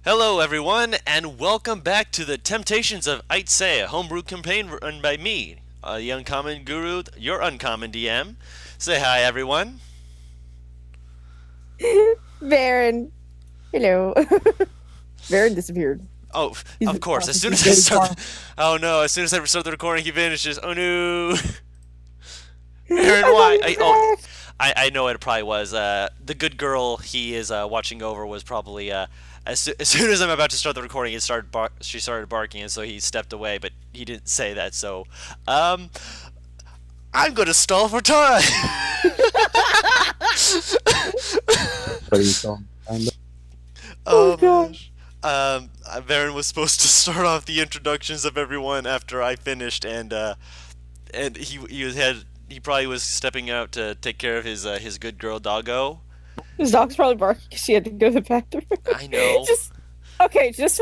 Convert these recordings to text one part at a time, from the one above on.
Hello, everyone, and welcome back to the Temptations of Ait'seh, a Homebrewed Campaign run by me, the Uncommon Guru, your Uncommon DM. Say hi, everyone. Baron. Hello. Baron disappeared. Oh, He's of course. As soon as I really start, far. oh no! As soon as I start the recording, he vanishes. Oh no! Aaron, I why? thought he was back. I know it probably was. The good girl he is watching over was probably as soon as I'm about to start the recording, she started barking, and so he stepped away. But he didn't say that, so um, I'm gonna stall for time. But he's on kind of. Oh Oh god. gosh. Varen was supposed to start off the introductions of everyone after I finished, and he probably was stepping out to take care of his good girl doggo. His dog's probably barking because she had to go to the bathroom. I know. just okay, just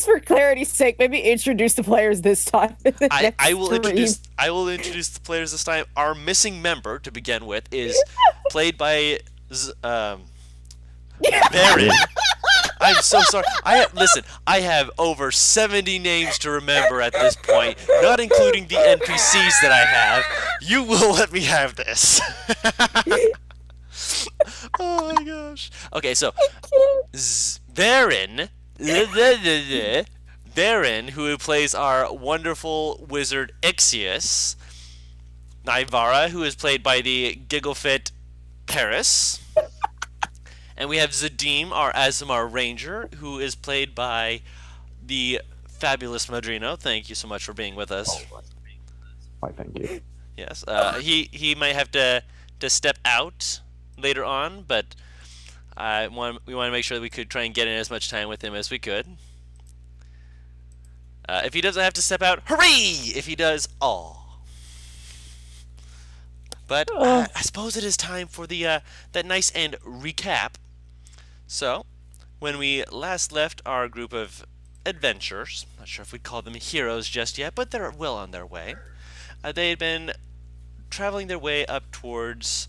for clarity's sake, maybe introduce the players this time. in the I, next I will stream. introduce the players this time. Our missing member to begin with is played by Varen. I'm so sorry. Listen. I have over 70 names to remember at this point, not including the NPCs that I have. You will let me have this. Oh my gosh. Okay, so Varen, Varen, who plays our wonderful wizard Ixius. Naivara, who is played by the Gigglefit Paris. And we have Zadim, our Azamar Ranger, who is played by the fabulous Madrino. Thank you so much for being with us. Why, thank you. Yes, he might have to step out later on, but we want to make sure that we could try and get in as much time with him as we could. If he doesn't have to step out, hooray! If he does, aw. But I suppose it is time for the that nice end recap. So, when we last left our group of adventurers, not sure if we'd call them heroes just yet, but they're well on their way. They had been traveling their way up towards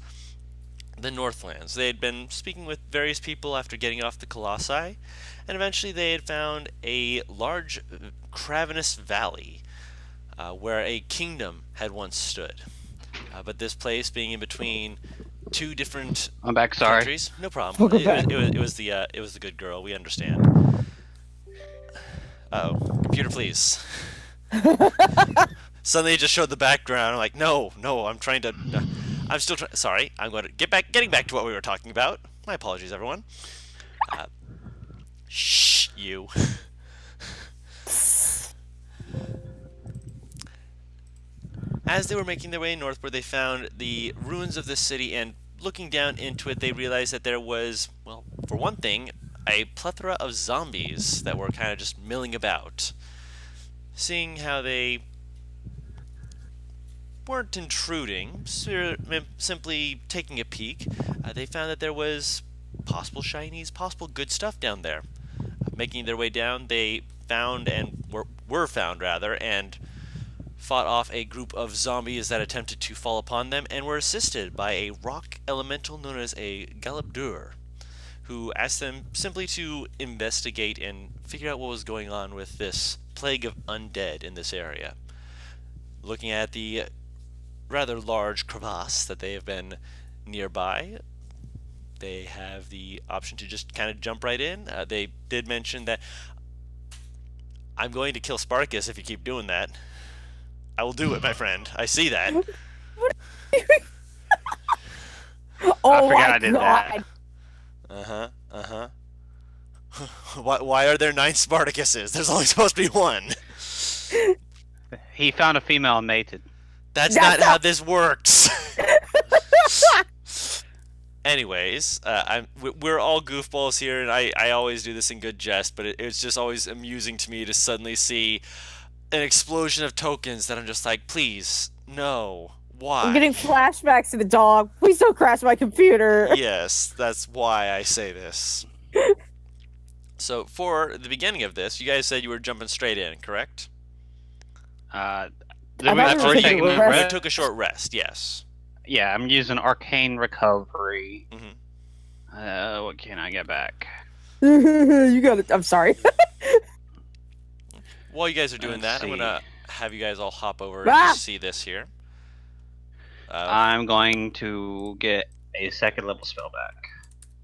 the Northlands. They had been speaking with various people after getting off the Colossi, and eventually they had found a large, cavernous valley where a kingdom had once stood. But this place being in between two different I'm back. Sorry. countries, no problem. It was the good girl. We understand. Uh-oh, computer, please. Suddenly, it just showed the background. I'm like, no, I'm trying to. I'm still trying. Sorry, I'm going to getting back to what we were talking about. My apologies, everyone. Shh, you. As they were making their way northward, they found the ruins of the city, and looking down into it, they realized that there was, well, for one thing, a plethora of zombies that were kind of just milling about. Seeing how they weren't intruding, simply taking a peek, they found that there was possible shinies, possible good stuff down there. Making their way down, they found and were found rather, and fought off a group of zombies that attempted to fall upon them, and were assisted by a rock elemental known as a Galabdur, who asked them simply to investigate and figure out what was going on with this plague of undead in this area. Looking at the rather large crevasse that they have been nearby, they have the option to just kind of jump right in. They did mention that I'm going to kill Sparkus if you keep doing that. I will do it, my friend. I see that. Oh I forgot my I did god. that. Why are there 9 Spartacuses? There's only supposed to be 1. He found a female and mated. That's not how this works. Anyways, we're all goofballs here, and I always do this in good jest, but it's just always amusing to me to suddenly see an explosion of tokens that I'm just like, please, no, why? I'm getting flashbacks to the dog. Please don't crash my computer. Yes, that's why I say this. So, for the beginning of this, you guys said you were jumping straight in, correct? Then I we've thought you already were taken taking a a You rest. took a short rest, yes. Yeah, I'm using arcane recovery. Mhm. What can I get back? You got it. I'm sorry. While you guys are doing Let's that, I'm see. gonna have you guys all hop over Ah! and see this here. I'm going to get a second level spell back.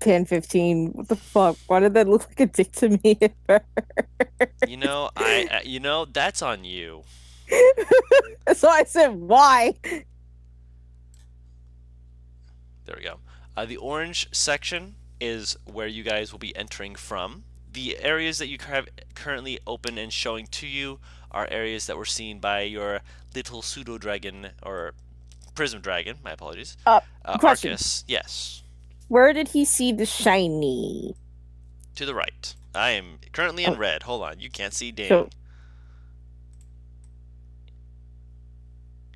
10, 15. What the fuck? Why did that look like a dick to me? You know, that's on you. That's why I said why. There we go. The orange section is where you guys will be entering from. The areas that you have currently open and showing to you are areas that were seen by your little pseudo dragon or prism dragon. My apologies. Question. Arcus. Yes. Where did he see the shiny? To the right. I am currently in red. Hold on. You can't see Danny. So-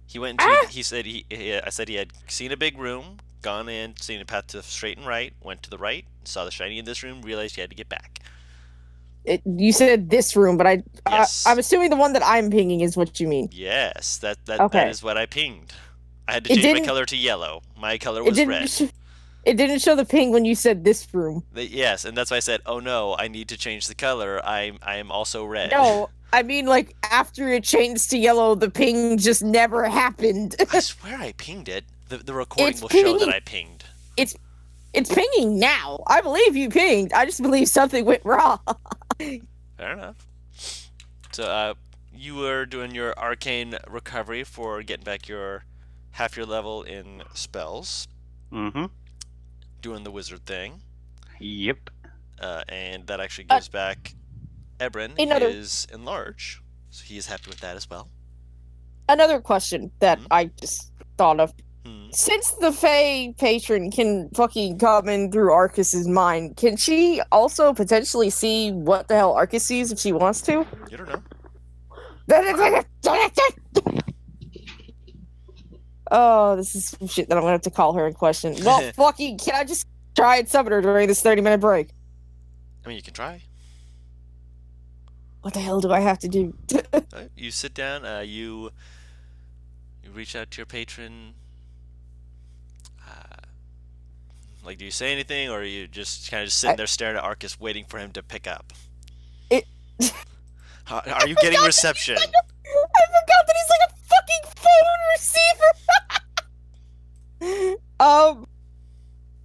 He went into. He said I said he had seen a big room, gone in, seen a path to straight and right, went to the right, saw the shiny in this room, realized he had to get back. You said this room, but Yes. I'm assuming the one that I'm pinging is what you mean. Yes, that Okay. is what I pinged. I had to It change my didn't- color to yellow. My color It was didn't. red. It didn't show the ping when you said this room. Yes, and that's why I said, "Oh no, I need to change the color. I am also red." No, I mean like after it changed to yellow, the ping just never happened. I swear I pinged it. The recording It's will show that pinging. I pinged. It's pinging now. I believe you pinged. I just believe something went wrong. Fair enough. So, you were doing your arcane recovery for getting back your half your level in spells, Mm-hmm. doing the wizard thing, Yep. and that actually gives back Ebrin another- his enlarge, so he is happy with that as well. Another question that Mhm. I just thought of. Hmm. Since the Fae patron can fucking come in through Arcus's mind, can she also potentially see what the hell Arcus sees if she wants to? You don't know. Oh, this is some shit that I'm gonna have to call her in question. Well, fucking, can I just try and summon her during this 30-minute break? I mean, you can try. What the hell do I have to do? You sit down. You reach out to your patron. Like, do you say anything, or are you just kind of just sitting there staring at Arcus, waiting for him to pick up? It- Are you getting reception? I forgot that he's like a fucking phone receiver.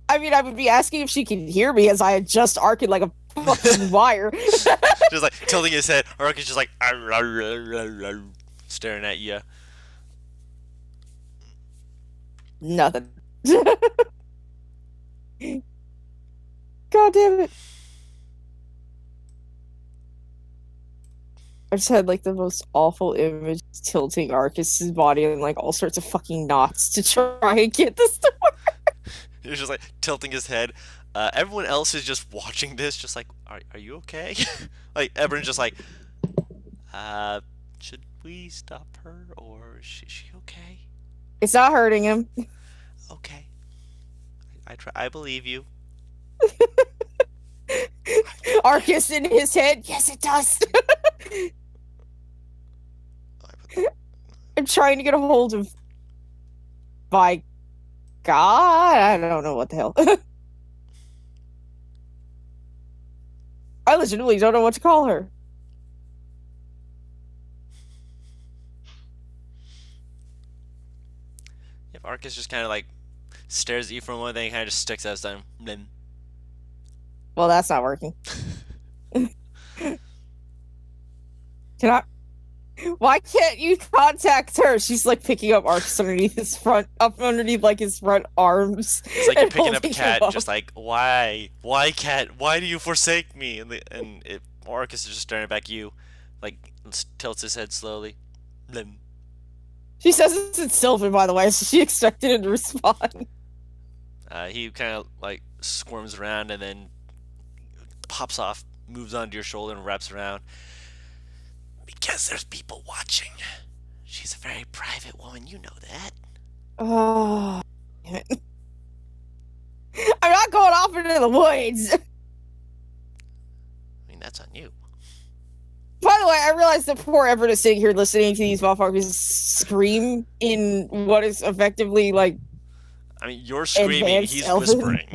I mean, I would be asking if she can hear me as I had just arced like a fucking wire. Just like tilting his head. Arcus just like staring at you. Nothing. God damn it. I just had like the most awful image tilting Arcus's body in like all sorts of fucking knots to try and get this to work. He's just like tilting his head. Everyone else is just watching this, just like, are you okay? Like, everyone's just like, should we stop her, or is she okay? It's not hurting him. Okay. I believe you. Arcus in his head. Yes, it does. I'm trying to get a hold of. By God, I don't know what the hell. I legitimately don't know what to call her. If Arcus just kind of like stares at you for a moment, then he kind of just sticks out his tongue. Blim. Well, that's not working. Can I? Why can't you contact her? She's like picking up Arcus underneath his front, up underneath like his front arms. It's like you're and picking up a holding cat, him up. just like, why, cat, why do you forsake me? And Arcus is just staring back at you, like tilts his head slowly. Blim. She says it's in Sylvan, by the way, so she expected him to respond. He kind of like squirms around and then pops off, moves onto your shoulder and wraps around. Because there's people watching. She's a very private woman, you know that. Oh, damn it. I'm not going off into the woods. I mean, that's on you. By the way, I realized that poor Everett is sitting here listening to these motherfuckers scream in what is effectively like. I mean, you're screaming, Advanced he's Elven. whispering.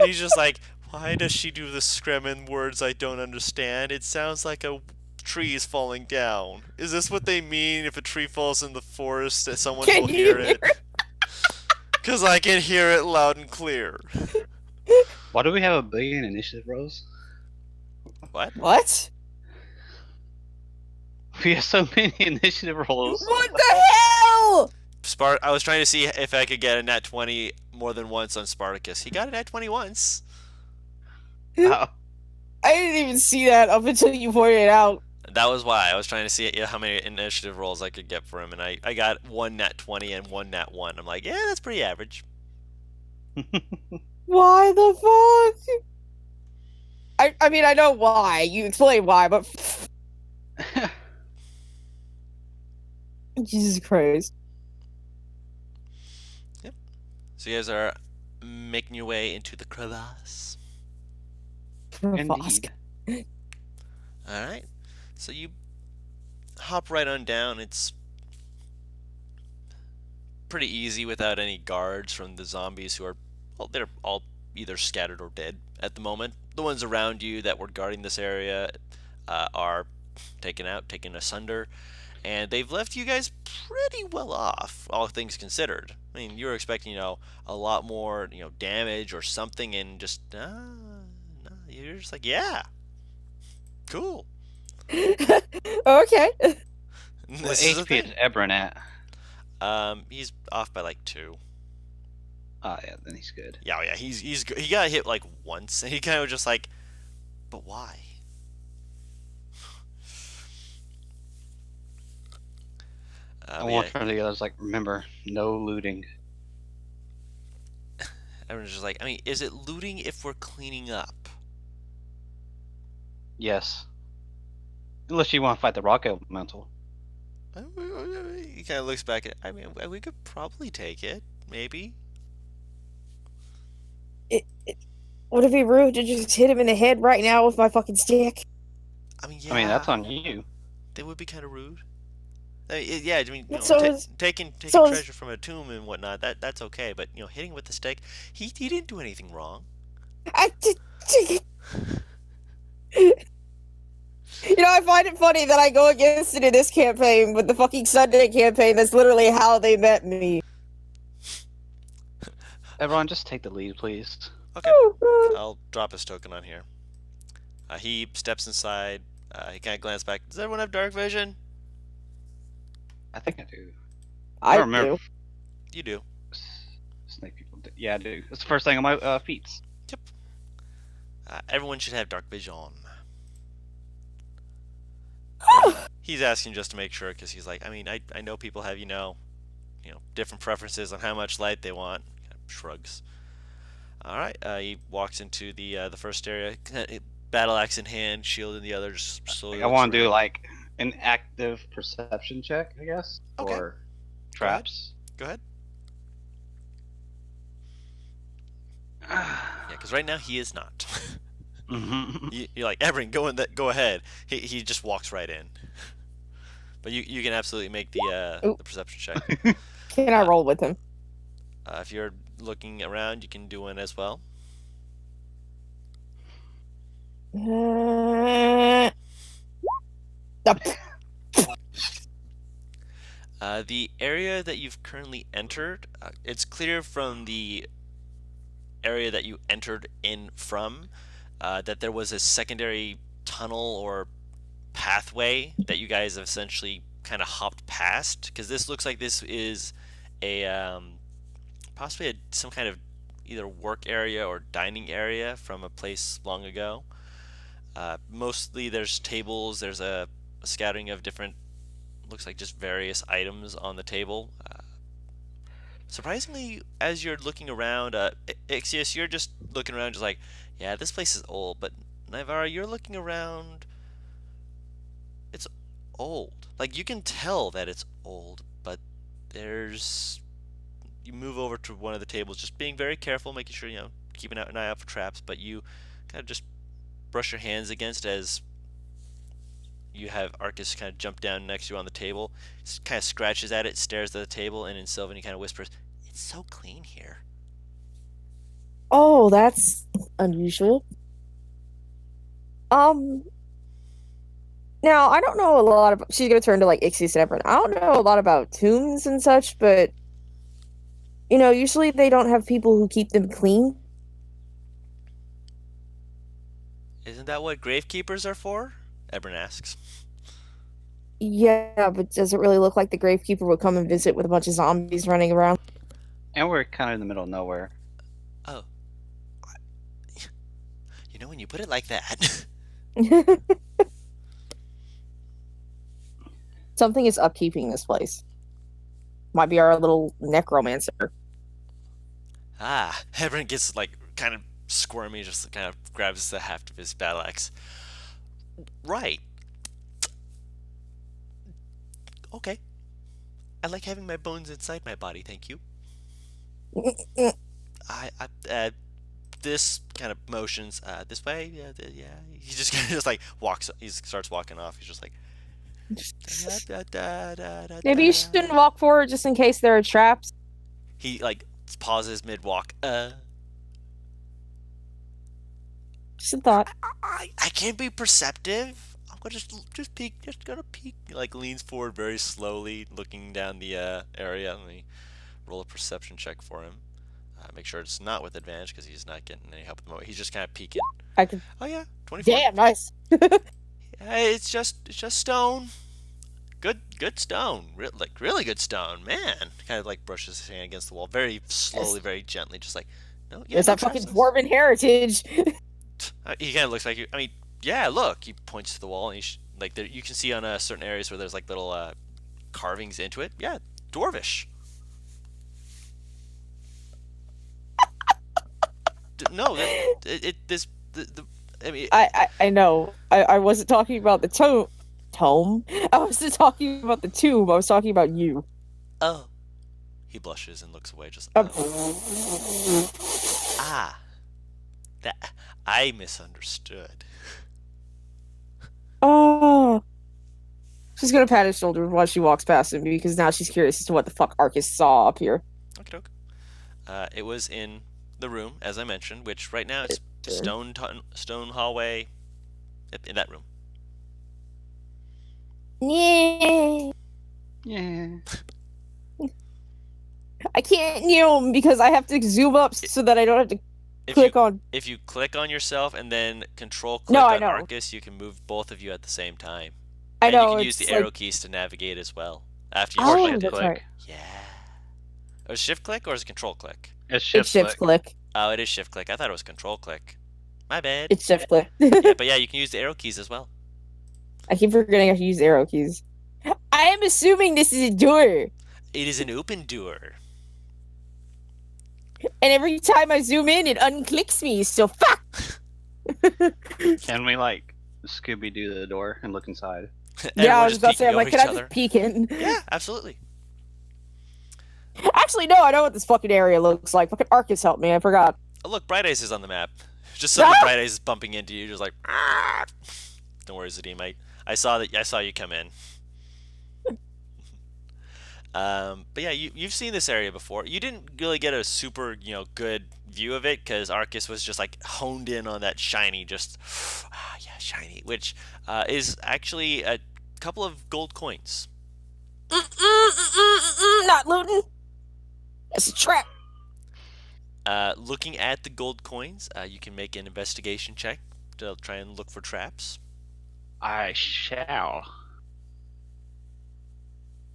He's just like, Why does she do the scream in words I don't understand? It sounds like a tree is falling down. Is this what they mean if a tree falls in the forest that someone Can will you hear hear it? Because I can hear it loud and clear. Why do we have a billion initiative rolls? What? What? We have so many initiative rolls. What the hell? I was trying to see if I could get a nat 20 more than once on Spartacus. He got a nat 20 once. Oh, I didn't even see that up until you pointed it out. That was why I was trying to see how many initiative rolls I could get for him, and I got one nat 20 and one nat 1. I'm like, yeah, that's pretty average. Why the fuck? I mean, I know why. You explain why, but Jesus Christ. So you guys are making your way into the crevasse. indeed. Alright. So you hop right on down. It's pretty easy without any guards from the zombies who are, well, they're all either scattered or dead at the moment. The ones around you that were guarding this area are taken asunder, and they've left you guys pretty well off, all things considered. I mean, you were expecting, a lot more, damage or something, and just, no, you're just like, yeah, cool. Okay. What This is the HP is thing. Ebron at? He's off by like 2. Oh yeah, then he's good. Yeah, he got hit like once, and he kind of just like, but why? I But want yeah, from the others like remember no looting. everyone's just like, I mean, is it looting if we're cleaning up? Yes. Unless you want to fight the rock elemental. He kind of looks back at. I mean, we could probably take it, maybe. Would it be rude to just hit him in the head right now with my fucking stick? I mean, yeah. I mean that's on you. They would be kind of rude. I mean, yeah, I mean, taking so treasure from a tomb and whatnot, that's okay. But hitting with the stick, he didn't do anything wrong. I find it funny that I go against it in this campaign, but the fucking Sunday campaign, that's literally how they met me. Everyone, just take the lead, please. Okay, I'll drop his token on here. He steps inside. He kind of glances back. Does everyone have dark vision? I think I do. I don't remember. do. You do. Snake people. Yeah, I do. It's the first thing on my feats. Yep. Everyone should have dark vision. He's asking just to make sure, because he's like, I mean, I know people have different preferences on how much light they want. Kind of shrugs. All right. He walks into the first area, battle axe in hand, shield in the other. Just slowly. I want to do like an active perception check, I guess, Okay. or traps. Go ahead. Yeah, because right now he is not. You're like, Ebron, go ahead. He just walks right in. But you can absolutely make the perception check. Can I roll with him? If you're looking around, you can do one as well. The area that you've currently entered, it's clear from the area that you entered in from that there was a secondary tunnel or pathway that you guys have essentially kind of hopped past, because this looks like this is a possibly some kind of either work area or dining area from a place long ago. Mostly there's tables, there's a scattering of different, looks like just various items on the table. Surprisingly, as you're looking around, Ait'seh, you're just looking around just like, yeah, this place is old, but Naivara, you're looking around, it's old. Like, you can tell that it's old, but you move over to one of the tables, just being very careful, making sure, keeping an eye out for traps, but you kind of just brush your hands against as you have Arcus kind of jump down next to you on the table, kind of scratches at it, stares at the table, and in Sylvan he kind of whispers, "It's so clean here." Oh, that's unusual. Now I don't know a lot about. She's gonna turn to like Ixie and everyone. I don't know a lot about tombs and such, but usually they don't have people who keep them clean. Isn't that what gravekeepers are for? Ebron asks. Yeah, but does it really look like the gravekeeper would come and visit with a bunch of zombies running around? And we're kind of in the middle of nowhere. Oh. When you put it like that. Something is upkeeping this place. Might be our little necromancer. Hebron gets like kind of squirmy, just kind of grabs the haft of his battle axe. Right. Okay. I like having my bones inside my body, thank you. This kind of motions this way, yeah. He just kind of just like walks. He starts walking off. He's just like. Maybe you shouldn't walk forward just in case there are traps. He like pauses mid walk. Just a thought. I can't be perceptive. I'm gonna just peek. Just gonna peek. He like leans forward very slowly, looking down the area. Let me roll a perception check for him. Make sure it's not with advantage because he's not getting any help at the moment. He's just kind of peeking. I can. Oh yeah, 24. Damn, nice. Hey, it's just stone. Good stone. Really good stone, man. Kind of like brushes his hand against the wall, very slowly, very gently, just like no. Yeah, There's that fucking dwarven heritage. He kind of looks like you. I mean, yeah. Look, he points to the wall, and you can see on certain areas where there's like little carvings into it. Yeah, dwarvish. No, I mean, I know. I wasn't talking about the tome. I wasn't talking about the tomb. I was talking about you. Oh. He blushes and looks away. Just that I misunderstood. Oh. She's gonna pat his shoulder while she walks past him because now she's curious as to what the fuck Arcus saw up here. Okay. It was in the room, as I mentioned, which right now it's stone hallway. Yep, in that room. Yeah. I can't him because I have to zoom up so that I don't have to click on. If you click on yourself and then control click on Arcus, you can move both of you at the same time. I know. You can use the arrow keys to navigate as well after you shift click. Right. Yeah. Oh, is shift click or is it control click? It's shift click. Oh, it is shift click. I thought it was control click. My bad. It's shift click. Yeah, but yeah, you can use the arrow keys as well. I keep forgetting I have to use arrow keys. I am assuming this is a door. It is an open door. And every time I zoom in, it unclicks me, so fuck! Can we, like, Scooby-Doo the door and look inside? Yeah, I was about to say, I'm like, can I just peek in? Yeah, absolutely. Actually, no, I know what this fucking area looks like. Fucking Arcus helped me, I forgot. Oh, look, Bright Eyes is on the map. Just suddenly Bright Eyes is bumping into you, just like, Argh! Don't worry, Zadim, I saw you come in. But yeah, you've seen this area before. You didn't really get a super, good view of it because Arcus was just like honed in on that shiny, shiny, which is actually a couple of gold coins. Not looting. It's a trap. Looking at the gold coins, you can make an investigation check to try and look for traps. I shall.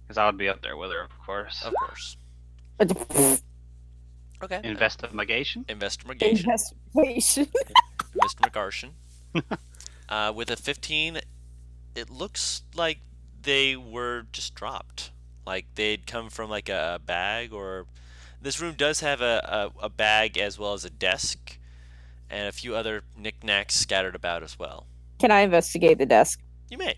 Because I would be up there with her, of course. Of course. Okay. Investigation? Investigation. With a 15, it looks like they were just dropped. Like they'd come from like a bag, or this room does have a bag as well as a desk and a few other knickknacks scattered about as well. Can I investigate the desk? You may.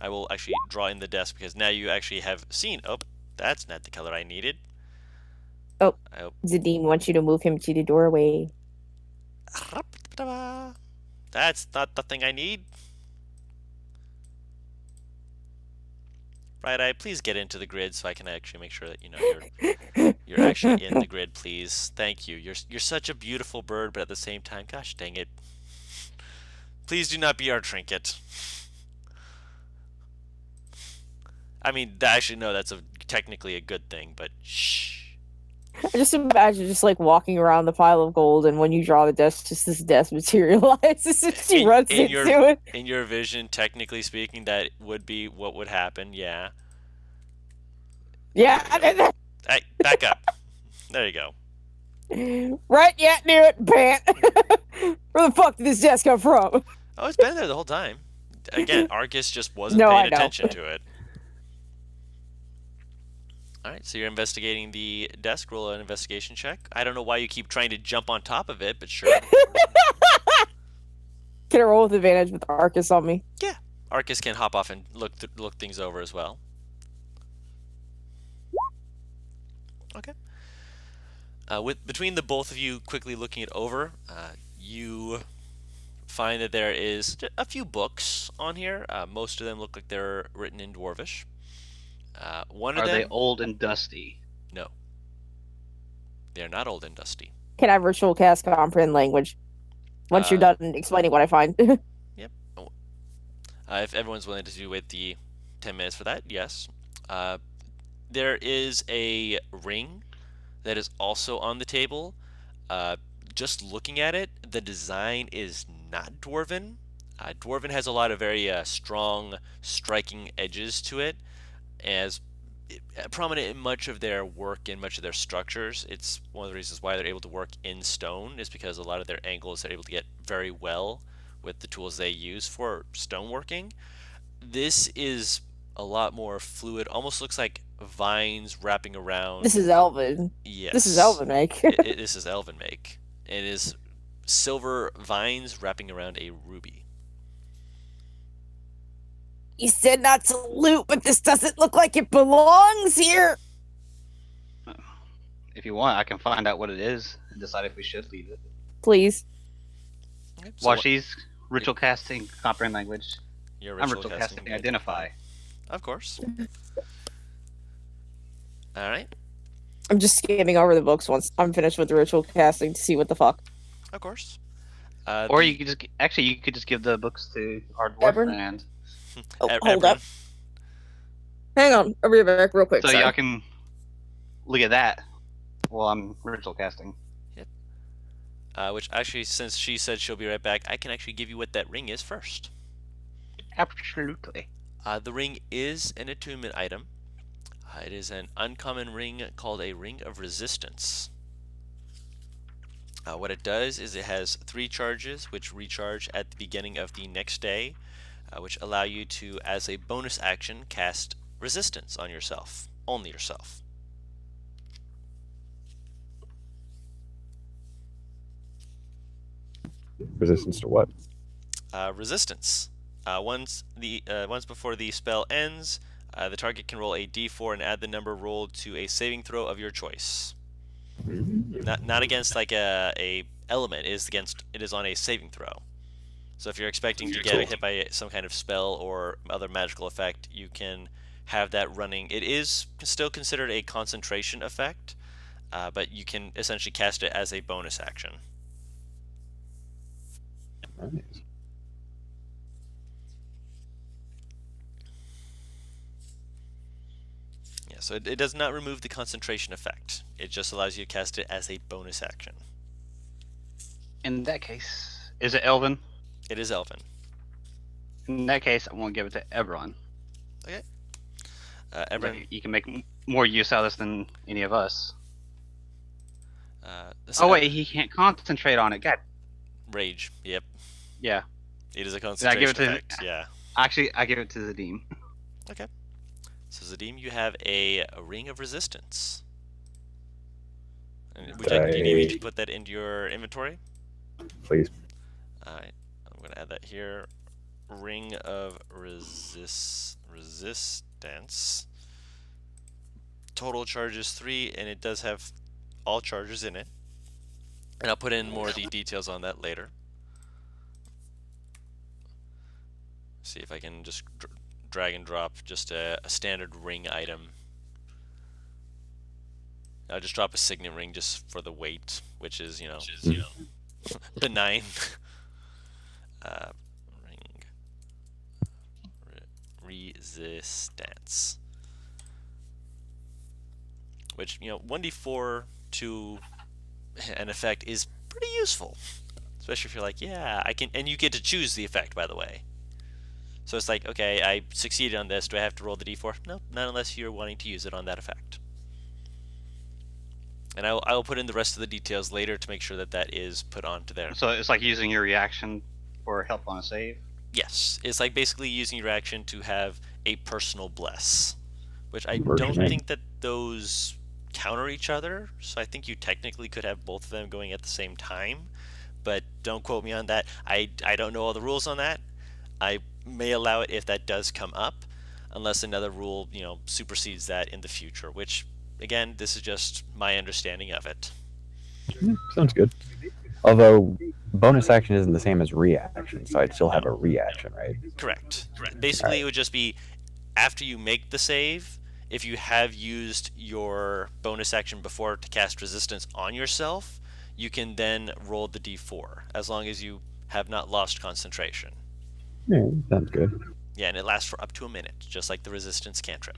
I will actually draw in the desk because now you actually have seen. Oh, that's not the color I needed. Oh, Zadim wants you to move him to the doorway. That's not the thing I need. Right, please get into the grid so I can actually make sure that You're actually in the grid, please. Thank you. You're such a beautiful bird, but at the same time, gosh dang it. Please do not be our trinket. I mean, actually, no, that's technically a good thing, but shh. I just imagine just like walking around the pile of gold, and when you draw the desk, just this desk materializes and she runs into it. In your vision, technically speaking, that would be what would happen, yeah. Yeah. Hey, back up. There you go. Right, yeah, knew it, Bant. Where the fuck did this desk come from? Oh, it's been there the whole time. Again, Arcus just wasn't No, paying I know. attention to it. Alright, so you're investigating the desk. Roll an investigation check. I don't know why you keep trying to jump on top of it, but sure. Can I roll with advantage with Arcus on me? Yeah. Arcus can hop off and look things over as well. Okay. Between the both of you quickly looking it over, you find that there is a few books on here. Most of them look like they're written in Dwarvish. One of them... Are they old and dusty? No. They're not old and dusty. Can I virtual cast comprehend language? Once you're done explaining what I find. Yep. If everyone's willing to wait the 10 minutes for that, yes. There is a ring that is also on the table. Just looking at it, the design is not Dwarven. Dwarven has a lot of very strong, striking edges to it, as prominent in much of their work and much of their structures. It's one of the reasons why they're able to work in stone, is because a lot of their angles they're able to get very well with the tools they use for stoneworking. This is a lot more fluid, almost looks like vines wrapping around. This is Elven. Yes. This is Elven make. This is Elven make. It is silver vines wrapping around a ruby. You said not to loot, but this doesn't look like it belongs here. If you want, I can find out what it is and decide if we should leave it. Please. Okay, While she's ritual casting comprehend language, You're I'm ritual casting identify. Of course. Alright. I'm just skimming over the books once I'm finished with the ritual casting to see what the fuck. Of course. Or you could just you could just give the books to our dwarf Everin? friend, Oh, hold everyone. up. Hang on. I'll be back real quick. so sorry. y'all can look at that while I'm ritual casting. Which actually, since she said she'll be right back, I can actually give you what that ring is first. Absolutely. The ring is an attunement item. It is an uncommon ring called a Ring of Resistance. What it does is it has 3 charges which recharge at the beginning of the next day, which allow you to, as a bonus action, cast Resistance on yourself. Only yourself. Resistance to what? Resistance. Once before the spell ends, the target can roll a d4 and add the number rolled to a saving throw of your choice. Not against like a element. It is on a saving throw. So if you're expecting to get hit by some kind of spell or other magical effect, you can have that running. It is still considered a concentration effect, but you can essentially cast it as a bonus action. Nice. Yeah, so it does not remove the concentration effect. It just allows you to cast it as a bonus action. In that case, is it Elven? It is Elven. In that case, I won't give it to Ebron. Okay. Ebron, You can make more use out of this than any of us. so Oh wait, he can't concentrate on it. God. Rage. Yep. Yeah. It is a I concentration give it to- effect. Yeah. Actually, I give it to Zadim. Okay. So Zadim, you have a Ring of Resistance. And do you need me to put that into your inventory? Please. Alright. I'm going to add that here. Ring of Resistance. Total charges 3, and it does have all charges in it. And I'll put in more of the details on that later. See if I can just drag and drop just a standard ring item I'll just drop a signet ring just for the weight, which is, benign. Ring resistance. Which, 1d4 to an effect is pretty useful. Especially if you're like, yeah, I can, and you get to choose the effect, by the way. So it's like, okay, I succeeded on this. Do I have to roll the d4? No, not unless you're wanting to use it on that effect. And I will put in the rest of the details later to make sure that that is put onto there. So it's like using your reaction for help on a save? Yes, it's like basically using your action to have a personal bless, which I Version don't A. think that those counter each other, so I think you technically could have both of them going at the same time, but don't quote me on that. I don't know all the rules on that. I may allow it if that does come up, unless another rule, supersedes that in the future, which, again, this is just my understanding of it. Sounds good. Although bonus action isn't the same as reaction, so I'd still have a reaction, right? Correct. Basically, It would just be after you make the save, if you have used your bonus action before to cast resistance on yourself, you can then roll the d4, as long as you have not lost concentration. Yeah, sounds good. Yeah, and it lasts for up to a minute, just like the resistance cantrip.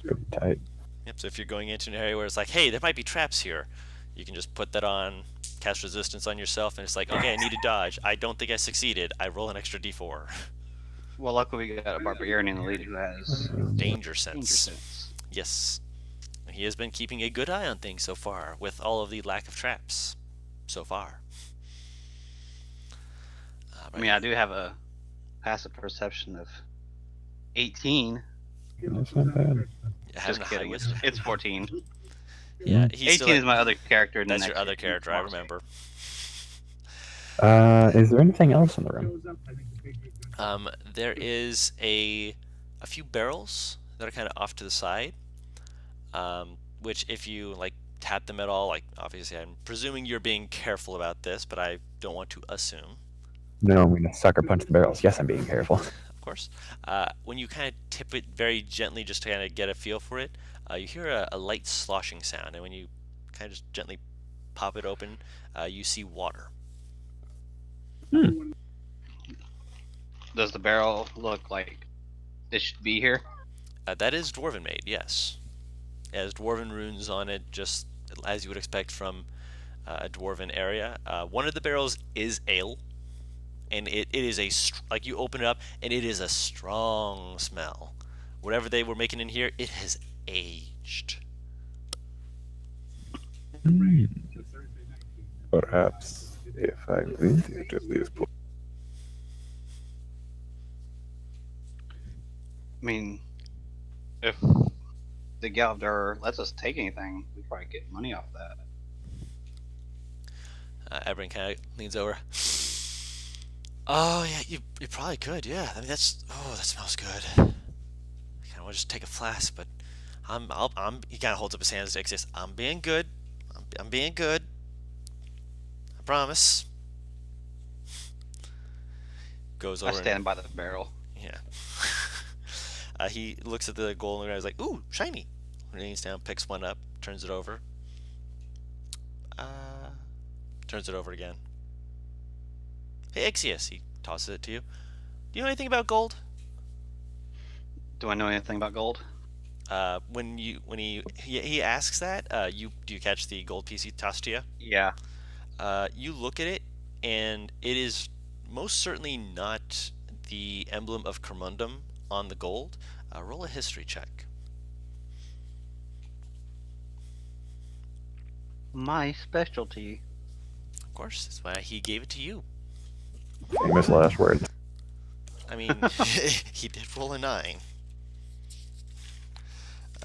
Pretty tight. Yep, so if you're going into an area where it's like, hey, there might be traps here, you can just put that on, cast resistance on yourself, and it's like, okay, I need to dodge. I don't think I succeeded. I roll an extra d4. Well, luckily we got a barbarian in the lead who has Danger sense. danger sense. Yes. He has been keeping a good eye on things so far, with all of the lack of traps so far. I mean, I do have a passive perception of 18. That's not bad. Having Just a high kidding. wisdom. It's 14. Yeah, 18 is my other character. That's your other character, I remember. Is there anything else in the room? There is a few barrels that are kind of off to the side, which if you tap them at all, obviously I'm presuming you're being careful about this, but I don't want to assume. No, I'm gonna sucker punch the barrels. Yes, I'm being careful. Of course. When you kind of tip it very gently just to kind of get a feel for it, you hear a light sloshing sound, and when you kind of just gently pop it open, you see water. Does the barrel look like it should be here? That is dwarven made, yes. It has dwarven runes on it, just as you would expect from a dwarven area. One of the barrels is ale, and it is you open it up, and it is a strong smell. Whatever they were making in here, it has aged. Perhaps if I visit this place. I mean, if the Galdar lets us take anything, we probably get money off that. Everyone kind of leans over. Oh yeah, you probably could. Yeah, I mean that smells good. I kind of want to just take a flask, but I'm. He kind of holds up his hands to Ait'seh. I'm being good. I'm being good. I promise. Goes over. I stand by the barrel. Yeah. He looks at the gold and he's like, "Ooh, shiny." Leans down, picks one up, turns it over. Turns it over again. Hey, Ait'seh, he tosses it to you. Do you know anything about gold? Do I know anything about gold? When he asks that, do you catch the gold piece he tossed to you? Yeah. You look at it, and it is most certainly not the emblem of Cormundum on the gold. Roll a history check. My specialty. Of course, that's why he gave it to you. Famous last words. I mean, he did roll a 9.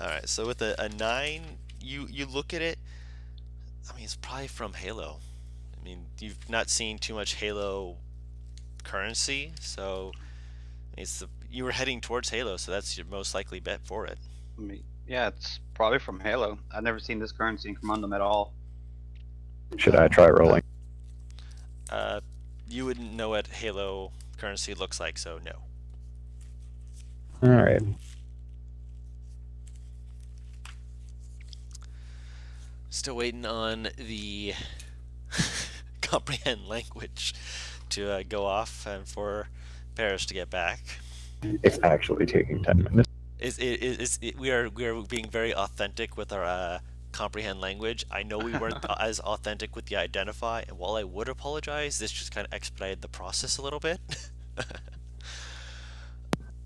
Alright, so with a 9, you look at it. I mean, it's probably from Halo. I mean, you've not seen too much Halo currency, so you were heading towards Halo, so that's your most likely bet for it. I mean, yeah, it's probably from Halo. I've never seen this currency in Commandum at all. Should I try rolling? You wouldn't know what Halo currency looks like, so no. Alright. Still waiting on the comprehend language to go off and for Paris to get back. It's actually taking 10 minutes. We are being very authentic with our comprehend language. I know we weren't as authentic with the identify, and while I would apologize, this just kind of expedited the process a little bit.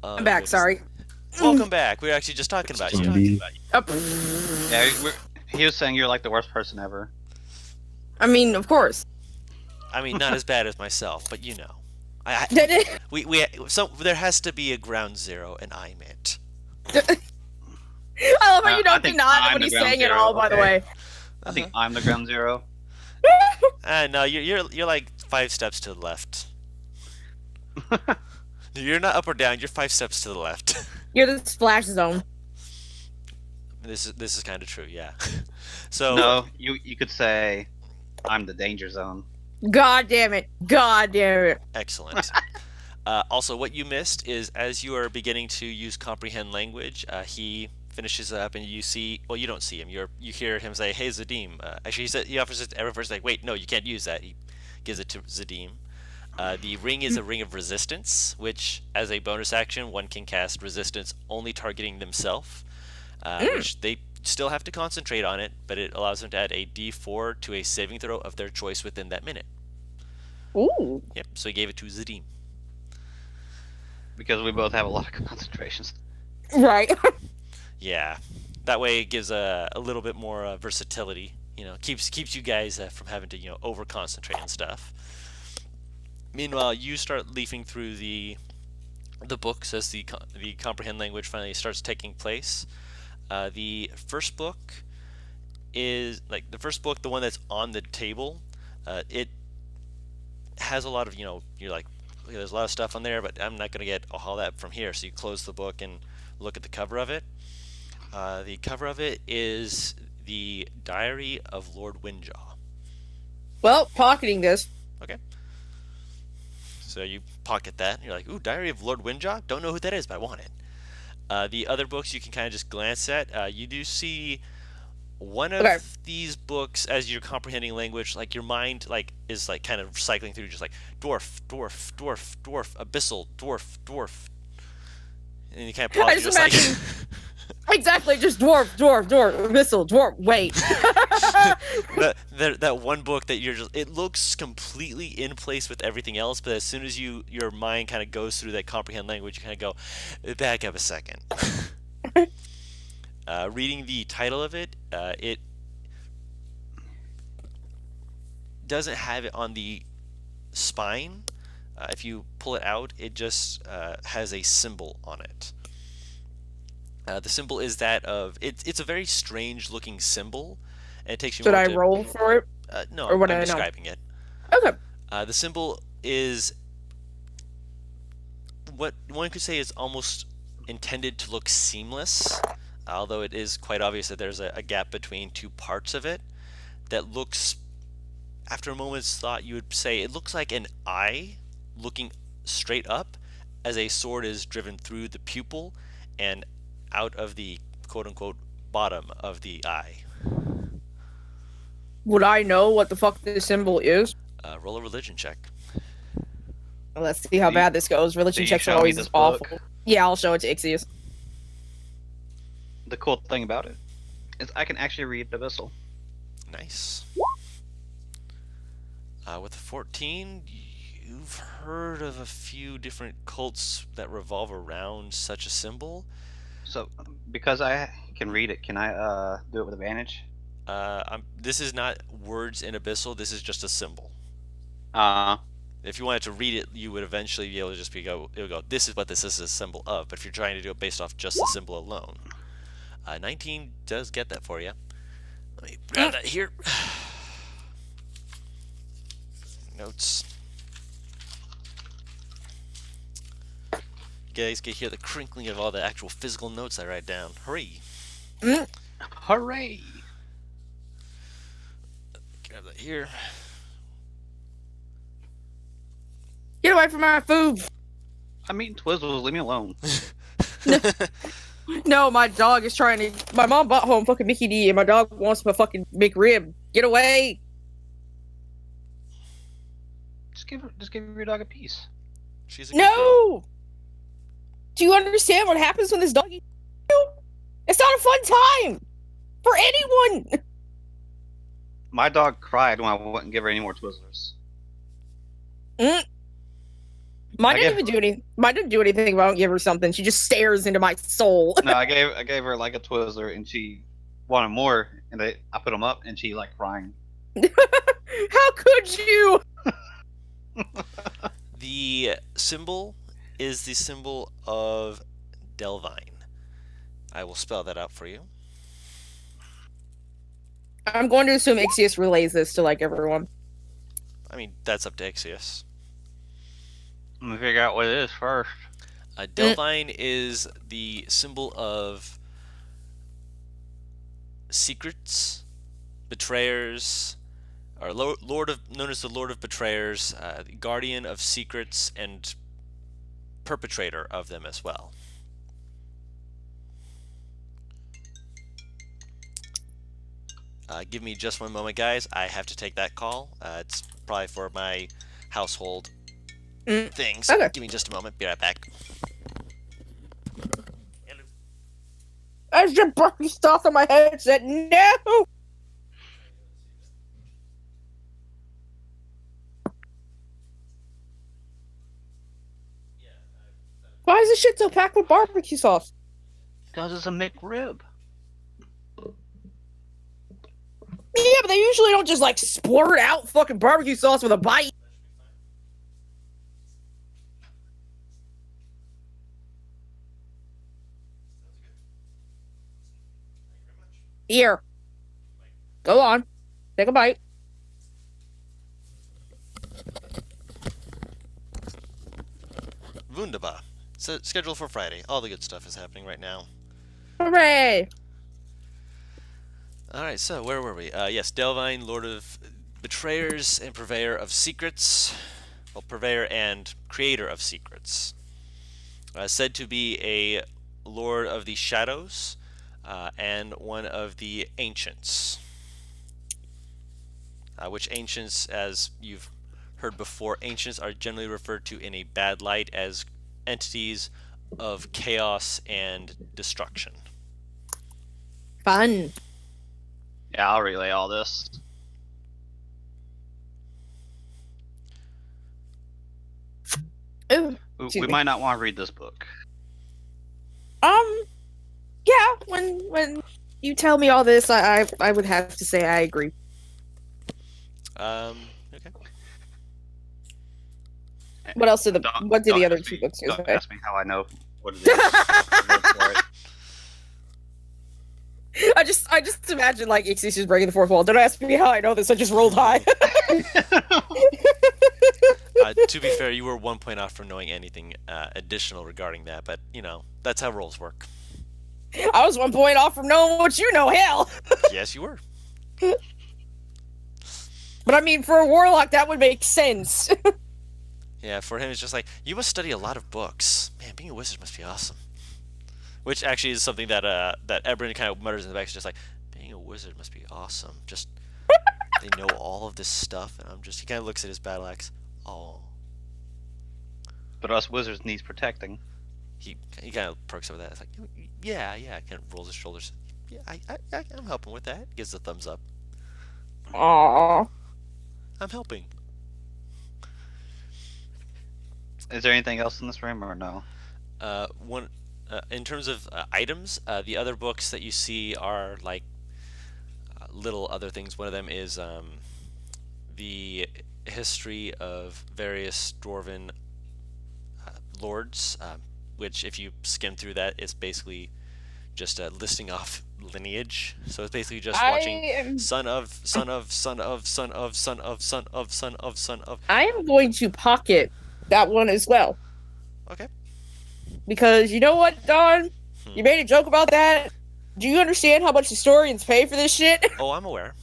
I'm back. Goodness. Sorry. Welcome back. We were actually just talking about you. Indeed. Yeah, he was saying you're like the worst person ever. I mean, of course. I mean, not as bad as myself, but you know, so there has to be a ground zero, and I'm it. I love how you I don't think deny I'm what the he's ground saying at zero, all. By the okay. way. I think I'm the ground zero. No, you're like 5 steps to the left. You're not up or down. You're 5 steps to the left. You're the splash zone. This is kind of true, yeah. So No, you could say I'm the danger zone. God damn it. God damn it. excellent. Also, what you missed is as you are beginning to use comprehend language, he finishes up, and you see. Well, you don't see him. You hear him say, "Hey, Zadim." Actually, he offers it to everyone first. Like, wait, no, you can't use that. He gives it to Zadim. The ring is a ring of resistance, which, as a bonus action, one can cast resistance only targeting themselves, which they still have to concentrate on it, but it allows them to add a D4 to a saving throw of their choice within that minute. Ooh. Yep, so he gave it to Zadim. Because we both have a lot of concentrations. Right. Yeah, that way it gives a little bit more versatility. You know, keeps you guys from having to over concentrate and stuff. Meanwhile, you start leafing through the books as the comprehend language finally starts taking place. The first book is the one that's on the table. It has a lot of you're like, there's a lot of stuff on there, but I'm not going to get all that from here. So you close the book and look at the cover of it. The cover of it is the Diary of Lord Windjaw. Well, pocketing this. Okay. So you pocket that, and you're like, ooh, Diary of Lord Windjaw? Don't know who that is, but I want it. The other books you can kind of just glance at. You do see one of these books as you're comprehending language, like your mind is kind of cycling through, just like dwarf, dwarf, dwarf, dwarf, abyssal, dwarf, dwarf. And you kind of pause. I just imagine exactly, just dwarf, dwarf, dwarf, missile, dwarf. Wait. that one book that it looks completely in place with everything else, but as soon as your mind kind of goes through that comprehend language, you kind of go, back up a second. Reading the title of it, it doesn't have it on the spine. If you pull it out, it just has a symbol on it. The symbol is that of it's a very strange looking symbol, and it takes you. Should I roll for it? No, or what I'm I describing it. Okay. The symbol is what one could say is almost intended to look seamless, although it is quite obvious that there's a gap between two parts of it that looks, after a moment's thought, you would say it looks like an eye looking straight up as a sword is driven through the pupil and out of the quote-unquote bottom of the eye. Would I know what the fuck this symbol is? Roll a religion check. Let's see how bad this goes. Religion checks are always awful. Yeah, I'll show it to Ait'seh. The cool thing about it is I can actually read Abyssal. Nice. With a 14, you've heard of a few different cults that revolve around such a symbol. So, because I can read it, can I do it with advantage? This is not words in Abyssal. This is just a symbol. If you wanted to read it, you would eventually be able to just it would go, this is what this is a symbol of. But if you're trying to do it based off just the symbol alone, 19 does get that for you. Let me grab that here. Notes. You guys can hear the crinkling of all the actual physical notes I write down. Hooray! Hooray! Grab that here. Get away from my food! I'm eating Twizzlers, leave me alone. No, my dog is trying to. My mom bought home fucking Mickey D, and my dog wants my fucking McRib. Get away! Just give your dog a piece. She's a good girl. No! Do you understand what happens when this dog eats you? It's not a fun time for anyone. My dog cried when I wouldn't give her any more Twizzlers. Mine didn't do anything if I don't give her something. She just stares into my soul. No, I gave her like a Twizzler, and she wanted more, and I put them up, and she like crying. How could you? The symbol is the symbol of Delvine. I will spell that out for you. I'm going to assume Ait'seh relays this to like everyone. I mean, that's up to Ait'seh. Let me figure out what it is first. Delvine is the symbol of secrets, betrayers, or known as the Lord of Betrayers, the guardian of secrets, and perpetrator of them as well. Give me just one moment, guys. I have to take that call. It's probably for my household things. Okay. Give me just a moment. Be right back. Hello. I just broke stuff on my headset. No! Why is this shit so packed with barbecue sauce? Because it's a McRib. Yeah, but they usually don't just like splurt out fucking barbecue sauce with a bite. Here. Go on. Take a bite. Wunderbar. So, schedule for Friday. All the good stuff is happening right now. Hooray! Alright, so where were we? Yes, Delvine, Lord of Betrayers and Purveyor of Secrets. Well, Purveyor and Creator of Secrets. Said to be a Lord of the Shadows and one of the Ancients. Which Ancients, as you've heard before, Ancients are generally referred to in a bad light as entities of chaos and destruction. Fun. Yeah, I'll relay all this. Ooh, We excuse me. might not want to read this book. Yeah, when you tell me all this, I would have to say I agree. Okay. What else did the Don't other ask two me- books Don't say? ask me how I know what it is. I'll look for it. I just imagine like Ait'seh just breaking the fourth wall. Don't ask me how I know this. I just rolled high. To be fair, you were 1 point off from knowing anything additional regarding that, but you know that's how rolls work. I was 1 point off from knowing what you know. Hell. Yes, you were. But I mean, for a warlock, that would make sense. Yeah, for him it's just like, you must study a lot of books. Man, being a wizard must be awesome. Which actually is something that that Ebrin kind of mutters in the back. It's just like, being a wizard must be awesome. Just they know all of this stuff, and he kind of looks at his battle axe. Oh, But us wizards needs protecting. he kind of perks over that. It's like, yeah, kind of rolls his shoulders. Yeah, I'm helping with that. Gives a thumbs up. Aww. I'm helping. Is there anything else in this room or no? In terms of items, the other books that you see are like little other things. One of them is the history of various dwarven lords, which if you skim through that, it's basically just listing off lineage. So it's basically just watching son of, son of, son of, son of, son of, son of, son of, son of. I am going to pocket that one as well. Okay. Because you know what, Don? You made a joke about that. Do you understand how much historians pay for this shit? Oh, I'm aware.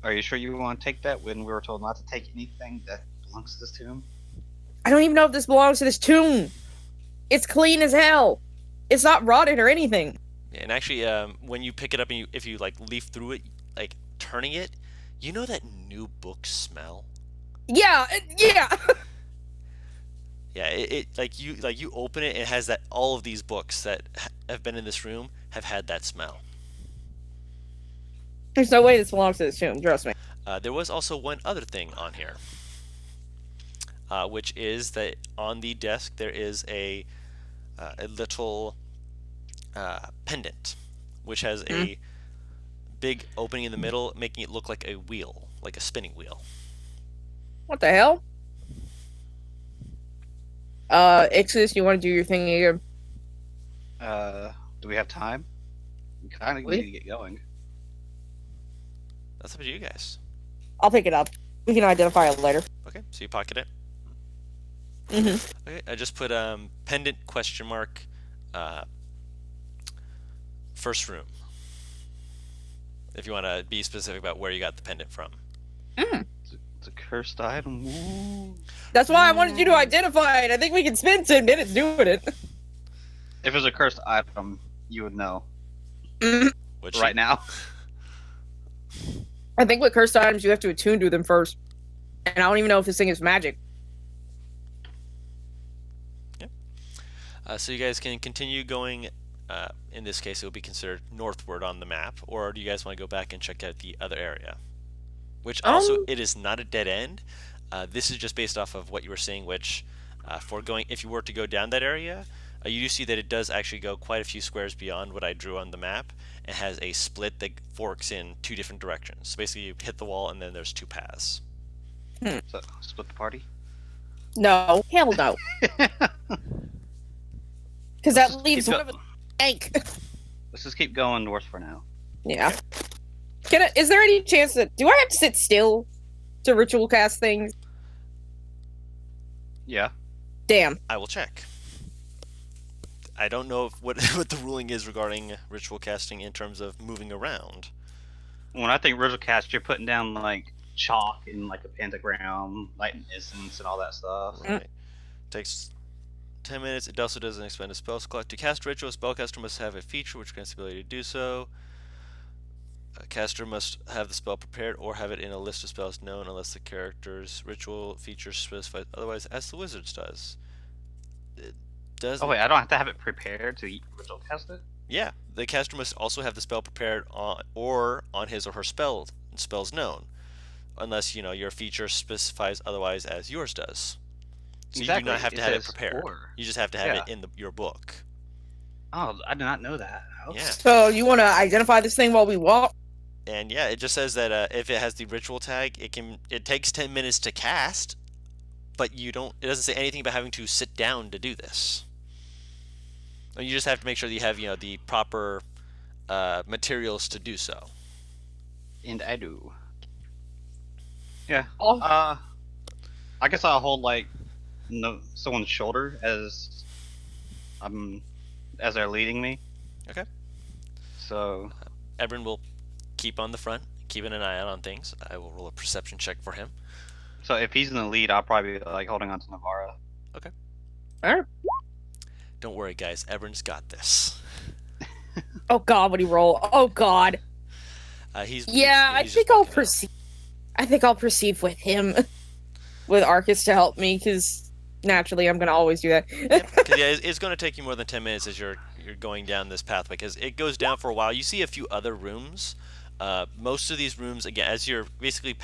Are you sure you want to take that when we were told not to take anything that belongs to this tomb? I don't even know if this belongs to this tomb. It's clean as hell. It's not rotted or anything. And actually, when you pick it up and if you like leaf through it, like turning it, you know that new book smell. Yeah, yeah. Yeah, it like you open it, it has that all of these books that have been in this room have had that smell. There's no way this belongs to this tomb. Trust me. There was also one other thing on here, which is that on the desk there is a little pendant, which has a big opening in the middle, making it look like a wheel, like a spinning wheel. What the hell? Ait'seh, you want to do your thing again? Do we have time? We kind of need to get going. That's up to you guys. I'll pick it up. We can identify it later. Okay, so you pocket it. Mm-hmm. Okay, I just put pendant question mark first room. If you want to be specific about where you got the pendant from. It's a cursed item. Ooh. That's why I wanted you to identify it. I think we can spend 10 minutes doing it. If it's a cursed item, you would know. Which Right now. I think with cursed items, you have to attune to them first. And I don't even know if this thing is magic. So you guys can continue going. In this case, it will be considered northward on the map, or do you guys want to go back and check out the other area? Which also, it is not a dead end. This is just based off of what you were saying, which if you were to go down that area, you do see that it does actually go quite a few squares beyond what I drew on the map, and has a split that forks in two different directions. So basically, you hit the wall, and then there's two paths. So, split the party? No. Hell no. Because that leaves one of us blank. Let's just keep going north for now. Yeah. Is there any chance that... Do I have to sit still to ritual cast things? Yeah. Damn. I will check. I don't know what the ruling is regarding ritual casting in terms of moving around. When I think ritual cast, you're putting down like chalk and like a pentagram, lighting essence, and all that stuff. Right. Takes 10 minutes. It also doesn't expend a spell slot. To cast ritual, a spellcaster must have a feature which grants the ability to do so. A caster must have the spell prepared or have it in a list of spells known unless the character's ritual feature specifies otherwise, as the wizard's does. It doesn't... Oh wait, I don't have to have it prepared to ritual cast it? Yeah, the caster must also have the spell prepared on his or her spells known, unless your feature specifies otherwise, as yours does. So exactly. You do not have to have it prepared. You just have to have it in your book. Oh, I did not know that. Yeah. So you want to identify this thing while we walk? And yeah, it just says that if it has the ritual tag, it takes 10 minutes to cast, but it doesn't say anything about having to sit down to do this. You just have to make sure that you have the proper materials to do so. And I do. Yeah. Oh. I guess I'll hold like someone's shoulder as they're leading me. Okay. So Ebron will keep on the front, keeping an eye out on things. I will roll a perception check for him. So if he's in the lead, I'll probably be like holding on to Navarra. Okay. Alright. Don't worry, guys. Ebron's got this. Oh God, what do you roll? Oh God. I think I'll proceed. I think I'll proceed with him, with Arcus to help me, because naturally I'm gonna always do that. It's going to take you more than 10 minutes as you're going down this pathway, because it goes down for a while. You see a few other rooms. Most of these rooms, again, as you're basically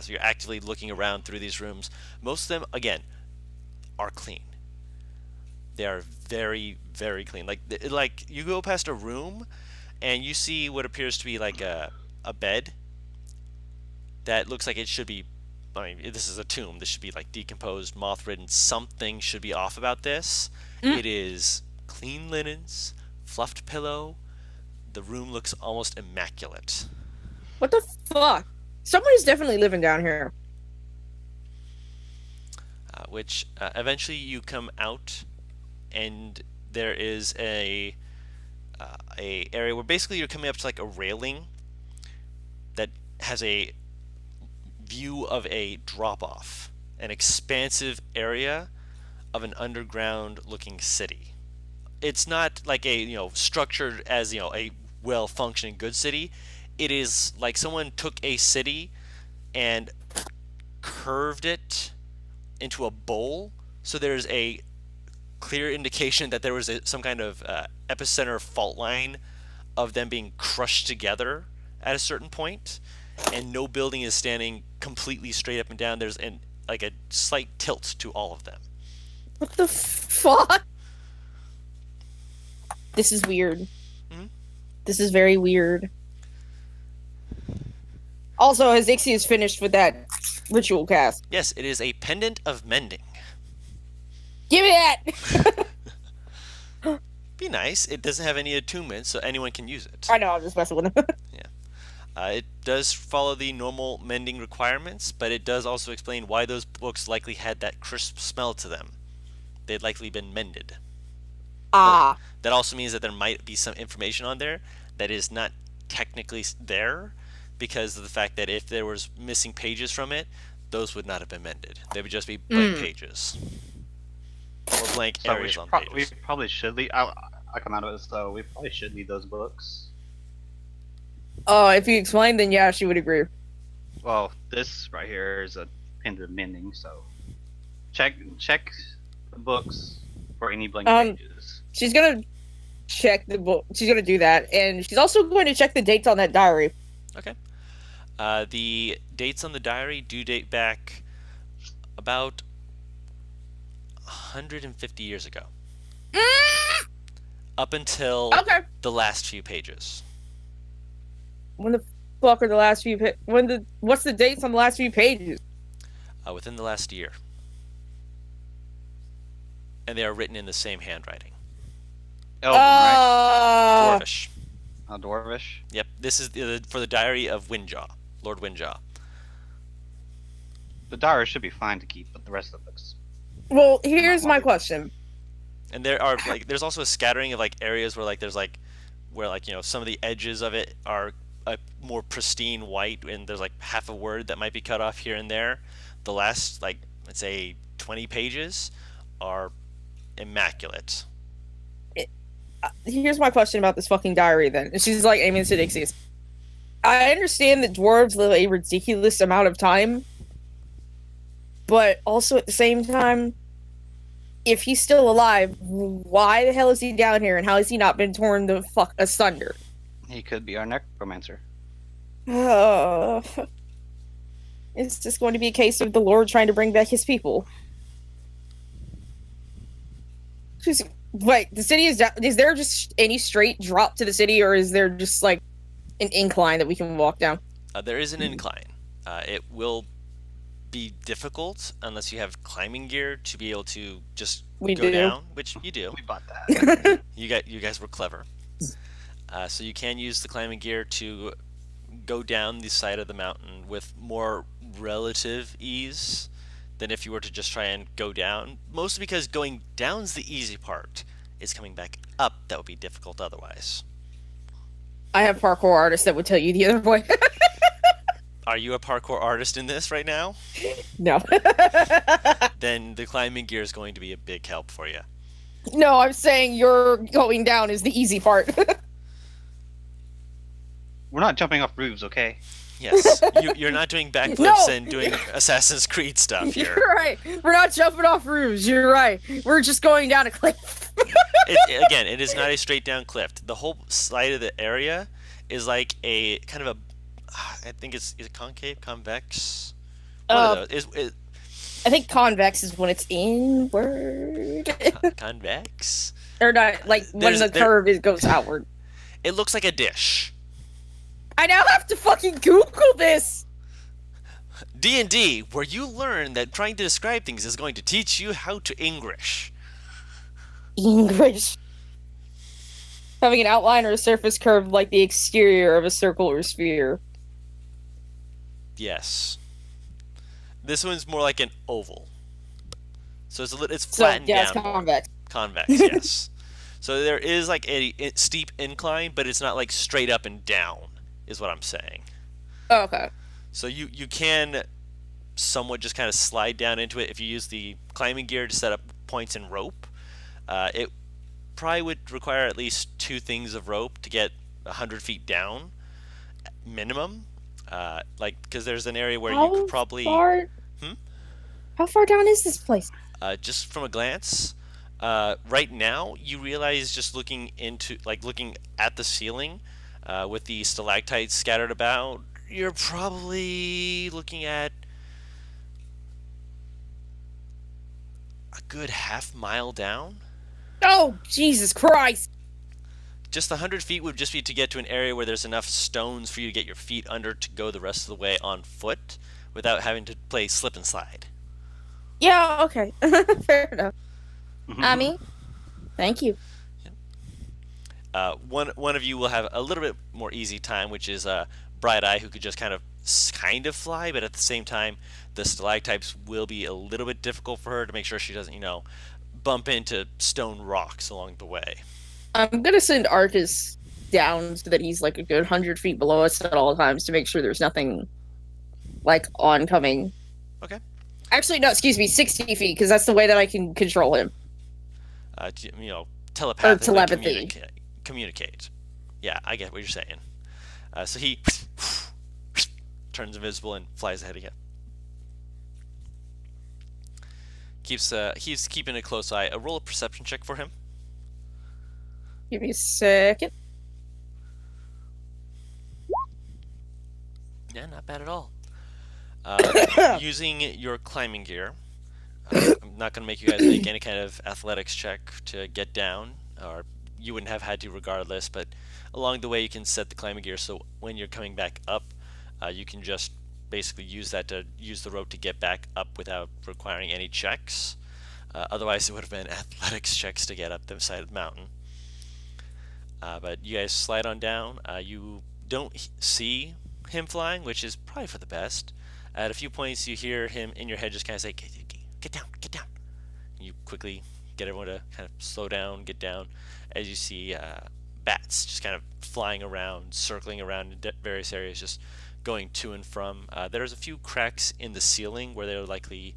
you're actively looking around through these rooms. Most of them, again, are clean. They are very, very clean. Like you go past a room, and you see what appears to be like a bed that looks like it should be. I mean, this is a tomb. This should be like decomposed, moth-ridden. Something should be off about this. It is clean linens, fluffed pillow. The room looks almost immaculate. What the fuck? Somebody's definitely living down here. Which eventually you come out, and there is a area where basically you're coming up to like a railing that has a view of a drop-off, an expansive area of an underground looking city. it's not like a structured as a well-functioning good city. It is like someone took a city and curved it into a bowl, so there's a clear indication that there was some kind of epicenter fault line of them being crushed together at a certain point, and no building is standing completely straight up and down. There's like a slight tilt to all of them. What the fuck? This is weird. Mhm. This is very weird. Also, as Ait'seh is finished with that ritual cast. Yes, it is a pendant of mending. Give me that! Be nice. It doesn't have any attunements, so anyone can use it. I know, I'm just messing with him. It does follow the normal mending requirements, but it does also explain why those books likely had that crisp smell to them. They'd likely been mended. Ah. That also means that there might be some information on there that is not technically there, because of the fact that if there was missing pages from it, those would not have been mended. They would just be blank pages. Or blank So areas on we pages. probably should leave. I come out of this though. We probably should leave those books. If you explain, then yeah, she would agree. Well, this right here is a pendant of mending, so check the books for any blank pages. She's gonna check the book. She's gonna do that, and she's also going to check the dates on that diary. Okay. The dates on the diary do date back about 150 years ago. Up until Okay. the last few pages. When the fuck are the last few? What's the dates on the last few pages? Within the last year. And they are written in the same handwriting. Elven, right? Dwarvish. Dwarvish. Yep, this is for the diary of Windjaw, Lord Windjaw. The diary should be fine to keep, but the rest of the books. Well, here's my question. And there are there's also a scattering of areas where where some of the edges of it are a more pristine white, and there's half a word that might be cut off here and there. The last let's say 20 pages are immaculate. Here's my question about this fucking diary then. And she's like aiming to Dixie's. I understand that dwarves live a ridiculous amount of time, but also at the same time, if he's still alive, why the hell is he down here, and how has he not been torn the fuck asunder? He could be our necromancer. It's just going to be a case of the Lord trying to bring back his people. Wait, the city is there just any straight drop to the city, or is there just an incline that we can walk down? There is an incline. It will be difficult unless you have climbing gear to be able to just go down, which you do. We bought that. You guys were clever. So you can use the climbing gear to go down the side of the mountain with more relative ease than if you were to just try and go down. Mostly because going down's the easy part. It's coming back up that would be difficult otherwise. I have parkour artists that would tell you the other way. Are you a parkour artist in this right now? No. Then the climbing gear is going to be a big help for you. No, I'm saying your going down is the easy part. We're not jumping off roofs, okay? Yes, you're not doing backflips and doing Assassin's Creed stuff here. You're right. We're not jumping off roofs. You're right. We're just going down a cliff. Again, it is not a straight down cliff. The whole side of the area is like a kind of a, I think is it concave, convex? One of those. I think convex is when it's inward. Convex? Or not, when the curve goes outward. It looks like a dish. I now have to fucking Google this! D&D, where you learn that trying to describe things is going to teach you how to English. English. Having an outline or a surface curved like the exterior of a circle or sphere. Yes. This one's more like an oval. So it's flattened down. It's convex. Convex, yes. So there is a steep incline, but it's not straight up and down, is what I'm saying. Oh, okay. So you can somewhat just kind of slide down into it if you use the climbing gear to set up points and rope. It probably would require at least 2 things of rope to get 100 feet down, minimum. Like, because there's an area where you could How probably, far? Hmm? How far down is this place? Just from a glance, right now you realize just looking at the ceiling, with the stalactites scattered about, you're probably looking at a good half-mile down. Oh, Jesus Christ! Just 100 feet would just be to get to an area where there's enough stones for you to get your feet under to go the rest of the way on foot without having to play slip and slide. Yeah, okay. Fair enough. I mean, thank you. One of you will have a little bit more easy time, which is Bright Eye, who could just kind of fly, but at the same time, the stalactites will be a little bit difficult for her to make sure she doesn't, bump into stone rocks along the way. I'm gonna send Arcus down so that he's like a good 100 feet below us at all times to make sure there's nothing like oncoming. Okay. Actually, no, excuse me, 60 feet, because that's the way that I can control him. Telepathically telepathy. Communicate. Yeah, I get what you're saying. So he turns invisible and flies ahead again. He's keeping a close eye. Roll a perception check for him. Give me a second. Yeah, not bad at all. Using your climbing gear, I'm not going to make you guys make any kind of athletics check to get down, or you wouldn't have had to regardless, but along the way you can set the climbing gear so when you're coming back up, you can just basically use the rope to get back up without requiring any checks. Otherwise it would have been athletics checks to get up the side of the mountain. But you guys slide on down. You don't see him flying, which is probably for the best. At a few points you hear him in your head just kind of say, get down, get down. You quickly get everyone to kind of slow down, get down, as you see bats just kind of flying around, circling around in various areas, just going to and from. There's a few cracks in the ceiling where they're likely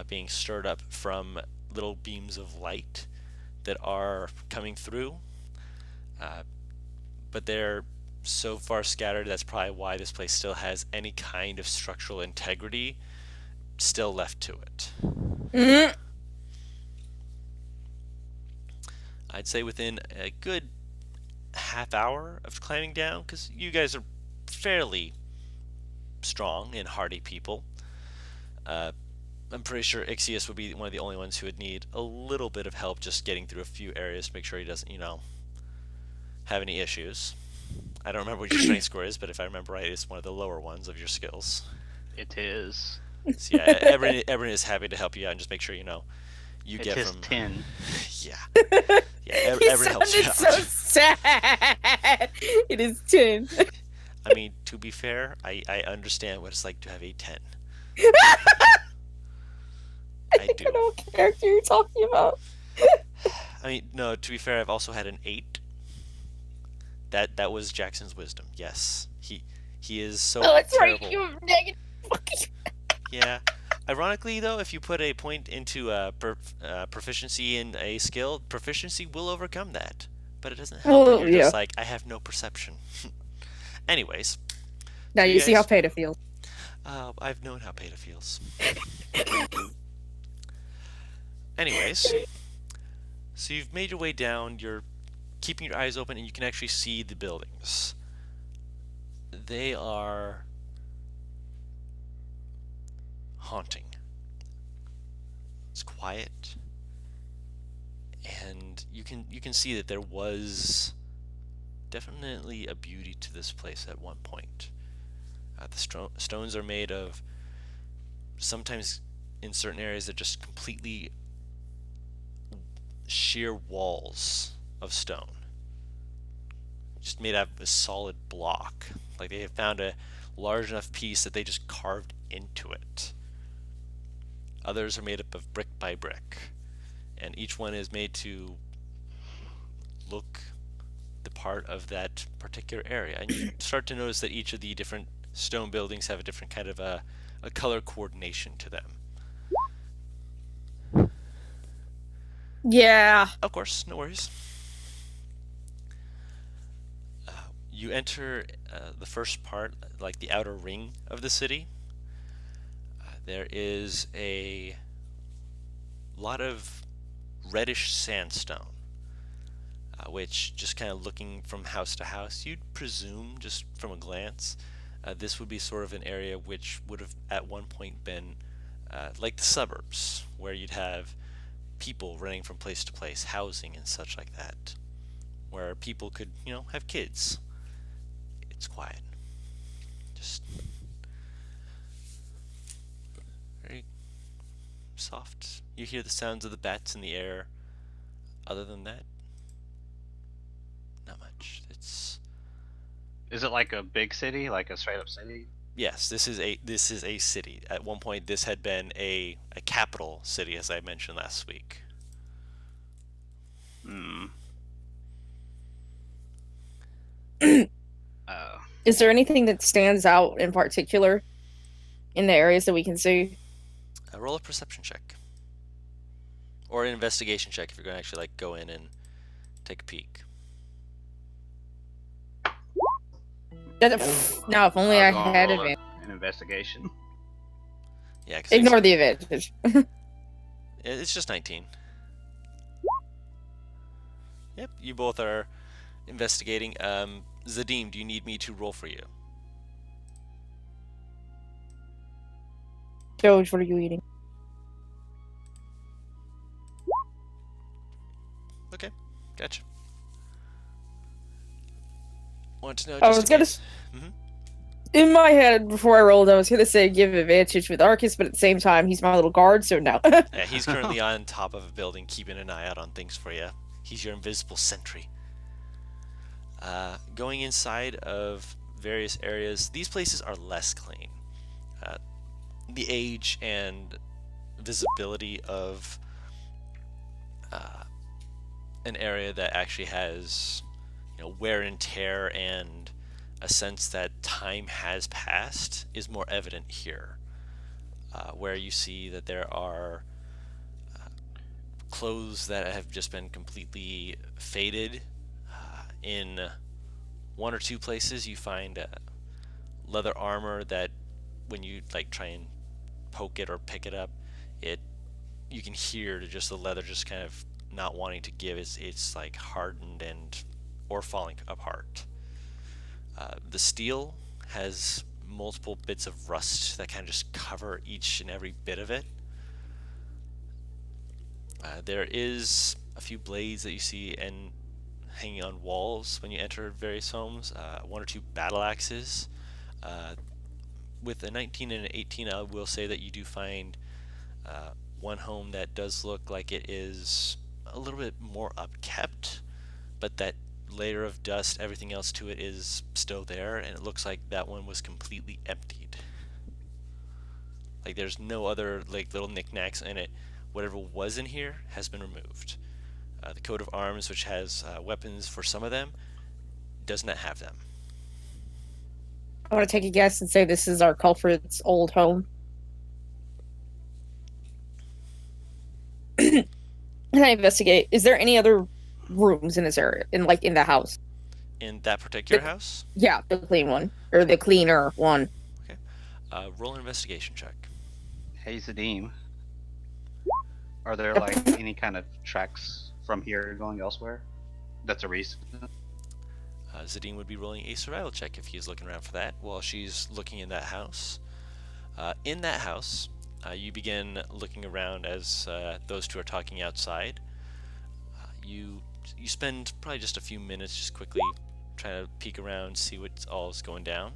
being stirred up from little beams of light that are coming through. But they're so far scattered, that's probably why this place still has any kind of structural integrity still left to it. Mm-hmm. I'd say within a good half hour of climbing down, because you guys are fairly strong and hardy people. I'm pretty sure Ixius would be one of the only ones who would need a little bit of help just getting through a few areas to make sure he doesn't, have any issues. I don't remember what your strength score is, but if I remember right, it's one of the lower ones of your skills. It is. So yeah, everyone is happy to help you out and just make sure you It is 10. Yeah. Yeah, everyone helps you out. So sad. It is 10. I mean, to be fair, I understand what it's like to have a 10. I do. I don't know what character you're talking about. I mean, no, to be fair, I've also had an 8. That was Jackson's wisdom. Yes. He is so That's terrible. right, you negative. Yeah. Ironically, though, if you put a point into proficiency in a skill, proficiency will overcome that. But it doesn't help if you're just like, I have no perception. Anyways. Now you see how guys- Peta feels. I've known how Peta feels. Anyways. So you've made your way down, you're keeping your eyes open, and you can actually see the buildings. They are haunting. It's quiet, and you can see that there was definitely a beauty to this place at one point. The stones are made of, sometimes in certain areas, they're just completely sheer walls of stone, just made out of a solid block. Like they have found a large enough piece that they just carved into it. Others are made up of brick by brick, and each one is made to look the part of that particular area. And you start to notice that each of the different stone buildings have a different kind of a color coordination to them. Yeah. Of course, no worries. You enter the first part, like the outer ring of the city. There is a lot of reddish sandstone, which, just kind of looking from house to house, you'd presume, just from a glance, this would be sort of an area which would have at one point been like the suburbs, where you'd have people running from place to place, housing and such like that, where people could, have kids. It's quiet. Just very soft. You hear the sounds of the bats in the air. Other than that, not much. Is it like a big city, like a straight up city? Yes, this is a city. At one point, this had been a capital city, as I mentioned last week. Hmm. Is there anything that stands out in particular in the areas that we can see? Roll a perception check, or an investigation check if you're going to actually go in and take a peek. Now, if only I had advantage. An investigation. Yeah, 'cause Ignore the advantage. it's just 19. Yep, you both are investigating. Zadim, do you need me to roll for you? George, what are you eating? Okay, gotcha. Want to know? I was Just gonna. Mhm. In my head, before I rolled, I was gonna say give advantage with Arcus, but at the same time, he's my little guard, so no. Yeah, he's currently on top of a building, keeping an eye out on things for you. He's your invisible sentry. Going inside of various areas, these places are less clean. The age and visibility of an area that actually has, wear and tear and a sense that time has passed is more evident here, where you see that there are clothes that have just been completely faded. In one or two places you find leather armor that when you try and poke it or pick it up, you can hear just the leather just kind of not wanting to give. It's like hardened or falling apart. The steel has multiple bits of rust that kind of just cover each and every bit of it. There is a few blades that you see and hanging on walls when you enter various homes. One or two battle axes. With a 19 and an 18, I will say that you do find one home that does look like it is a little bit more upkept, but that layer of dust, everything else to it is still there, and it looks like that one was completely emptied. There's no other little knickknacks in it. Whatever was in here has been removed. The coat of arms, which has weapons for some of them, does not have them. I want to take a guess and say this is our culprit's old home. Can I investigate? Is there any other rooms in this area, in the house? In that particular house? Yeah, the clean one, or the cleaner one. Okay. Roll an investigation check. Hey Zadim, are there any kind of tracks from here going elsewhere? That's a reason. Zadim would be rolling a survival check if he's looking around for that while she's looking in that house. In that house, you begin looking around as those two are talking outside. You spend probably just a few minutes just quickly trying to peek around, see what all is going down.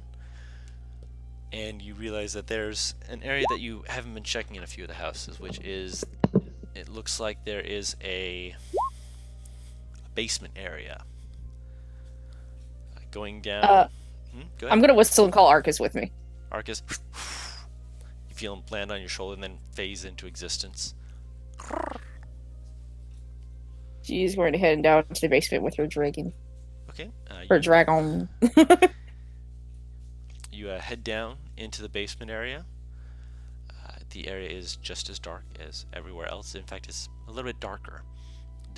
And you realize that there's an area that you haven't been checking in a few of the houses, which is, it looks like there is a basement area. Going down. Go ahead. I'm gonna whistle and call Arcus with me. Arcus, you feel him land on your shoulder and then phase into existence. She's going to head down to the basement with her dragon. Okay. Her dragon. You head down into the basement area. The area is just as dark as everywhere else. In fact, it's a little bit darker.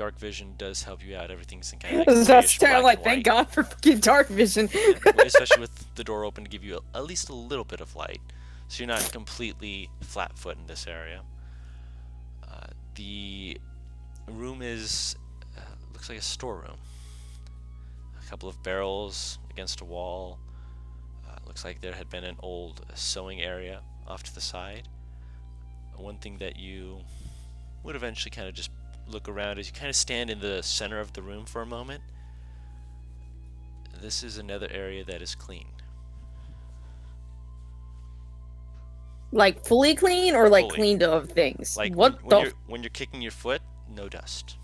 dark vision does help you out. Everything's in kind of That's grayish, kind black of like, and thank white. God for fucking dark vision. Especially with the door open to give you at least a little bit of light, so you're not completely flat-foot in this area. The room is looks like a storeroom. A couple of barrels against a wall. Looks like there had been an old sewing area off to the side. One thing that you would eventually kind of just look around is you kind of stand in the center of the room for a moment. This is another area that is clean. Like fully clean or like Fully. cleaned of things? Like What when you're kicking your foot, no dust,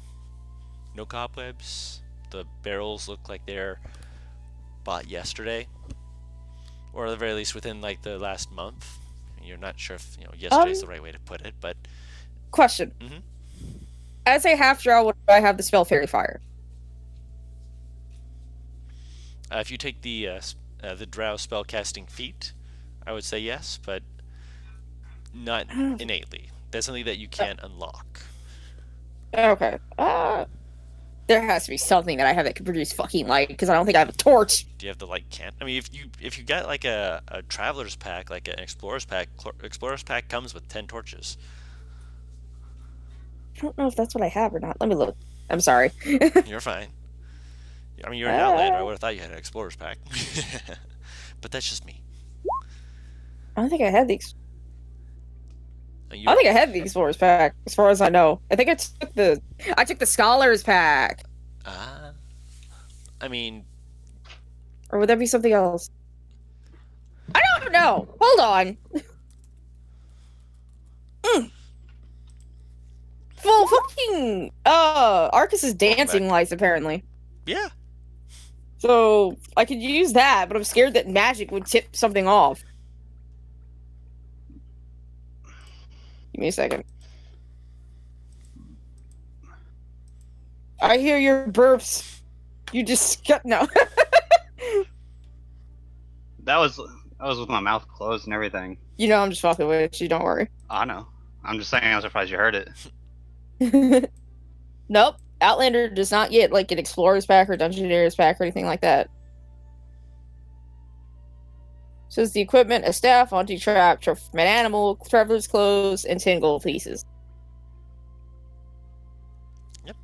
no cobwebs. The barrels look like they're bought yesterday, or at the very least within like the last month. You're not sure if yesterday's the right way to put it, but Question. Mhm. As a half drow, would I have the spell Fairy Fire? if you take the drow spell casting feat, I would say yes, but not innately. That's something that you can't unlock. Okay. There has to be something that I have that can produce fucking light, because I don't think I have a torch. Do you have the like can't? I mean, if you got like a traveler's pack, like an explorer's pack comes with 10 torches. I don't know if that's what I have or not. Let me look. I'm sorry. You're fine. I mean, you're an outlander. I would have thought you had an explorer's pack, but that's just me. I don't think I had the. You, I don't think I had the Explorer's pack, as far as I know. I think I took the Scholar's pack, I mean, or would that be something else? I don't know. Hold on. Well, fucking Arcus's dancing lights apparently. yeah. So I could use that, but I'm scared that magic would tip something off. Give me a second. I hear your burps. You just got no. That was with my mouth closed and everything. You know I'm just fucking with you. Don't worry. I know. I'm just saying. I'm surprised you heard it. Nope. Outlander does not get like an Explorer's pack or Dungeoneer's pack or anything like that. Says the equipment: a staff, anti-trap, from an animal, traveler's clothes, and 10 gold pieces. Yep.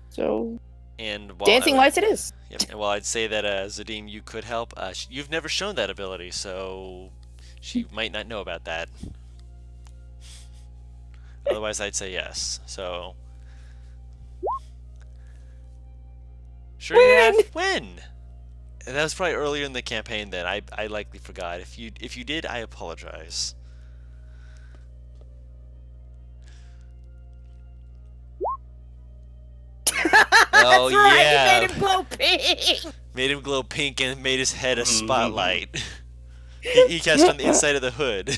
So And while dancing lights it is. Yep. And while I'd say that Zadim, you could help, you've never shown that ability, so she might not know about that. Otherwise, I'd say yes. So. Sure you have? When? And that was probably earlier in the campaign then. I likely forgot. If you did, I apologize. Oh That's right, yeah. you made him glow pink. Made him glow pink and made his head a spotlight. he cast on the inside of the hood.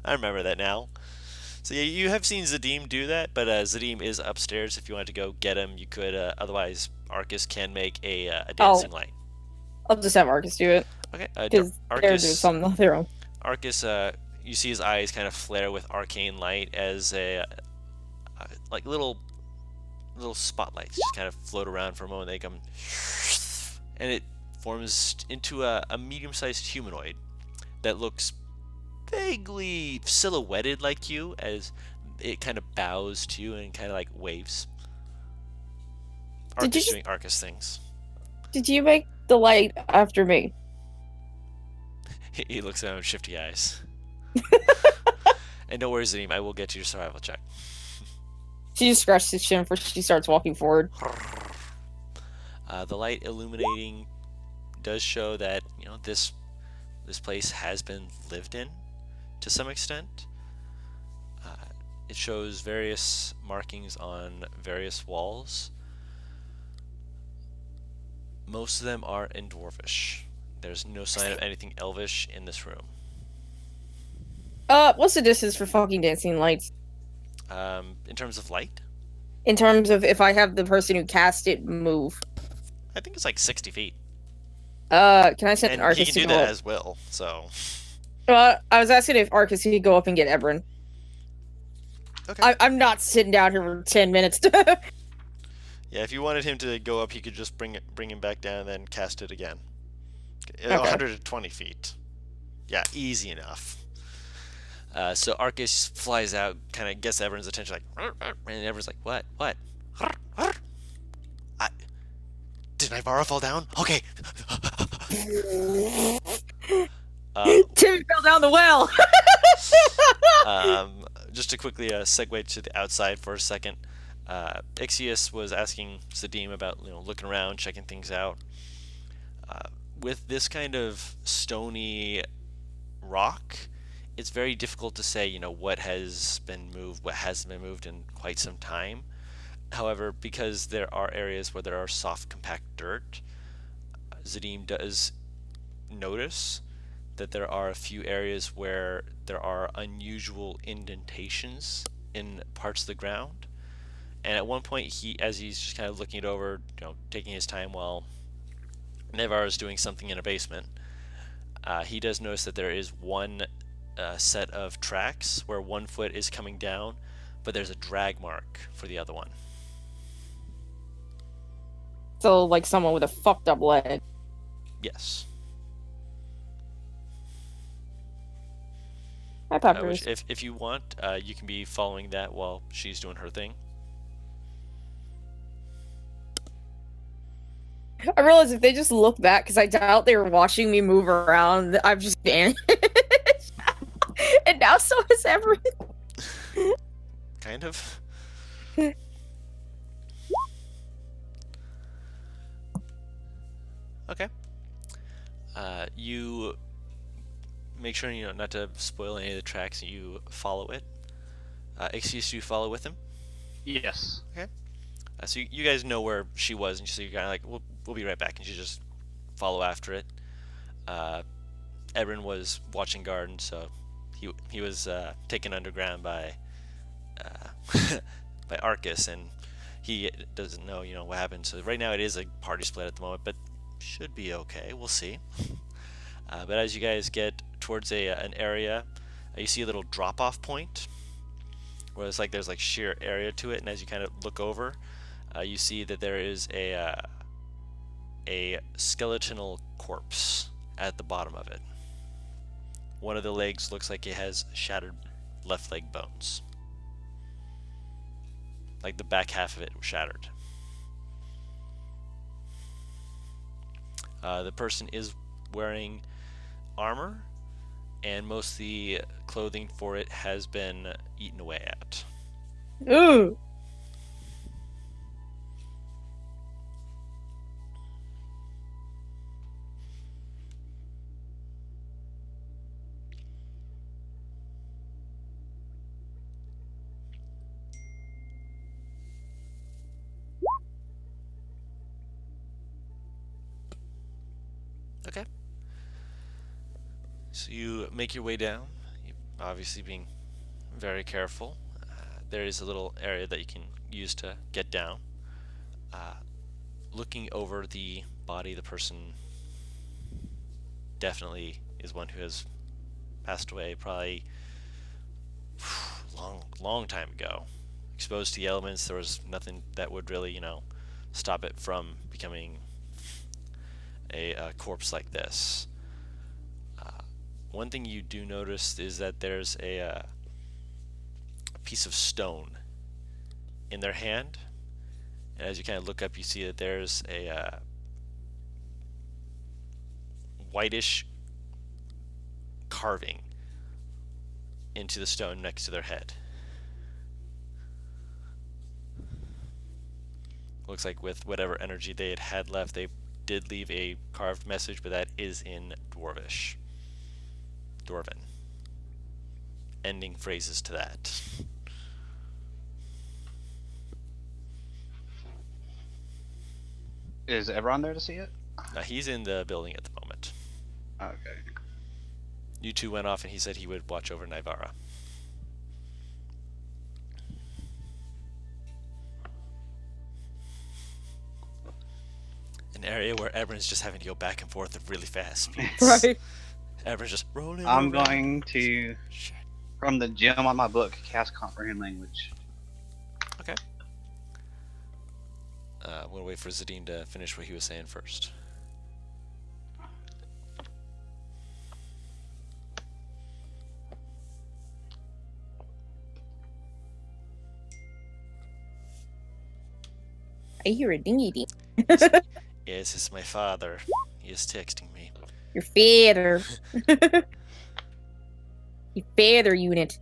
I remember that now. So yeah, you have seen Zadim do that, but Zadim is upstairs. If you wanted to go get him, you could. Otherwise, Arcus can make a dancing light. I'll just have Arcus do it. Okay. Because they're doing something on their own. Arcus, you see his eyes kind of flare with arcane light as a like little spotlights just kind of float around for a moment. They come, and it forms into a medium-sized humanoid that looks vaguely silhouetted like you as it kind of bows to you and kind of like waves. Arcus doing Arcus things. Did you make the light after me? He looks at him with shifty eyes. And don't worry, Zadim, I will get to your survival check. She just scratches his chin before she starts walking forward. The light illuminating does show that this place has been lived in to some extent. It shows various markings on various walls. Most of them are in Dwarvish. There's no sign of anything Elvish in this room. What's the distance for fucking dancing lights? In terms of light, In terms of if I have the person who cast it move. I think it's like 60 feet. Can I send And Arcus he to can do go that up? as well, so... I was asking if Arcus could go up and get Ebrin. Okay. I'm not sitting down here for 10 minutes. Yeah, if you wanted him to go up, he could just bring him back down and then cast it again. Okay. 120 feet. Yeah, easy enough. So Arcus flies out, kind of gets everyone's attention, like, and everyone's like, what? Did my bar fall down? Okay. Timmy fell down the well. Just to quickly segue to the outside for a second. Ait'seh was asking Sadim about looking around, checking things out. With this kind of stony rock, it's very difficult to say what has been moved, what hasn't been moved in quite some time. However, because there are areas where there are soft, compact dirt, Zadim does notice that there are a few areas where there are unusual indentations in parts of the ground. And at one point, as he's just kind of looking it over, taking his time while Nevar is doing something in a basement, he does notice that there is one set of tracks where one foot is coming down, but there's a drag mark for the other one. So, like someone with a fucked up leg. Yes. Hi, Peppers. Which, if you want, you can be following that while she's doing her thing. I realize if they just look back, because I doubt they were watching me move around, I've just vanished. And now so has everyone. Kind of. Okay. You make sure not to spoil any of the tracks. You follow it. Excuse you follow with him. Yes. Okay. So you guys know where she was, and so you're kind of like, we'll be right back, and you just follow after it. Edrin was watching guard, and so he was taken underground by by Arcus, and he doesn't know what happened. So right now it is a party split at the moment, but should be okay. We'll see. But as you guys get towards an area, you see a little drop-off point where there's like sheer area to it, and as you kind of look over, you see that there is a skeletal corpse at the bottom of it. One of the legs looks like it has shattered left leg bones. Like the back half of it was shattered. The person is wearing armor, and most of the clothing for it has been eaten away at. Ooh. Okay. So you make your way down, obviously being very careful. There is a little area that you can use to get down. Looking over the body, the person definitely is one who has passed away probably long time ago. Exposed to the elements, there was nothing that would really, stop it from becoming a corpse like this. One thing you do notice is that there's a piece of stone in their hand, and as you kind of look up, you see that there's a whitish carving into the stone next to their head. Looks like with whatever energy they had left, they did leave a carved message, but that is in Dwarven. Ending phrases to that. Is everyone there to see it? He's in the building at the moment. Okay. You two went off, and he said he would watch over Nivara. An area where everyone's just having to go back and forth at really fast speeds. Right. Everyone's just rolling. I'm around. going to, from the gem on my book, cast Comprehend Language. Okay. I'm gonna wait for Zadine to finish what he was saying first. I hear a dingy ding. Yes, it's my father. He is texting me. Your father. Your father unit.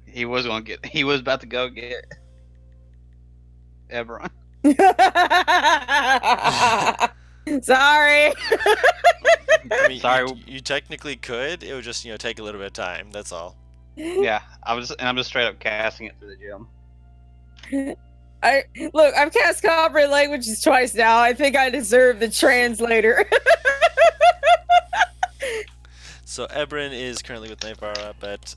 He was about to go get Eberron. Sorry. I mean, Sorry. you technically could. It would just take a little bit of time. That's all. Yeah, I'm just straight up casting it through the gym. I've cast Comprehend Languages twice now. I think I deserve the translator. So Ebrin is currently with Nightbara, but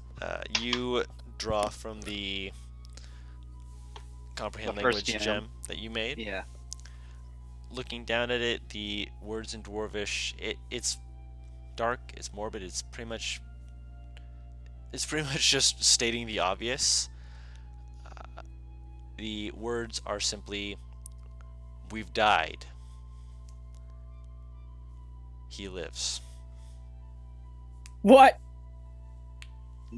you draw from the Comprehend The first Language gem that you made. Yeah. Looking down at it, the words in Dwarvish, it's dark, it's morbid, it's pretty much just stating the obvious. The words are simply, "We've died. He lives." What?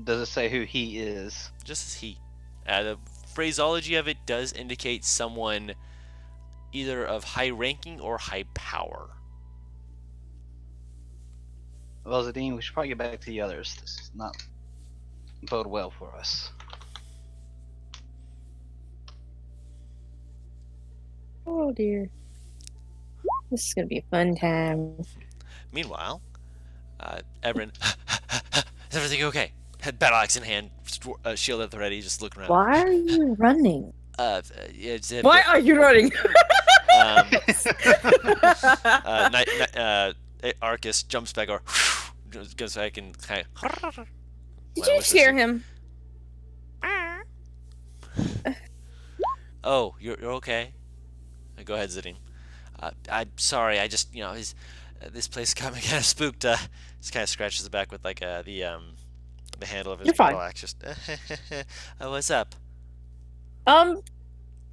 Does it say who he is? Just as he. The phraseology of it does indicate someone either of high ranking or high power. Well, Zadine, we should probably get back to the others. This is not bode well for us. Oh dear. This is gonna be a fun time. Meanwhile, Ebrin, is everything okay? Had battle axe in hand, shield at the ready, just looking around. Why are you running? Why are you running? Arcus jumps back, or goes back and kind of. Did you scare him? Oh, you're okay. Go ahead, Zadine. I'm sorry. I just this place got me kind of spooked. Just kind of scratches his back with like the handle of his battle axe. Just what's up?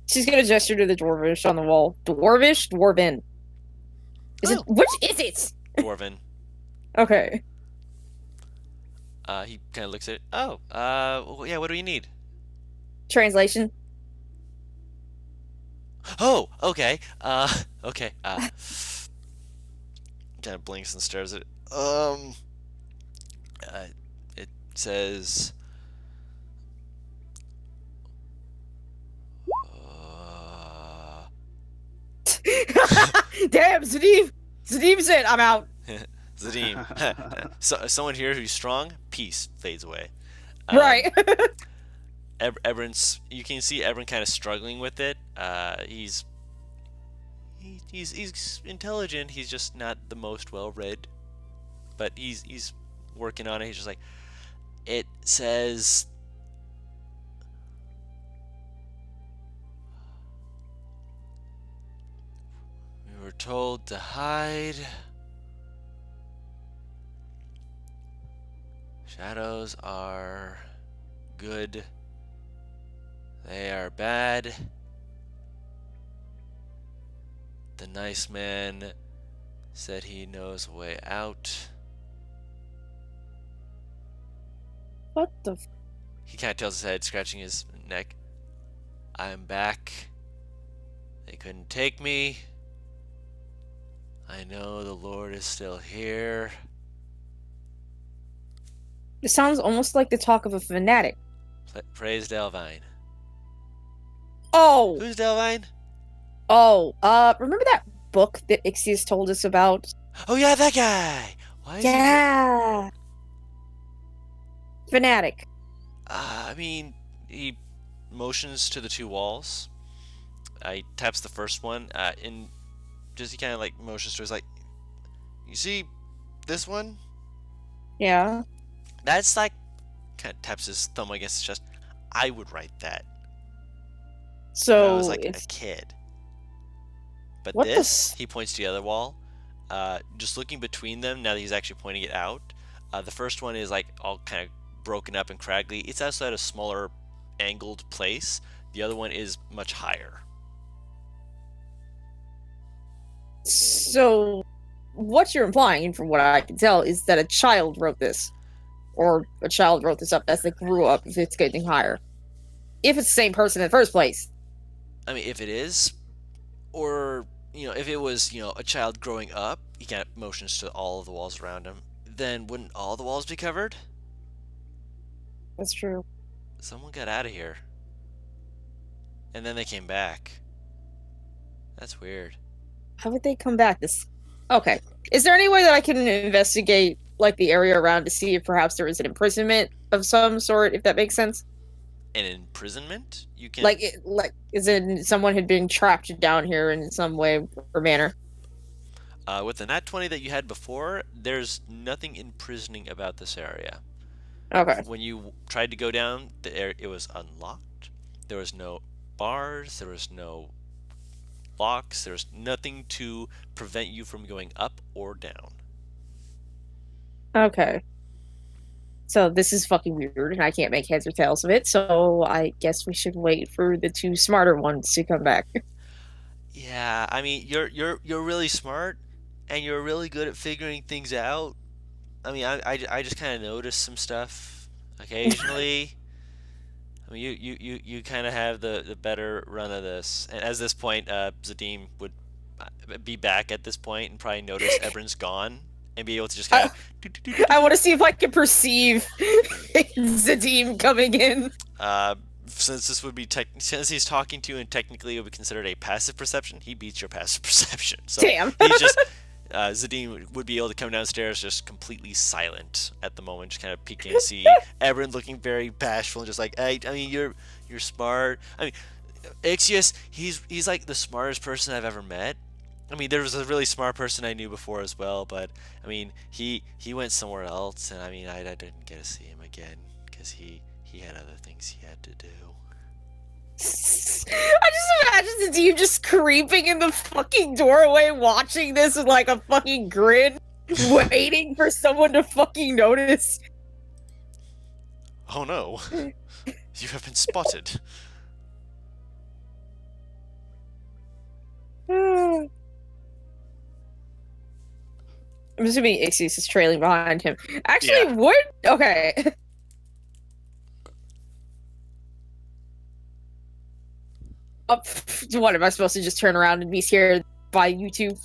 She's gonna gesture to the Dwarvish on the wall. Dwarvish, Dwarven. Which is it? Dwarven. Okay. He kind of looks at it. Oh, well, yeah. What do you need? Translation. Oh, okay. Okay. Kind of blinks and stares at it. It says. Damn, Zadim! Zadim said, "I'm out." Zadim. Someone here who's strong. Peace fades away. Right. Ebrin's. You can see Ebrin kind of struggling with it. He's intelligent. He's just not the most well read, but he's working on it. He's just like, it says. We were told to hide. Shadows are good. They are bad. The nice man said he knows a way out. What the? He kind of tilts his head, scratching his neck. I'm back. They couldn't take me. I know the Lord is still here. It sounds almost like the talk of a fanatic. Praise Delvine. Oh. Who's Delvine? Oh. Remember that book that Ait'seh told us about? Oh yeah, that guy. Why is Yeah. Fanatic. I mean, he motions to the two walls. He taps the first one. He kind of like motions to. He's like, you see this one? Yeah. That's like, kind of taps his thumb against his chest. I would write that. So when I was like it's... a kid. But What this, he points to the other wall. Just looking between them, now that he's actually pointing it out, the first one is like all kind of broken up and craggly. It's also at a smaller angled place. The other one is much higher. So, what you're implying, from what I can tell, is that a child wrote this. Or a child wrote this up as they grew up, if it's getting higher. If it's the same person in the first place. I mean, if it is, or, if it was, a child growing up, he kind of motions to all of the walls around him, then wouldn't all the walls be covered? That's true. Someone got out of here. And then they came back. That's weird. How would they come back? Okay. Is there any way that I can investigate, like, the area around to see if perhaps there is an imprisonment of some sort, if that makes sense? An imprisonment? You can... Like, is it someone had been trapped down here in some way or manner? With the nat 20 that you had before, there's nothing imprisoning about this area. Okay. When you tried to go down, it was unlocked. There was no bars. There was no locks. There was nothing to prevent you from going up or down. Okay. So this is fucking weird, and I can't make heads or tails of it, so I guess we should wait for the two smarter ones to come back. Yeah, I mean, you're really smart, and you're really good at figuring things out. I mean, I just kind of notice some stuff occasionally. I mean, you kind of have the better run of this. And at this point, Zadim would be back at this point and probably notice Ebron's gone and be able to just kind of... I want to see if I can perceive Zadim coming in. Since this would be since he's talking to you and technically it would be considered a passive perception, he beats your passive perception. So Damn. He's just... Zadim would be able to come downstairs just completely silent at the moment, just kind of peeking to see Ebron looking very bashful and just like, hey, I mean, you're smart. I mean, Ait'seh, he's like the smartest person I've ever met. I mean, there was a really smart person I knew before as well, but I mean, he went somewhere else, and I mean, I didn't get to see him again because he had other things he had to do. I just imagine Zadim just creeping in the fucking doorway, watching this with like a fucking grin, waiting for someone to fucking notice. Oh no, you have been spotted. I'm assuming Ait'seh is trailing behind him. Actually, Yeah. Okay. What, am I supposed to just turn around and be scared by you two?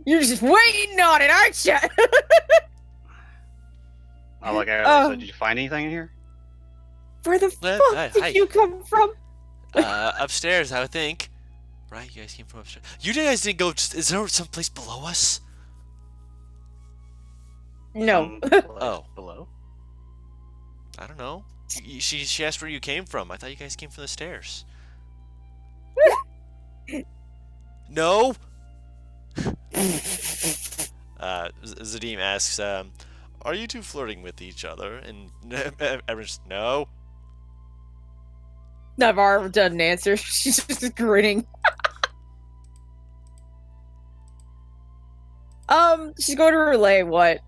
You're just waiting on it, aren't you? Oh, like so did you find anything in here? Where the Hi. fuck did you come from? Upstairs, I would think. Right, you guys came from upstairs. You guys didn't go. Is there someplace below us? No. Oh. Below? I don't know. She asked where you came from. I thought you guys came from the stairs. No? Zadim asks, are you two flirting with each other? And everyone's, no. Navarre doesn't answer. She's just grinning. She's going to relay what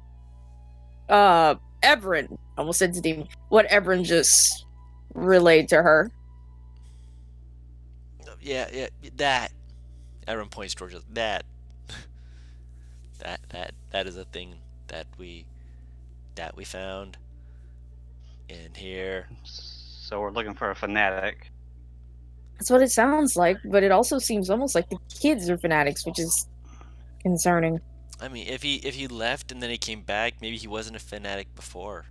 Ebron, almost said Zadim, what Ebron just relayed to her. Yeah, that. Ebron points towards that. That is a thing that we found in here. So we're looking for a fanatic. That's what it sounds like, but it also seems almost like the kids are fanatics, which is concerning. I mean, if he left and then he came back, maybe he wasn't a fanatic before.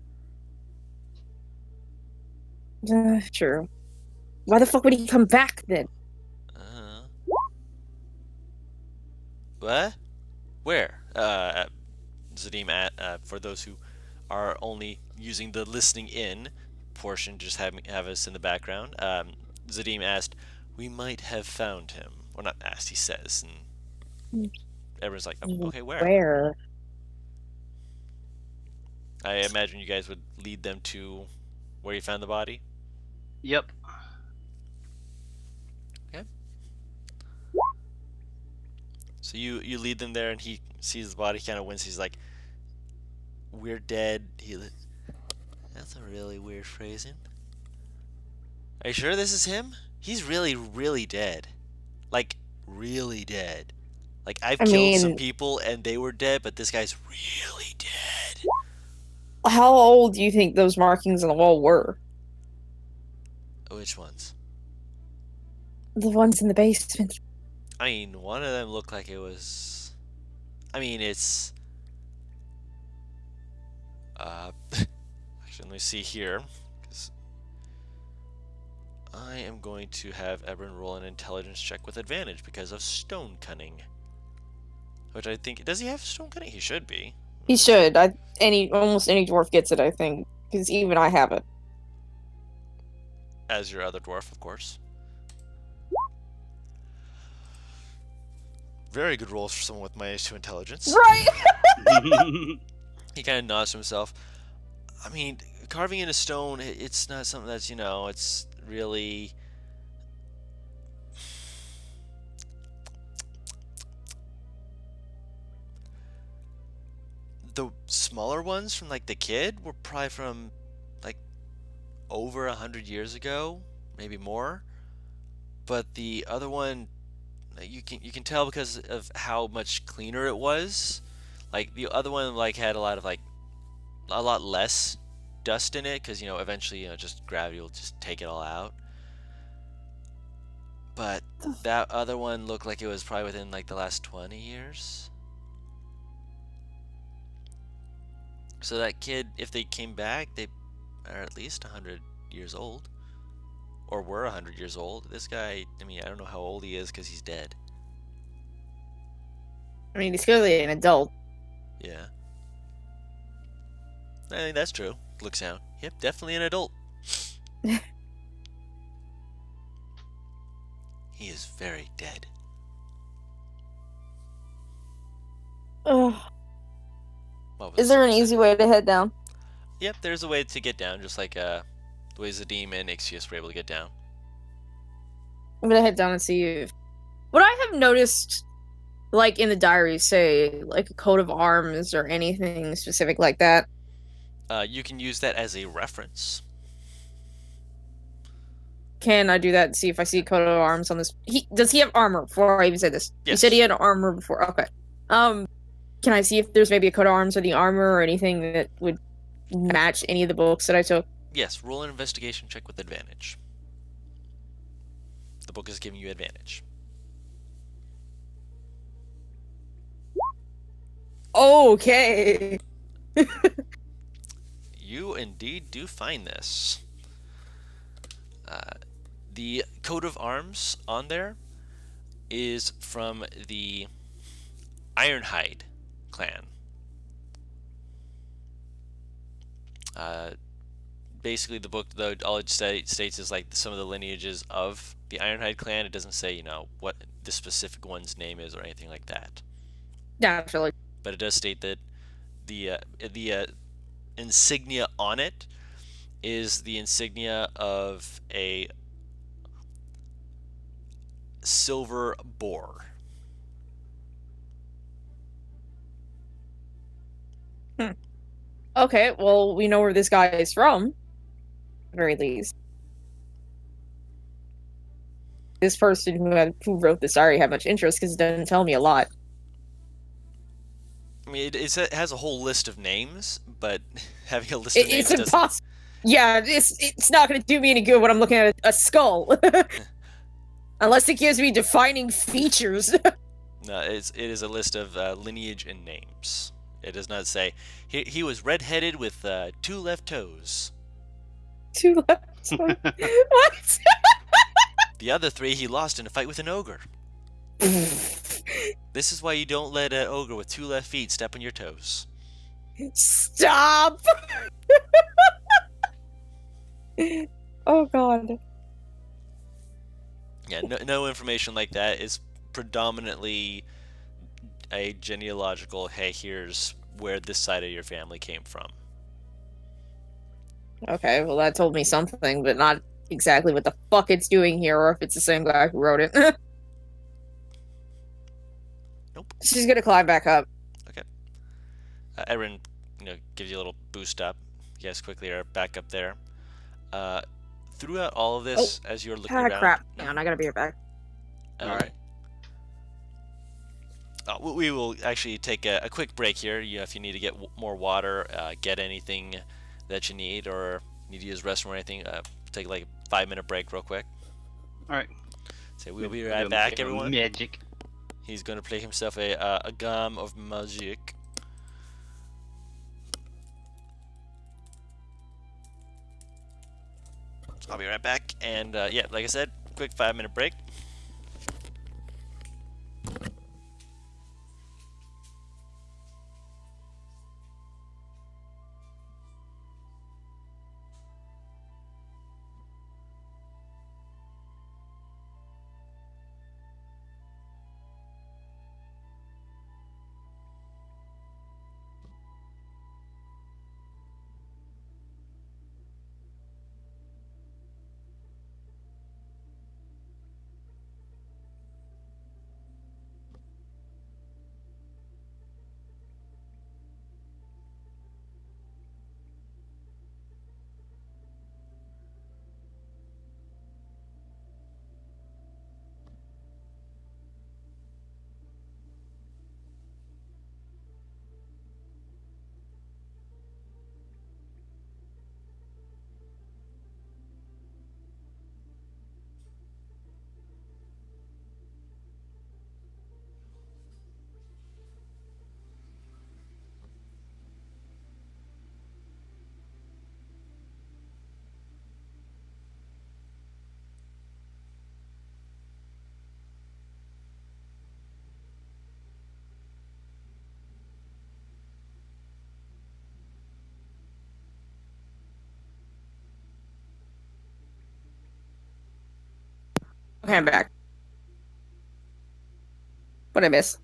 True. Why the fuck would he come back then? What? Where? Zadim, for those who are only using the listening in portion, just have us in the background. Zadim asked, "We might have found him." Well, not asked. He says, and everyone's like, oh, "Okay, where?" Where? I imagine you guys would lead them to where you found the body. Yep. Okay. So you lead them there, and he sees the body, kind of winces. He's like, "We're dead." That's a really weird phrasing. Are you sure this is him? He's really, really dead. Like, really dead. Like, I've I killed some mean- people and they were dead, but this guy's really dead. How old do you think those markings on the wall were? Which ones? The ones in the basement. I mean, one of them looked like it was... I mean, it's... Actually, let me see here. 'Cause I am going to have Ebron roll an intelligence check with advantage because of stone cunning. Which I think... Does he have stone cunning? He should be. He should. Almost any dwarf gets it, I think. Because even I have it. As your other dwarf, of course. Very good rolls for someone with -2 intelligence. Right! He kind of nods to himself. I mean, carving in a stone, it's not something that's, it's really... The smaller ones from, like, the kid were probably from, like, over 100 years ago, maybe more. But the other one, you can tell because of how much cleaner it was. Like, the other one, like, had a lot less dust in it because, eventually, just gravity will just take it all out. But that other one looked like it was probably within, like, the last 20 years. So that kid, if they came back, they are at least 100 years old. Or were 100 years old. This guy, I mean, I don't know how old he is because he's dead. I mean, he's clearly an adult. Yeah. I think that's true. Looks out. Yep, definitely an adult. He is very dead. Ugh. What was Is there an it? easy way to head down? Yep, there's a way to get down, just like the ways the demon and Ixius were able to get down. I'm gonna head down and see if... Would I have noticed, like, in the diary, say, like, a coat of arms or anything specific like that? You can use that as a reference. Can I do that and see if I see a coat of arms on this? Does he have armor before I even said this? Yes. You said he had armor before. Okay. Can I see if there's maybe a coat of arms or the armor or anything that would match any of the books that I took? Yes, roll an investigation check with advantage. The book is giving you advantage. Okay. You indeed do find this. The coat of arms on there is from the Ironhide clan. Basically, the book, though, all it states is like some of the lineages of the Ironhide clan. It doesn't say, what the specific one's name is or anything like that. Naturally. But it does state that the insignia on it is the insignia of a silver boar. Okay, well, we know where this guy is from. At the very least. This person who wrote this diary had much interest because it doesn't tell me a lot. I mean, it has a whole list of names, but having a list of names It's doesn't... impossible. Yeah, it's not going to do me any good when I'm looking at a skull. Unless it gives me defining features. No, it is a list of lineage and names. It does not say, he was red-headed with 2 left toes. 2 left. What? The other 3 he lost in a fight with an ogre. This is why you don't let an ogre with 2 left feet step on your toes. Stop! Oh god. Yeah, no information like that. Is predominantly a genealogical, hey, here's where this side of your family came from. Okay, well that told me something, but not exactly what the fuck it's doing here, or if it's the same guy who wrote it. Nope. She's gonna climb back up. Erin, gives you a little boost up. You guys quickly are back up there. Throughout all of this, as you're looking around... Crap. Hang on, I gotta be right back. Alright. We will actually take a quick break here. If you need to get more water, get anything that you need, or need to use the restroom or anything, take like a 5-minute break real quick. Alright. So we'll be right back, everyone. Magic. He's going to play himself a game of magic. So I'll be right back, and yeah, like I said, quick 5-minute break. Okay, I'm back. What'd I miss?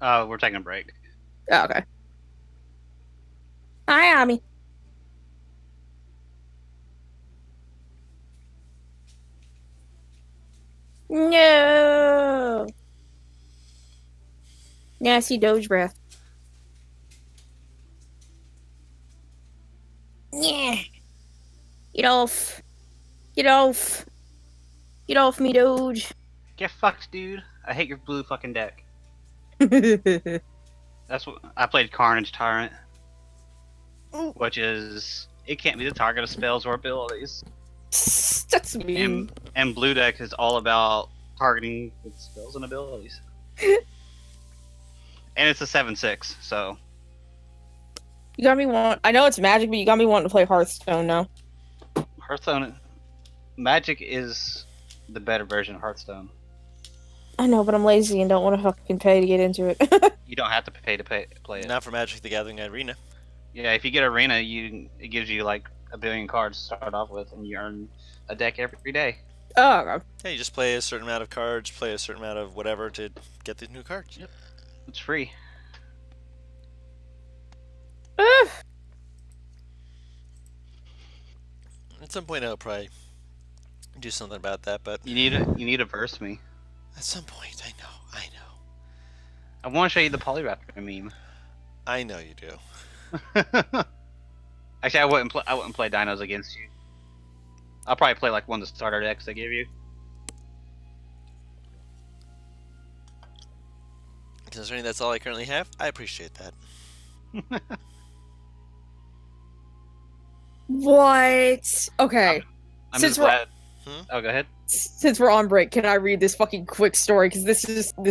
We're taking a break. Oh, okay. Hi, Ami. No. Nasty Doge breath. Yeah. Get off. Get off. Get off me, Doge. Get fucked, dude. I hate your blue fucking deck. That's what I played Carnage Tyrant, which is it can't be the target of spells or abilities. That's mean. And blue deck is all about targeting with spells and abilities. And it's a 7/6, so You got me want. I know it's Magic, but you got me wanting to play Hearthstone now. Hearthstone, Magic is the better version of Hearthstone. I know, but I'm lazy and don't want to fucking pay to get into it. You don't have to pay to play it. Not for Magic the Gathering Arena. Yeah, if you get Arena, it gives you like a billion cards to start off with, and you earn a deck every day. Oh, okay. Yeah, you just play a certain amount of cards, play a certain amount of whatever to get these new cards. Yep. It's free. At some point, I'll probably do something about that, but You need to verse me. at some point, I know. I want to show you the Polyraptor meme. I know you do. Actually, I wouldn't play dinos against you. I'll probably play like one of the starter decks they give you. Considering that's all I currently have, I appreciate that. What? Okay. I'm Since just we're- glad. Hmm? Oh, go ahead. Since we're on break, can I read this fucking quick story? Because this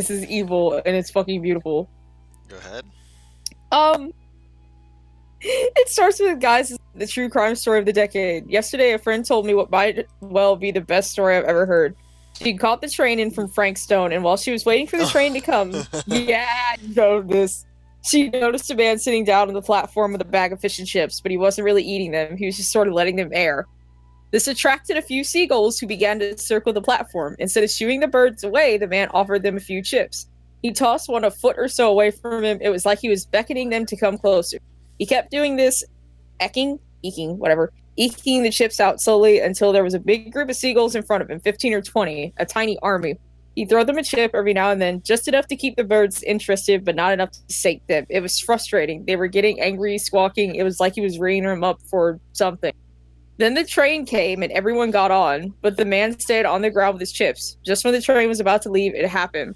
is evil and it's fucking beautiful. Go ahead. It starts with, guys, the true crime story of the decade. Yesterday, a friend told me what might well be the best story I've ever heard. She caught the train in from Frankstone, and while she was waiting for the train to come, yeah, you know this, she noticed a man sitting down on the platform with a bag of fish and chips, but he wasn't really eating them. He was just sort of letting them air. This attracted a few seagulls who began to circle the platform. Instead of shooing the birds away, the man offered them a few chips. He tossed one a foot or so away from him. It was like he was beckoning them to come closer. He kept doing this, eking the chips out slowly until there was a big group of seagulls in front of him, 15 or 20, a tiny army. He'd throw them a chip every now and then, just enough to keep the birds interested, but not enough to sate them. It was frustrating. They were getting angry, squawking. It was like he was ringing them up for something. Then the train came and everyone got on, but the man stayed on the ground with his chips. Just when the train was about to leave, it happened.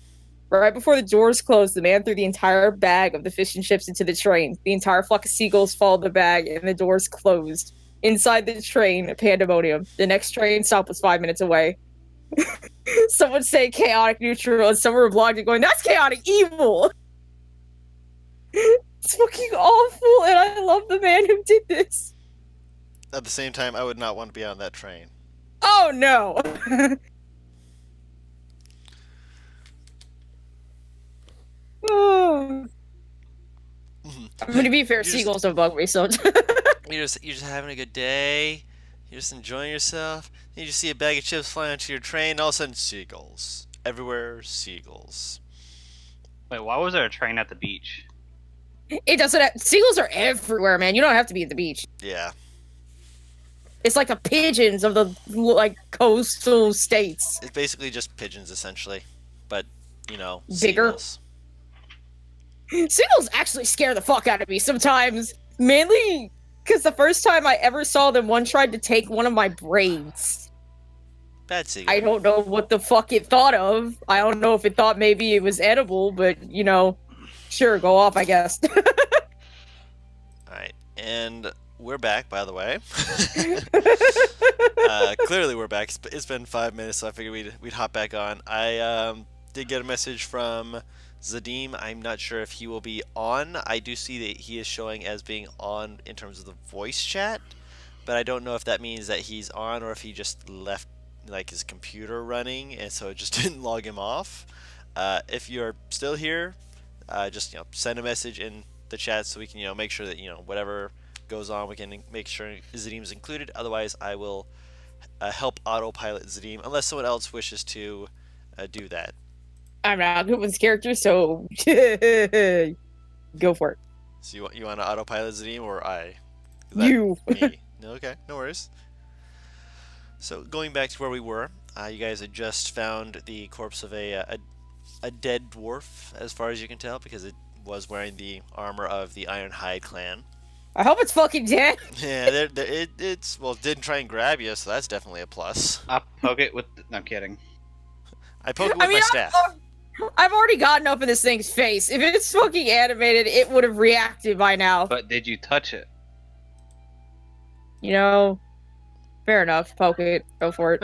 Right before the doors closed, the man threw the entire bag of the fish and chips into the train. The entire flock of seagulls followed the bag, and the doors closed. Inside the train, pandemonium. The next train stop was 5 minutes away. Some would say chaotic neutral, and some were blogging going, that's chaotic evil! It's fucking awful, and I love the man who did this. At the same time, I would not want to be on that train. Oh no! Oh. I'm gonna be fair, seagulls don't bug me, so you're just having a good day. You're just enjoying yourself. Then you just see a bag of chips fly onto your train. And all of a sudden, seagulls everywhere. Seagulls. Wait, why was there a train at the beach? it doesn't have, seagulls are everywhere, man. You don't have to be at the beach. Yeah. It's like the pigeons of the like coastal states. It's basically just pigeons, essentially, but you know, Bigger. seagulls. Seagulls actually scare the fuck out of me sometimes. Mainly because the first time I ever saw them, one tried to take one of my braids. Bad seagull. I don't know what the fuck it thought of. I don't know if it thought maybe it was edible, but, you know, sure, go off, I guess. Alright, and we're back, by the way. Clearly we're back. It's been 5 minutes, so I figured we'd hop back on. I did get a message from Zadim. I'm not sure if he will be on. I do see that he is showing as being on in terms of the voice chat, but I don't know if that means that he's on or if he just left like his computer running and so it just didn't log him off. If you're still here, just send a message in the chat so we can make sure that whatever goes on we can make sure Zadim's included. Otherwise, I will help autopilot Zadim unless someone else wishes to do that. I'm not good with this character, so go for it. So you want to autopilot Zadim or I? You. Me. No, okay, no worries. So going back to where we were, you guys had just found the corpse of a dead dwarf, as far as you can tell, because it was wearing the armor of the Ironhide clan. I hope it's fucking dead. Yeah, it didn't try and grab you, so that's definitely a plus. I poke it with. No, I'm kidding. I poke it with my staff. I've already gotten up in this thing's face. If it's fucking animated, it would have reacted by now. But did you touch it? Fair enough. Poke it. Go for it.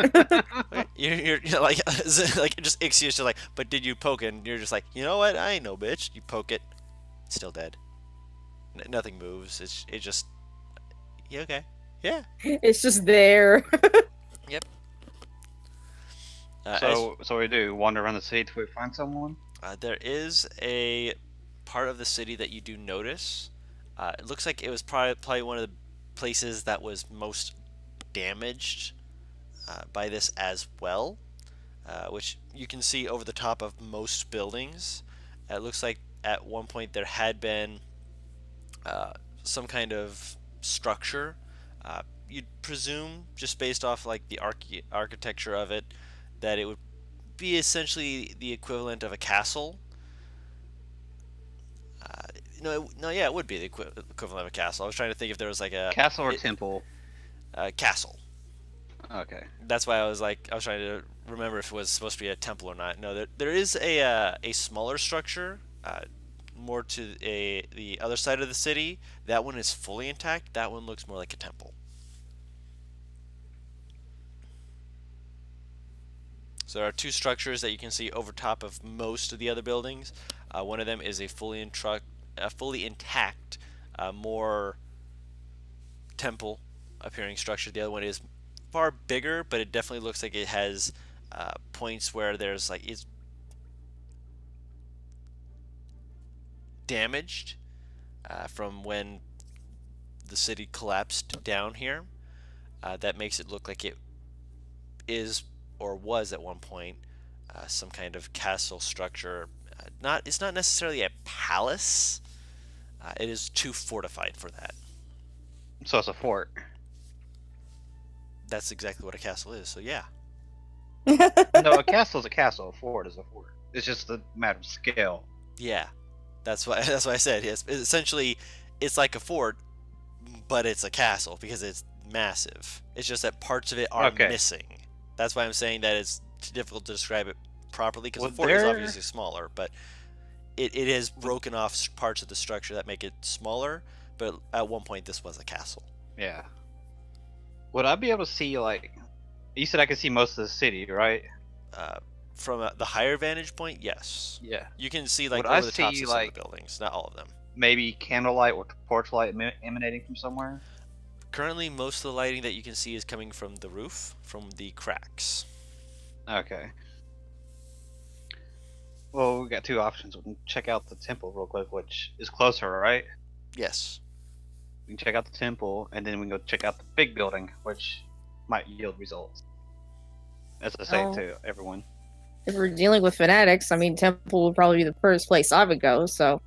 You're like just Ait'seh is just like, but did you poke it? And you're just like, you know what? I ain't no bitch. You poke it, it's still dead. Nothing moves. It just. Yeah, okay. Yeah. It's just there. Yep. So we do wander around the city till we find someone. There is a part of the city that you do notice. It looks like it was probably one of the places that was most damaged by this as well, which you can see over the top of most buildings. It looks like at one point there had been some kind of structure. You'd presume, just based off like the architecture of it, that it would be essentially the equivalent of a castle. Yeah, it would be the equivalent of a castle. I was trying to think if there was like a castle or temple. Castle. Okay. That's why I was trying to remember if it was supposed to be a temple or not. No, there is a smaller structure, more to the other side of the city. That one is fully intact. That one looks more like a temple. So there are two structures that you can see over top of most of the other buildings. One of them is a fully intact, more temple appearing structure. The other one is far bigger, but it definitely looks like it has points where there's like it's damaged from when the city collapsed down here. That makes it look like it is or was at one point some kind of castle structure. It's not necessarily a palace. It is too fortified for that. So it's a fort. That's exactly what a castle is. So yeah. No, a castle is a castle. A fort is a fort. It's just a matter of scale. Yeah, that's why I said yes. Essentially, it's like a fort, but it's a castle because it's massive. It's just that parts of it are Okay. missing. That's why I'm saying that it's difficult to describe it properly because the Well, fort is there- obviously smaller, but it has broken off parts of the structure that make it smaller. But at one point, this was a castle. Yeah. Would I be able to see, like, you said I could see most of the city, right? From the higher vantage point, yes, Yeah. you can see like Would I over the tops see, of some of like- the buildings, not all of them. Maybe candlelight or torchlight emanating from somewhere? Currently, most of the lighting that you can see is coming from the roof, from the cracks. Okay. Well, we got two options. We can check out the temple real quick, which is closer, right? Yes. We can check out the temple, and then we can go check out the big building, which might yield results. As I say Oh. to everyone. If we're dealing with fanatics, I mean, temple would probably be the first place I would go. So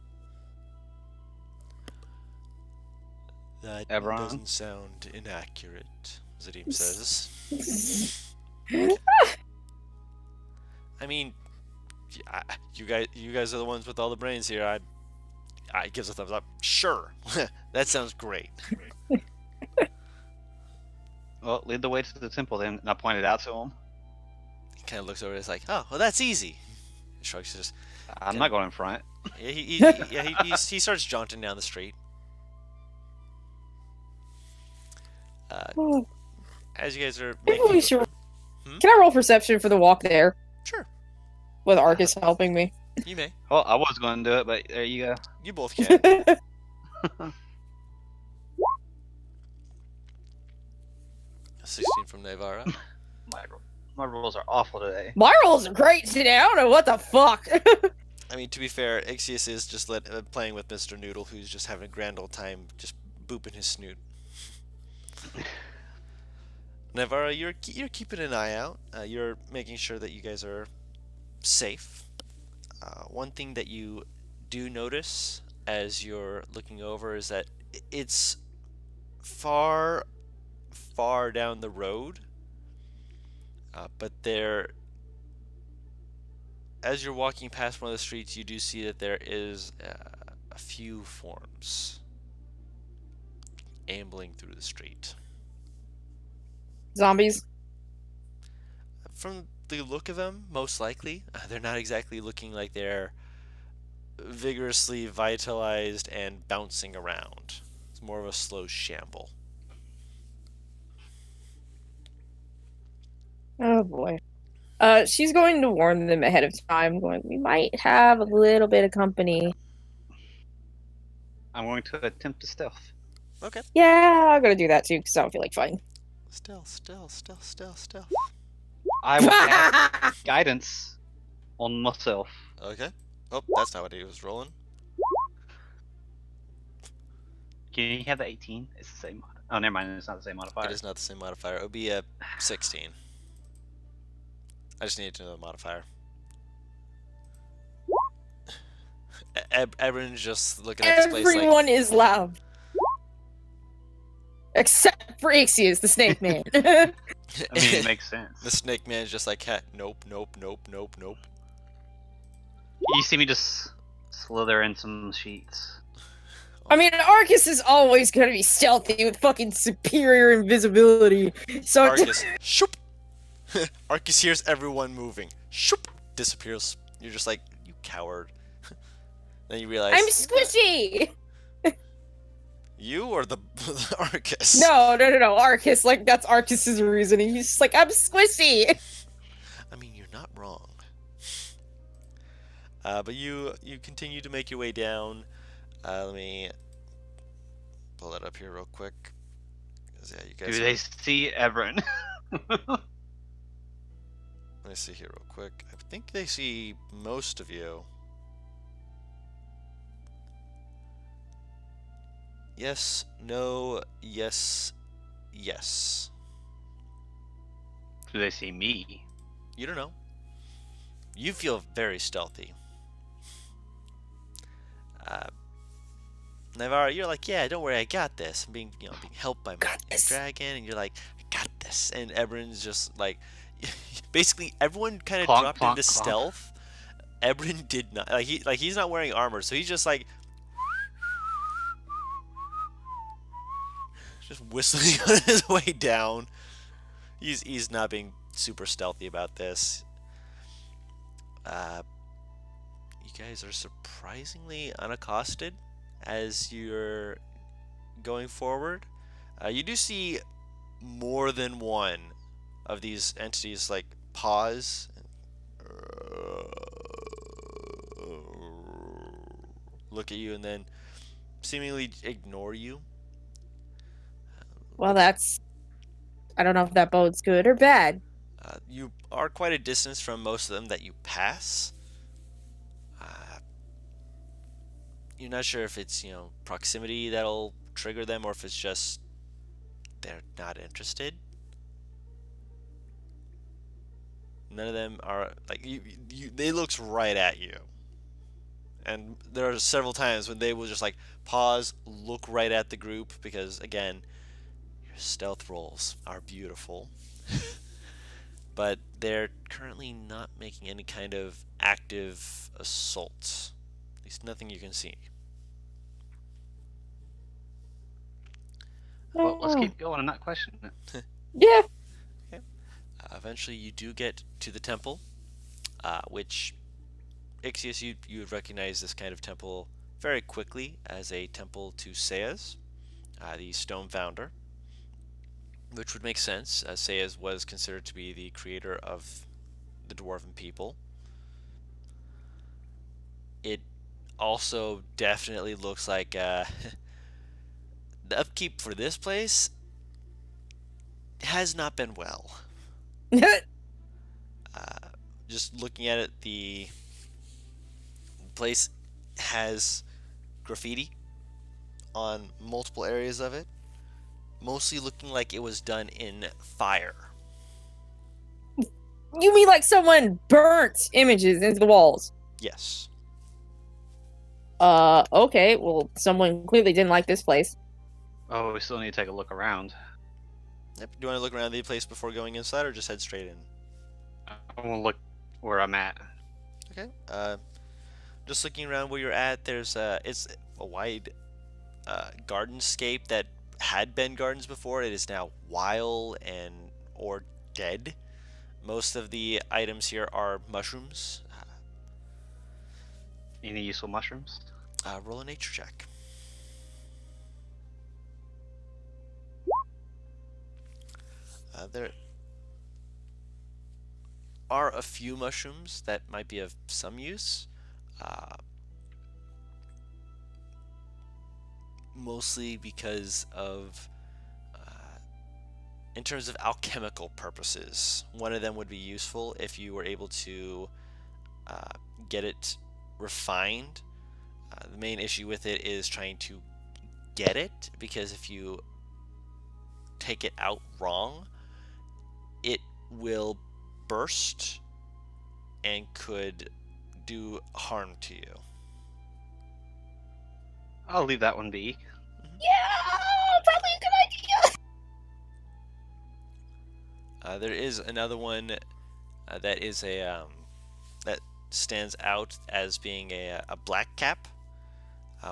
That Everon? doesn't sound inaccurate, Zadim says. I mean, you guys are the ones with all the brains here. I gives a thumbs up. Sure, that sounds great. Well, lead the way to the temple then, and I pointed out to him. He kind of looks over. And is like, oh, well, that's easy. He shrugs his. I'm not going in front. Yeah, he starts jaunting down the street. As you guys are maybe making, we should. Hmm? Can I roll perception for the walk there sure, with Arcus helping me? you may. Well, I was going to do it, but there you go. You both can. 16 from Navarra. My rolls are awful today. My rolls are great today. I don't know what the fuck. I mean, to be fair, Ait'seh is just playing with Mr. Noodle, who's just having a grand old time, just booping his snoot. Navarra, you're keeping an eye out. You're making sure that you guys are safe. One thing that you do notice as you're looking over is that it's far down the road, but as you're walking past one of the streets, you do see that there is a few forms ambling through the street. Zombies. From the look of them, most likely, they're not exactly looking like they're vigorously vitalized and bouncing around. It's more of a slow shamble. Oh boy. She's going to warn them ahead of time. Going, we might have a little bit of company. I'm going to attempt to stealth. Okay. Yeah, I'm gonna do that too because I don't feel like fighting. Still. I will cast guidance on myself. Okay. Oh, that's not what he was rolling. Can you have the 18? It's the same. Oh, never mind. It's not the same modifier. It is not the same modifier. It would be a 16. I just needed to know the modifier. Everyone's just looking at this place like, Everyone is loud. Except for Ait'seh, the snake man. I mean, it makes sense. the snake man's just like, nope. You see me just slither in some sheets. I mean, Arcus is always gonna be stealthy with fucking superior invisibility. So Arcus, shoop. Arcus hears everyone moving. Shoop, disappears. You're just like, you coward. Then you realize I'm squishy. you or the Arcus. No. Arcus, like that's Arcus's reasoning. He's just like, I'm squishy. I mean, you're not wrong. But you continue to make your way down. Let me pull that up here real quick. 'Cause, yeah, you guys. Do they see Everin? Let me see here real quick. I think they see most of you. Yes, no, yes, yes. Do they see me? You don't know. You feel very stealthy. Navarra, you're like, yeah, don't worry, I got this. I'm being helped by my Got this. dragon, and you're like, I got this. And Ebron's just like, basically everyone kind of Clonk, dropped clonk, into clonk. stealth. Ebron did not. He's not wearing armor, so he's just like just whistling on his way down. He's not being super stealthy about this. You guys are surprisingly unaccosted as you're going forward. You do see more than one of these entities like pause, look at you, and then seemingly ignore you. Well, that's. I don't know if that bodes good or bad. You are quite a distance from most of them that you pass. You're not sure if it's, proximity that'll trigger them or if it's just they're not interested. None of them are like they looks right at you. And there are several times when they will just like pause, look right at the group because again, your stealth rolls are beautiful. But they're currently not making any kind of active assault. At least nothing you can see. Well, let's Oh. keep going and not question it. Yeah. Okay. Eventually, you do get to the temple, which Ixius, you would recognize this kind of temple very quickly as a temple to Sayas, the stone founder, which would make sense, as Sayas was considered to be the creator of the dwarven people. It also definitely looks like the upkeep for this place has not been well. Just looking at it, the place has graffiti on multiple areas of it, mostly looking like it was done in fire. You mean like someone burnt images into the walls? Yes. Okay. Well, someone clearly didn't like this place. Oh, we still need to take a look around. Yep. Do you want to look around the place before going inside, or just head straight in? I want to look where I'm at. Okay. Just looking around where you're at, there's it's a wide gardenscape that had been gardens before. It is now wild and or dead. Most of the items here are mushrooms. Any useful mushrooms? Roll a nature check. There are a few mushrooms that might be of some use. Mostly because of, in terms of alchemical purposes, one of them would be useful if you were able to get it refined. The main issue with it is trying to get it, because if you take it out wrong, it will burst and could do harm to you. I'll leave that one be. Yeah, probably a good idea. There is another one that is that stands out as being a black cap,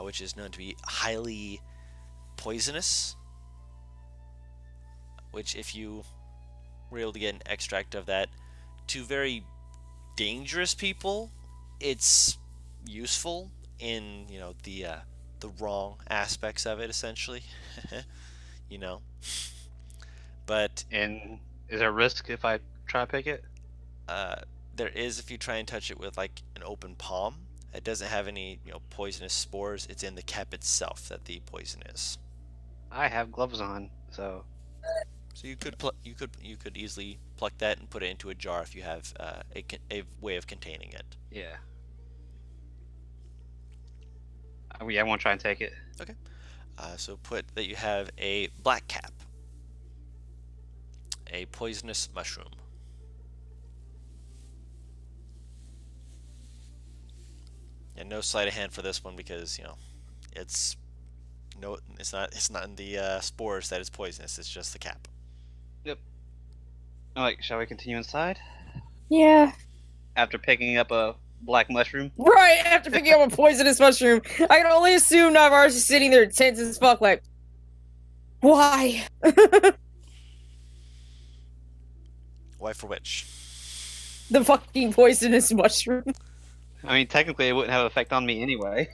which is known to be highly poisonous. Which, if you were able to get an extract of that, to very dangerous people, it's useful in the wrong aspects of it, essentially. But And is there a risk if I try to pick it? there is if you try and touch it with like an open palm. It doesn't have any poisonous spores. It's in the cap itself that the poison is. I have gloves on, so So you could easily pluck that and put it into a jar if you have a way of containing it. yeah. Yeah, I want to try and take it. Okay. So put that you have a black cap, a poisonous mushroom. And no sleight of hand for this one because it's it's not in the spores that it's poisonous. It's just the cap. Yep. Alright, shall we continue inside? Yeah. After picking up a black mushroom? Right after picking up a poisonous mushroom, I can only assume Navarre's just sitting there tense as fuck, like, why? Why for which? The fucking poisonous mushroom. I mean, technically it wouldn't have an effect on me anyway.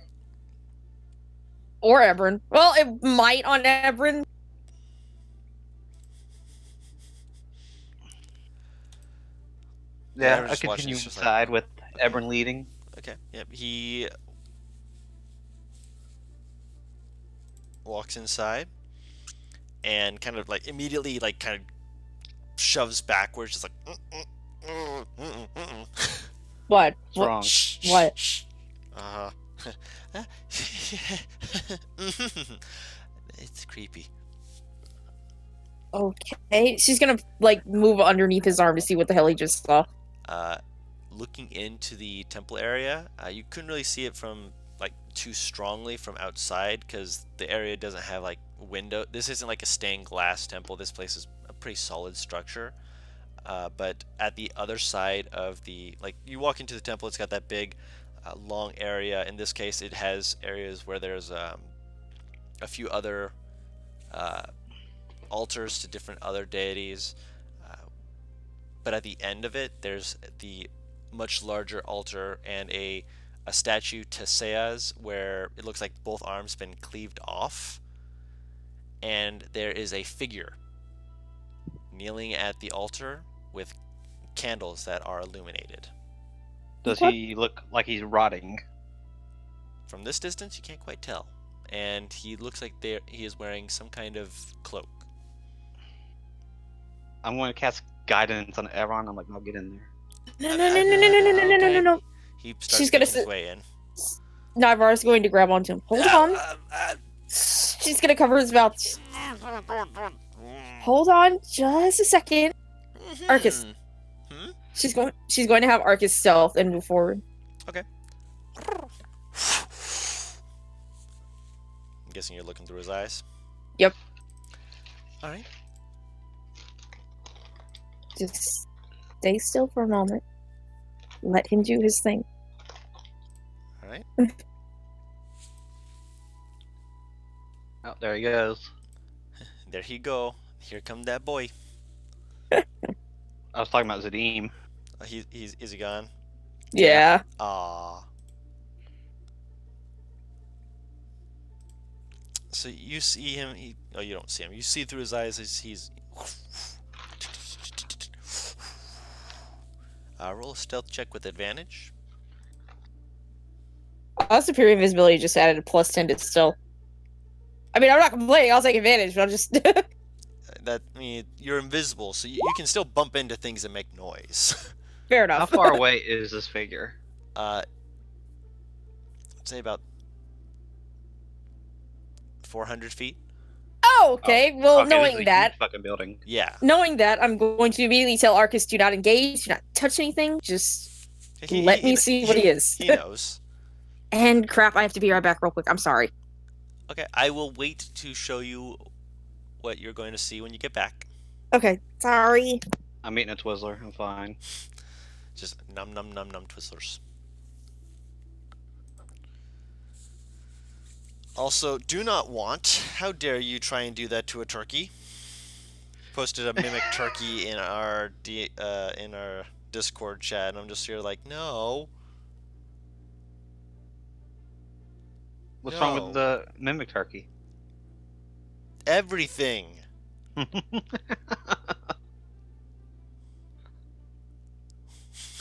Or Ebron. Well, it might on Ebron. Yeah, Yeah, we're I just watching, continue it's just like- inside with Ebron leading. Okay. Yep. He walks inside and kind of like immediately like kind of shoves backwards, just like. What? What's wrong? What? It's creepy. Okay. She's gonna, like, move underneath his arm to see what the hell he just saw. Looking into the temple area, you couldn't really see it from like too strongly from outside because the area doesn't have like window. This isn't like a stained glass temple. This place is a pretty solid structure. But at the other side of the, like, you walk into the temple, it's got that big, long area. In this case, it has areas where there's a few other altars to different other deities. But at the end of it, there's the much larger altar and a statue to Seaz where it looks like both arms been cleaved off. And there is a figure kneeling at the altar with candles that are illuminated. Does What? he look like he's rotting? From this distance, you can't quite tell. And he looks like he is wearing some kind of cloak. I'm going to cast guidance on Ebron. I'm like, no, get in there. No. He starts She's gonna making his way in. Navarre's going to grab onto him. Hold on. She's gonna cover his mouth. Hold on just a second. Arcus. Hmm? She's going to have Arcus stealth and move forward. Okay. I'm guessing you're looking through his eyes. Yep. All right. Just stay still for a moment. Let him do his thing. All right. Oh, there he goes. There he go. Here come that boy. I was talking about Zadim. Is he gone? Yeah. Ah. So you see him. Oh, you don't see him. You see through his eyes. He's. Roll a stealth check with advantage. Superior invisibility just added a +10 to stealth. I mean, I'm not complaining. I'll take advantage, but I'm just. That I mean, you're invisible, so you can still bump into things and make noise. Fair How enough. far away is this figure? Say about 400 feet. Oh, okay. Well, Okay, this is a knowing huge that, fucking building. Yeah. I'm going to immediately tell Arcus do not engage, do not touch anything. Just let me see what he is. He knows. And crap, I have to be right back real quick. I'm sorry. Okay, I will wait to show you what you're going to see when you get back. Okay, sorry. I'm eating a Twizzler. I'm fine. Just num num num num Twizzlers. Also, do not want. How dare you try and do that to a turkey? Posted a mimic turkey in our Discord chat, and I'm just here like, no. What's wrong No. with the mimic turkey? Everything.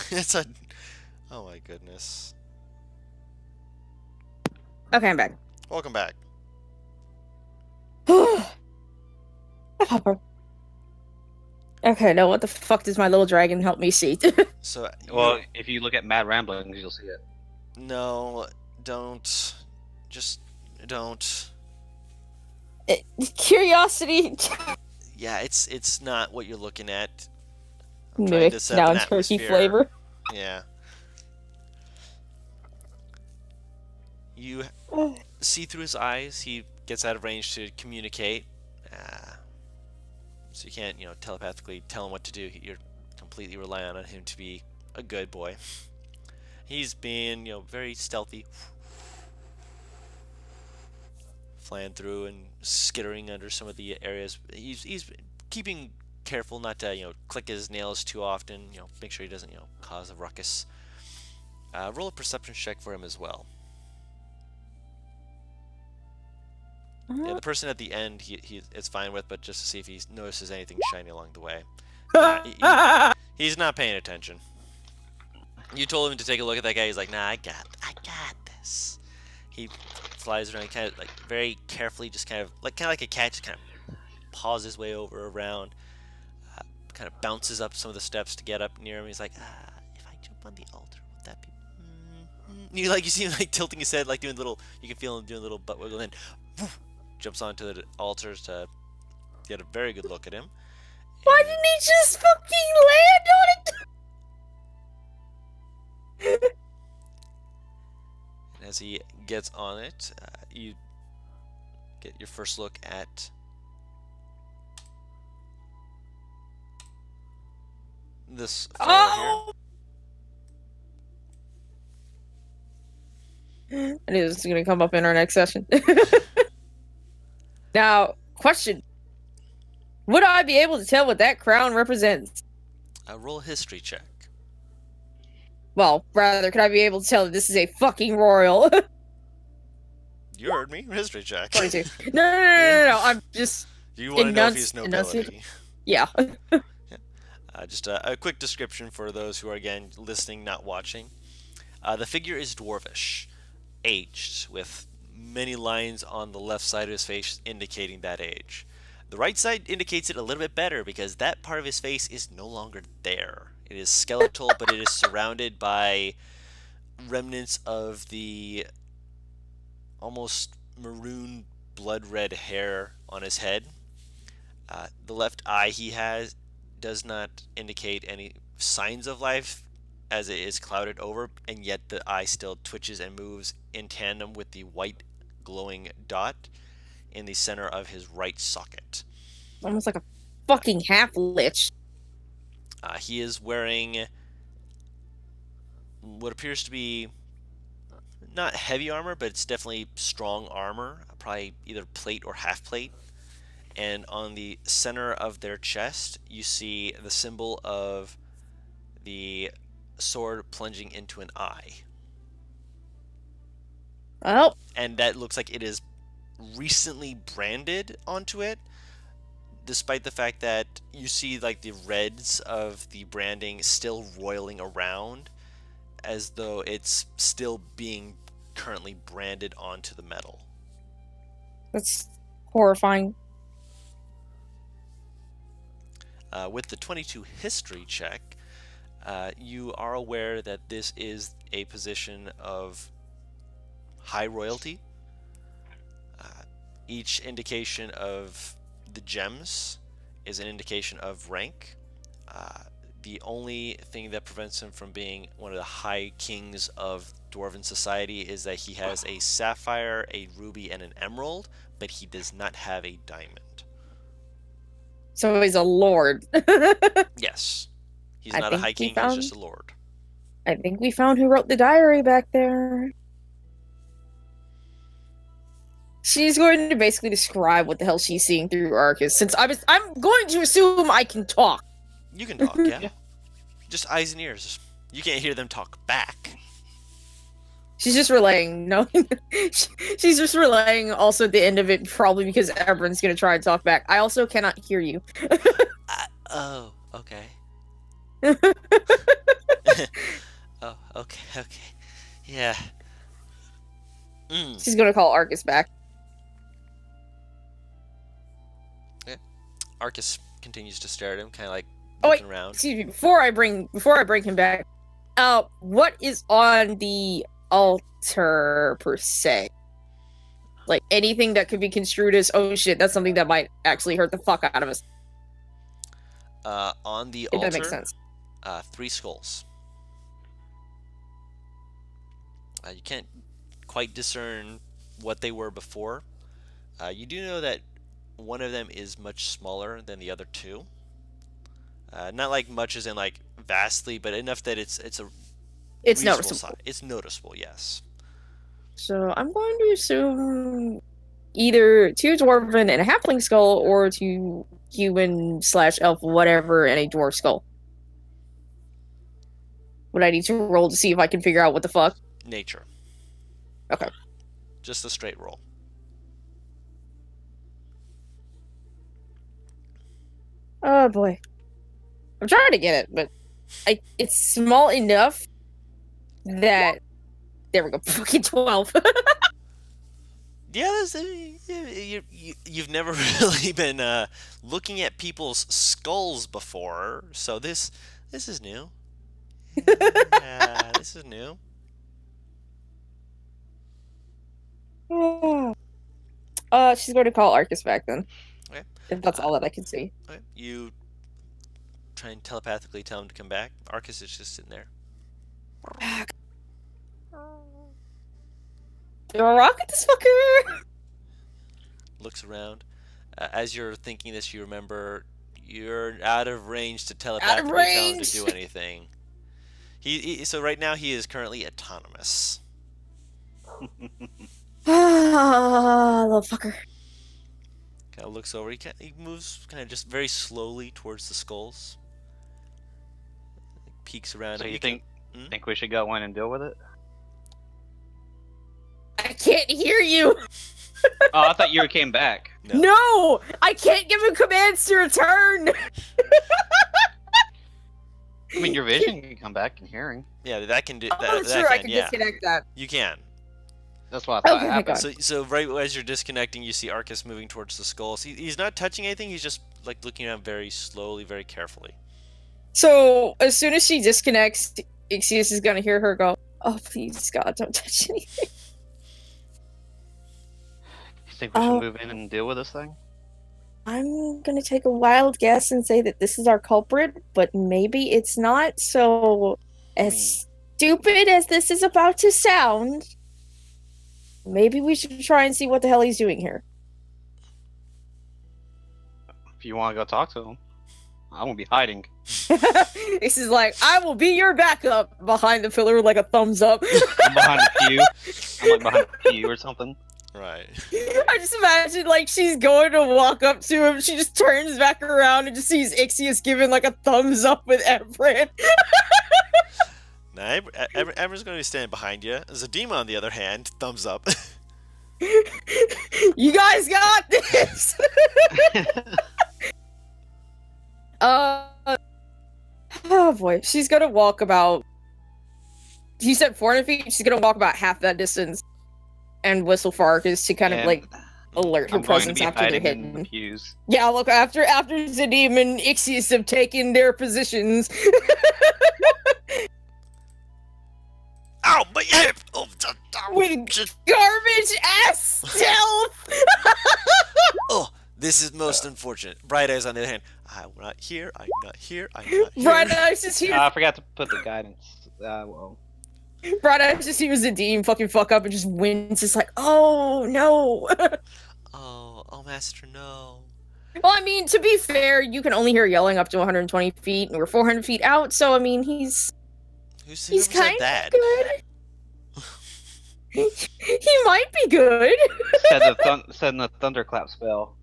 It's a. Oh my goodness. Okay, I'm back. Welcome back. Hopper. Okay, now what the fuck does my little dragon help me see? So. Well, if you look at Mad Ramblings, you'll see it. No, don't. Just don't. Curiosity. Yeah, it's not what you're looking at. I'm trying Mimic to set now up in an turkey atmosphere. flavor. Yeah. You see through his eyes. He gets out of range to communicate. So you can't, telepathically tell him what to do. You're completely relying on him to be a good boy. He's being, very stealthy, flying through and skittering under some of the areas. He's keeping careful not to, click his nails too often. Make sure he doesn't, cause a ruckus. Roll a perception check for him as well. Yeah, the person at the end, he it's fine with, but just to see if he notices anything shiny along the way. He's not paying attention. You told him to take a look at that guy. He's like, nah, I got this. He flies around, kind of like very carefully, just kind of like a cat, just kind of paws his way around, kind of bounces up some of the steps to get up near him. He's like, if I jump on the altar, would that be? You see him like tilting his head, like doing little. You can feel him doing a little butt wiggle, and then woof, jumps onto the altar to get a very good look at him. Why didn't he just fucking land on it? And as he gets on it, you get your first look at this fellow here. And it's going to come up in our next session. Now, question. Would I be able to tell what that crown represents? Roll a history check. Well, rather, could I be able to tell that this is a fucking royal? You heard me. History check. 22. No. I'm just... You want to know if he's nobility. Yeah. Just a quick description for those who are, again, listening, not watching. The figure is dwarvish, aged, with many lines on the left side of his face indicating that age. The right side indicates it a little bit better because that part of his face is no longer there. It is skeletal, but it is surrounded by remnants of the almost maroon blood red hair on his head. The left eye he has does not indicate any signs of life as it is clouded over, and yet the eye still twitches and moves in tandem with the white glowing dot in the center of his right socket. Almost like a fucking half-lich. He is wearing what appears to be not heavy armor, but it's definitely strong armor, probably either plate or half plate. And on the center of their chest, you see the symbol of the sword plunging into an eye. Oh. And that looks like it is recently branded onto it, despite the fact that you see like the reds of the branding still roiling around as though it's still being currently branded onto the metal. That's horrifying. With the 22 history check, you are aware that this is a position of high royalty. Each indication of the gems is an indication of rank. The only thing that prevents him from being one of the high kings of Dwarven society is that he has a sapphire, a ruby, and an emerald, but he does not have a diamond. So he's a lord. Yes. He's not a high king, he's just a lord. I think we found who wrote the diary back there. She's going to basically describe what the hell she's seeing through Arcus, since I'm going to assume I can talk. You can talk, yeah. Just eyes and ears. You can't hear them talk back. She's just relaying. No, she's just relaying. Also, at the end of it, probably because everyone's gonna try and talk back. I also cannot hear you. Oh, okay. Oh, okay. Yeah. She's gonna call Arcus back. Arcus continues to stare at him, kind of like Oh wait, looking around. excuse me. Before I bring him back, what is on the altar per se? Like anything that could be construed as, oh shit, that's something that might actually hurt the fuck out of us. On the If altar, that makes sense. 3 skulls. You can't quite discern what they were before. You do know that one of them is much smaller than the other two. Not like much as in like vastly, but enough that it's a It's reasonable noticeable. size. It's noticeable, yes. So I'm going to assume either 2 dwarven and a halfling skull, or 2 human/elf whatever and a dwarf skull. Would I need to roll to see if I can figure out what the fuck? Nature. Okay. Just a straight roll. Oh boy. I'm trying to get it, but it's small enough that... There we go. Fucking 12. Yeah, you've never really been looking at people's skulls before, so this is new. Yeah, this is new. She's going to call Arcus back then. Okay. If that's all that I can see. Okay. You try and telepathically tell him to come back. Arcus is just sitting there. Rocket this fucker! Looks around. As you're thinking this, you remember you're out of range to telepathically tell him to do anything. So right now he is currently autonomous. Little fucker. Kind of looks over. He moves kind of just very slowly towards the skulls. Peeks around. So and you think we should go in and deal with it? I can't hear you! Oh, I thought you came back. No! I can't give him commands to return! I mean, your vision can come back in hearing. Yeah, that can do. Oh, That sure, I can, can yeah. disconnect that. You can. That's what I thought Okay, happened. God. So right as you're disconnecting, you see Arcus moving towards the skulls. He's not touching anything. He's just like looking around very slowly, very carefully. So, as soon as she disconnects, Ixius is gonna hear her go, "Oh, please, God, don't touch anything." You think we should move in and deal with this thing? I'm gonna take a wild guess and say that this is our culprit, but maybe it's not. So, as stupid as this is about to sound, maybe we should try and see what the hell he's doing here. If you want to go talk to him, I won't be hiding. This is like, I will be your backup behind the pillar with like a thumbs up. I'm behind the pew. I'm like behind the pew or something. Right. I just imagine like she's going to walk up to him. She just turns back around and just sees Ixius giving like a thumbs up with Ebrin. Nah, Everyone's going to be standing behind you. Zadima, on the other hand, thumbs up. You guys got this. Oh boy, she's gonna walk about. You said 400 feet. She's gonna walk about half that distance, and whistle for Arcus to kind of like alert her I'm going to presence be after they're hiding in the hidden. pews. Yeah, look, after Zadim and Ixius have taken their positions. Ow, my hip! Oh, With garbage ass stealth. oh, this is most unfortunate. Bright Eyes, on the other hand, I'm not here. I'm not here. I'm not here. Bright Eyes is here. I forgot to put the guidance. Well, Bright Eyes just hears Zadim fucking fuck up and just wins. It's like, oh no. Oh, Master, no. Well, I mean, to be fair, you can only hear yelling up to 120 feet, and we're 400 feet out, so I mean, he's Who's kind that? of good. He might be good. said in the thunderclap spell.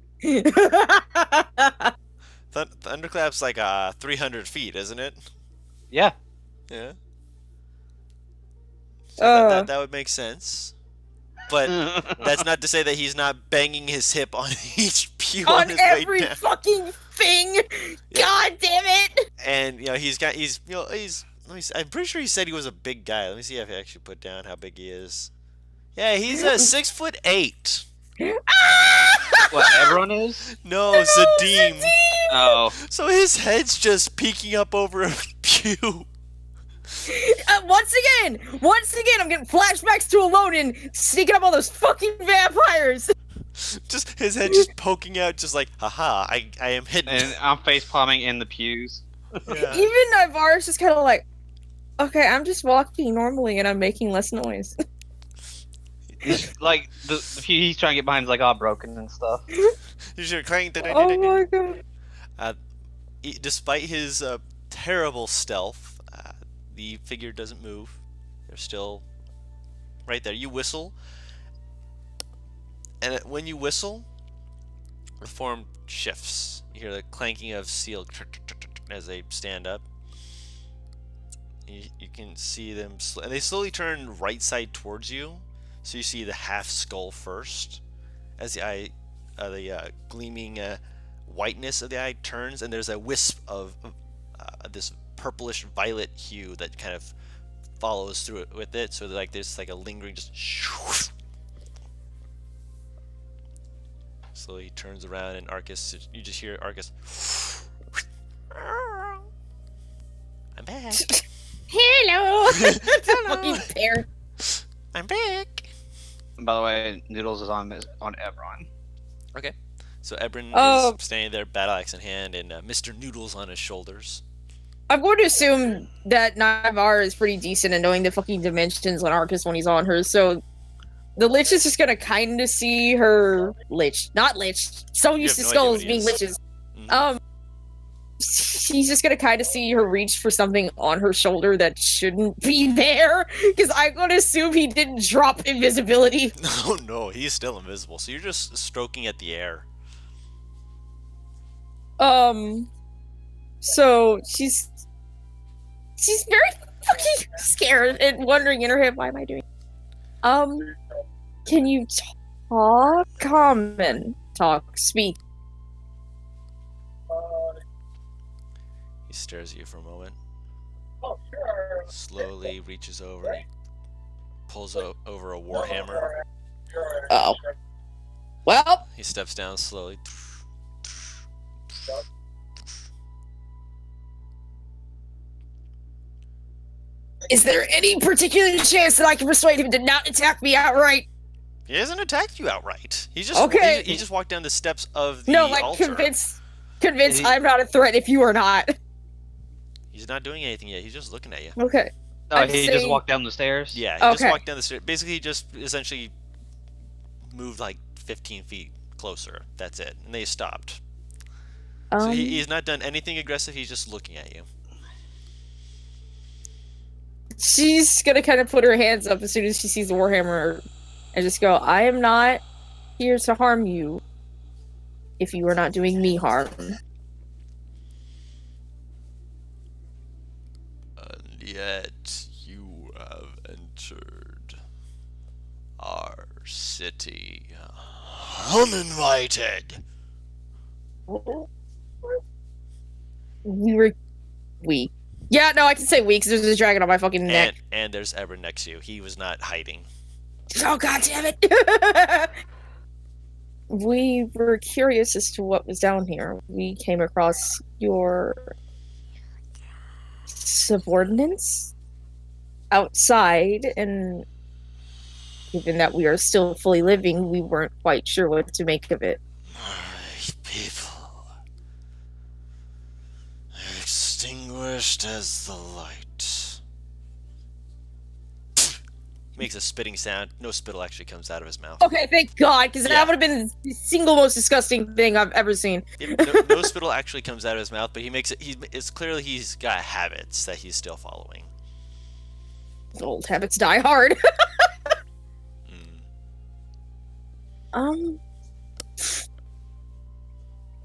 Thunderclap's like 300 feet, isn't it? Yeah. Yeah. So that would make sense. But that's not to say that he's not banging his hip on each pew on his way every down. fucking thing. Yeah. God damn it! And I'm pretty sure he said he was a big guy. Let me see if I actually put down how big he is. Yeah, he's 6'8". What, everyone is? No, Zadim. Oh. So his head's just peeking up over a pew. Once again, I'm getting flashbacks to Alonin sneaking up all those fucking vampires. Just his head just poking out, just like, haha, I am hidden. And I'm face palming in the pews. Yeah. Even Ivar's just kind of like, okay, I'm just walking normally and I'm making less noise. Like the few he's trying to get behind is like all broken and stuff. You should clang. Oh my god. Despite his terrible stealth, the figure doesn't move. They're still right there. You whistle, and when you whistle, the form shifts. You hear the clanking of steel as they stand up. You can see them, and they slowly turn right side towards you. So you see the half skull first, as the eye, the gleaming whiteness of the eye turns, and there's a wisp of this purplish violet hue that kind of follows through it with it. So like there's like a lingering just. Slowly turns around, and Arcus, you just hear Arcus. I'm back. Hello. Fucking bear. I'm back. And by the way, Noodles is on Ebron. Okay. So Ebron is standing there, battle axe in hand, and Mr. Noodles on his shoulders. I'm going to assume that Navar is pretty decent at knowing the fucking dimensions on Arcus when he's on her, so the Lich is just gonna kind of see her Lich, not Lich. So used to no skulls idea being what he Liches. Mhm. She's just gonna kind of see her reach for something on her shoulder that shouldn't be there, because I'm gonna assume he didn't drop invisibility. Oh no, he's still invisible. So you're just stroking at the air. So she's very fucking scared and wondering in her head, why am I doing? Can you talk? Common talk, speak. He stares at you for a moment. Slowly reaches over and he pulls over a warhammer. Oh. Well, He steps down slowly. is there any particular chance that I can persuade him to not attack me outright? He hasn't attacked you outright. He just Okay. he just walked down the steps of the No, like altar. convince He- I'm not a threat if you are not. He's not doing anything yet. He's just looking at you. Okay. Oh, I'm he just saying- walked down the stairs? Yeah, he just Okay. walked down the stairs. Basically, he just essentially moved like 15 feet closer. That's it. And they stopped. So he's not done anything aggressive. He's just looking at you. She's gonna kind of put her hands up as soon as she sees the warhammer and just go, I am not here to harm you if you are not doing me harm. And yet you have entered our city uninvited. We. Yeah, no, I can say we because there's a dragon on my fucking neck. And there's Eber next to you. He was not hiding. Oh, god damn it! We were curious as to what was down here. We came across your subordinates outside, and given that we are still fully living, we weren't quite sure what to make of it. My people extinguished as the light. Makes a spitting sound. No spittle actually comes out of his mouth. Okay, thank God, because Yeah. that would have been the single most disgusting thing I've ever seen. No spittle actually comes out of his mouth, but he makes it. It's clearly he's got habits that he's still following. Old habits die hard. Mm.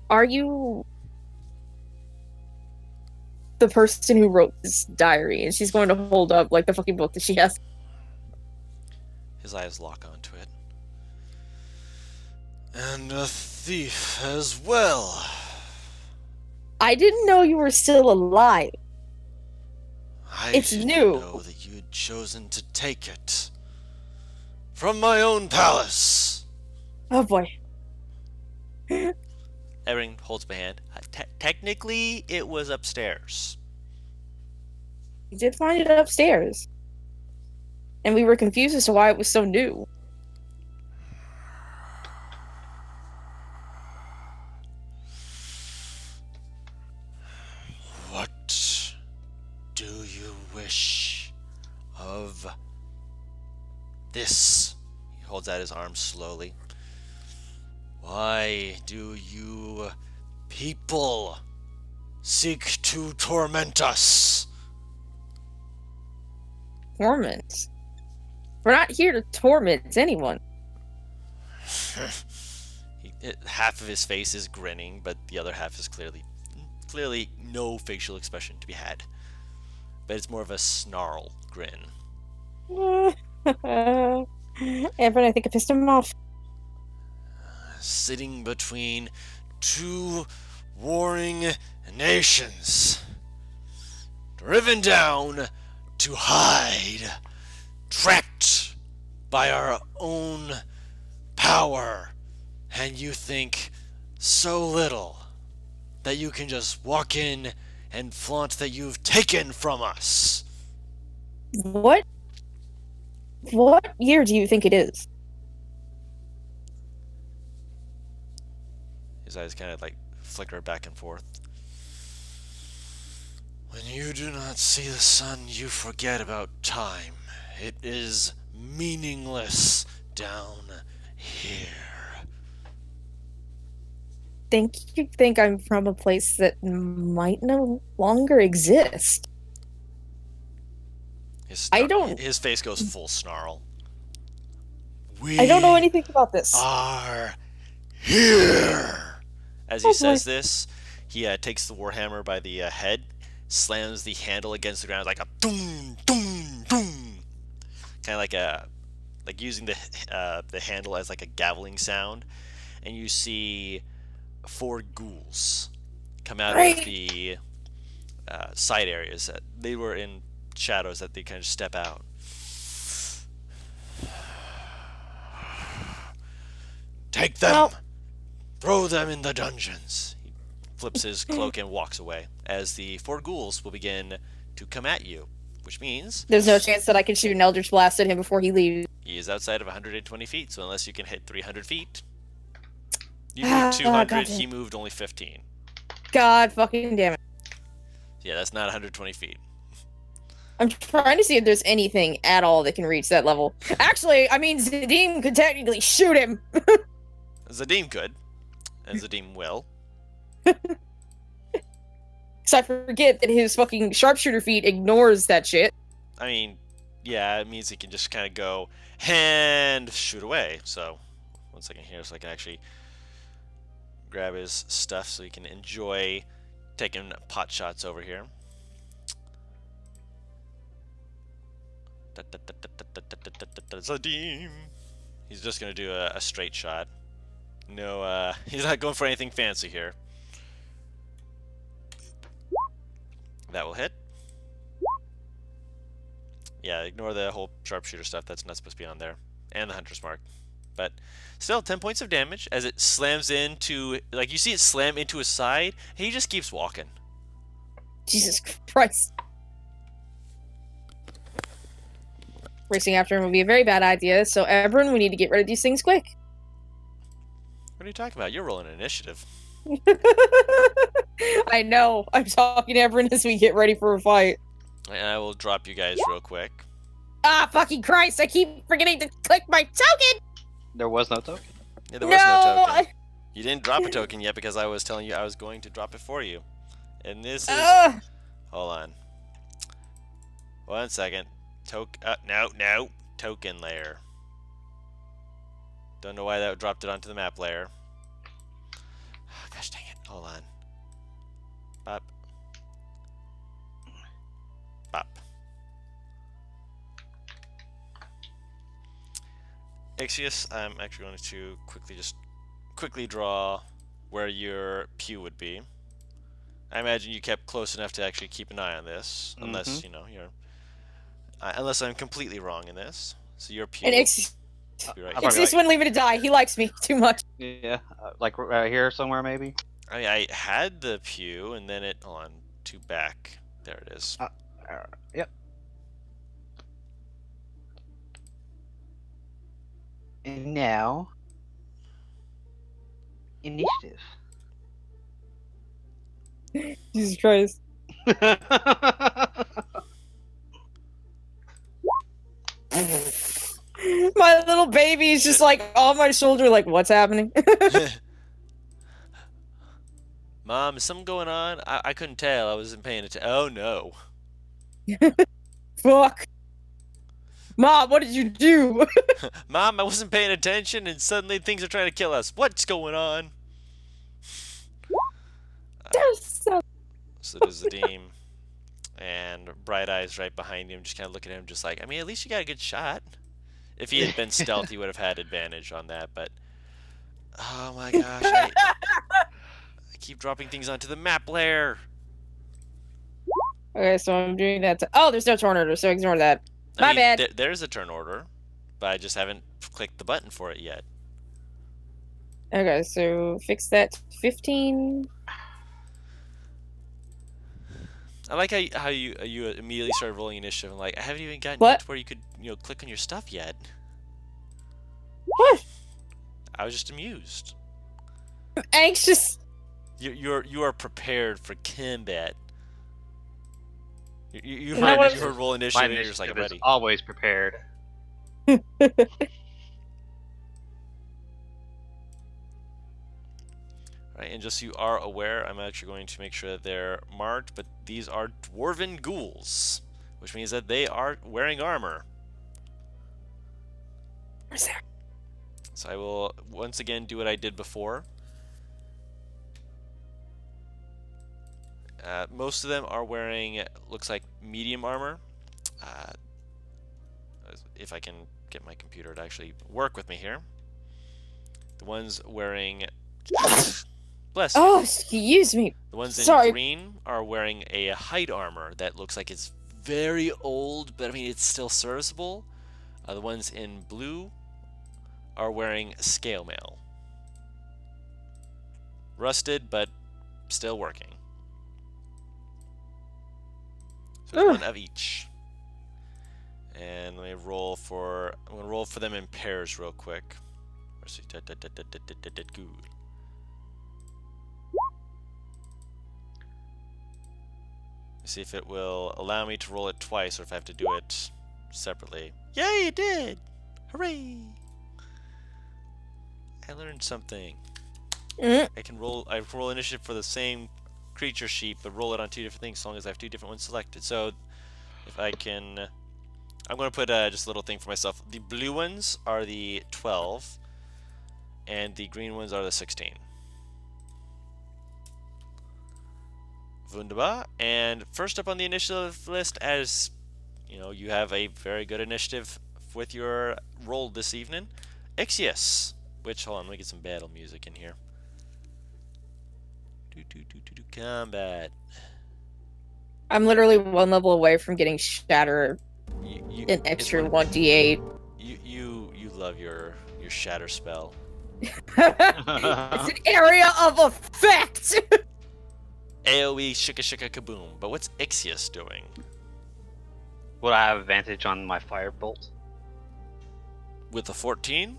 Are you the person who wrote this diary? And she's going to hold up like the fucking book that she has. His eyes lock onto it. And a thief as well. I didn't know you were still alive. It's didn't new. know that you had chosen to take it from my own palace. Oh boy. Erin holds my hand. Technically, it was upstairs. We did find it upstairs. And we were confused as to why it was so new. What do you wish of this? He holds out his arms slowly. Why do you people seek to torment us? Torment. We're not here to torment anyone. Half of his face is grinning, but the other half is clearly no facial expression to be had. But it's more of a snarl grin. Evan, I think I pissed him off. Sitting between two warring nations, driven down to hide, trapped by our own power, and you think so little that you can just walk in and flaunt that you've taken from us. What year do you think it is? His eyes kind of like flicker back and forth. When you do not see the sun, you forget about time. It is meaningless down here. You think I'm from a place that might no longer exist? His face goes full snarl. I don't know anything about this. Are here. As he says this, he takes the warhammer by the head, slams the handle against the ground like a doom, doom, doom, kind of like using the handle as like a gaveling sound, and you see 4 ghouls come out of the side areas. That they were in shadows that they kind of step out. Take them! Well, throw them in the dungeons! He flips his cloak and walks away, as the 4 ghouls will begin to come at you, which means there's no chance that I can shoot an Eldritch Blast at him before he leaves. he is outside of 120 feet, so unless you can hit 300 feet... You moved 200, he moved only 15. God fucking damn it. Yeah, that's not 120 feet. I'm trying to see if there's anything at all that can reach that level. Actually, I mean, Zadim could technically shoot him. Zadim could, and Zadim will. Because I forget that his fucking sharpshooter feat ignores that shit. I mean, yeah, it means he can just kind of go and shoot away. So, one second here so I can actually grab his stuff so he can enjoy taking pot shots over here. Zadim! He's just going to do a straight shot. No, he's not going for anything fancy here. That will hit. Yeah, ignore the whole sharpshooter stuff. That's not supposed to be on there. And the hunter's mark. But still, 10 points of damage as it slams into... Like, you see it slam into his side, and he just keeps walking. Jesus Christ. Racing after him would be a very bad idea, so Ebron, we need to get rid of these things quick. What are you talking about? You're rolling initiative. I know. I'm talking to Ebron as we get ready for a fight. And I will drop you guys real quick. Ah, fucking Christ! I keep forgetting to click my token! There was no token. Yeah, there was no token. You didn't drop a token yet because I was telling you I was going to drop it for you. And this is... Hold on. 1 second. No. Token layer. Don't know why that dropped it onto the map layer. Oh, gosh dang it. Hold on. Bop. Bop. Ait'seh, I'm actually going to quickly draw where your pew would be. I imagine you kept close enough to actually keep an eye on this, unless you know you're. Unless I'm completely wrong in this. So your pew. And Ait'seh right just wouldn't leave me to die. He likes me too much. Yeah, like right here somewhere maybe. I had the pew, and then it on to back. There it is. Yep. And now, initiative. Jesus Christ. My little baby is just like on my shoulder, like, what's happening? Mom, is something going on? I couldn't tell. I wasn't paying attention. Oh no. Fuck. Mom, what did you do? Mom, I wasn't paying attention and suddenly things are trying to kill us. What's going on? So- So there's the Deem. And Bright Eyes right behind him, just kind of looking at him, just like, I mean, at least you got a good shot. If he had been stealth, he would have had advantage on that, but... Oh my gosh, I keep dropping things onto the map layer. Okay, so I'm doing that. Oh, there's no turn order, so ignore that. My bad. There's a turn order, but I just haven't clicked the button for it yet. Okay, so fix that to 15. I like how you immediately started rolling initiative. And like, I haven't even gotten What? to where you could click on your stuff yet. What? I was just amused. I'm anxious. You are prepared for combat. You know what? heard roll My initiative and you're just like initiative is ready. always prepared. Right, and just so you are aware, I'm actually going to make sure that they're marked, but these are dwarven ghouls, which means that they are wearing armor. Where's that? So I will once again do what I did before. Most of them are wearing, looks like, medium armor. If I can get my computer to actually work with me here. The ones wearing... Bless you. Oh, excuse me. The ones in Sorry. green are wearing a hide armor that looks like it's very old, but I mean, it's still serviceable. The ones in blue are wearing scale mail. Rusted, but still working. So there's one of each. And let me roll for... I'm going to roll for them in pairs real quick. Good. See if it will allow me to roll it twice or if I have to do it separately. Yay, it did! Hooray! I learned something. I roll initiative for the same creature sheet, but roll it on two different things as long as I have two different ones selected. So if I can... I'm going to put just a little thing for myself. The blue ones are the 12, and the green ones are the 16. Wunderbar. And first up on the initiative list, as you know, you have a very good initiative with your roll this evening, Ait'seh. Which, hold on, let me get some battle music in here. Combat. I'm literally one level away from getting Shatter an extra 1d8. You love your shatter spell. It's an area of effect! AoE shika shika kaboom. But what's Ait'seh doing? Would I have advantage on my firebolt? With a 14?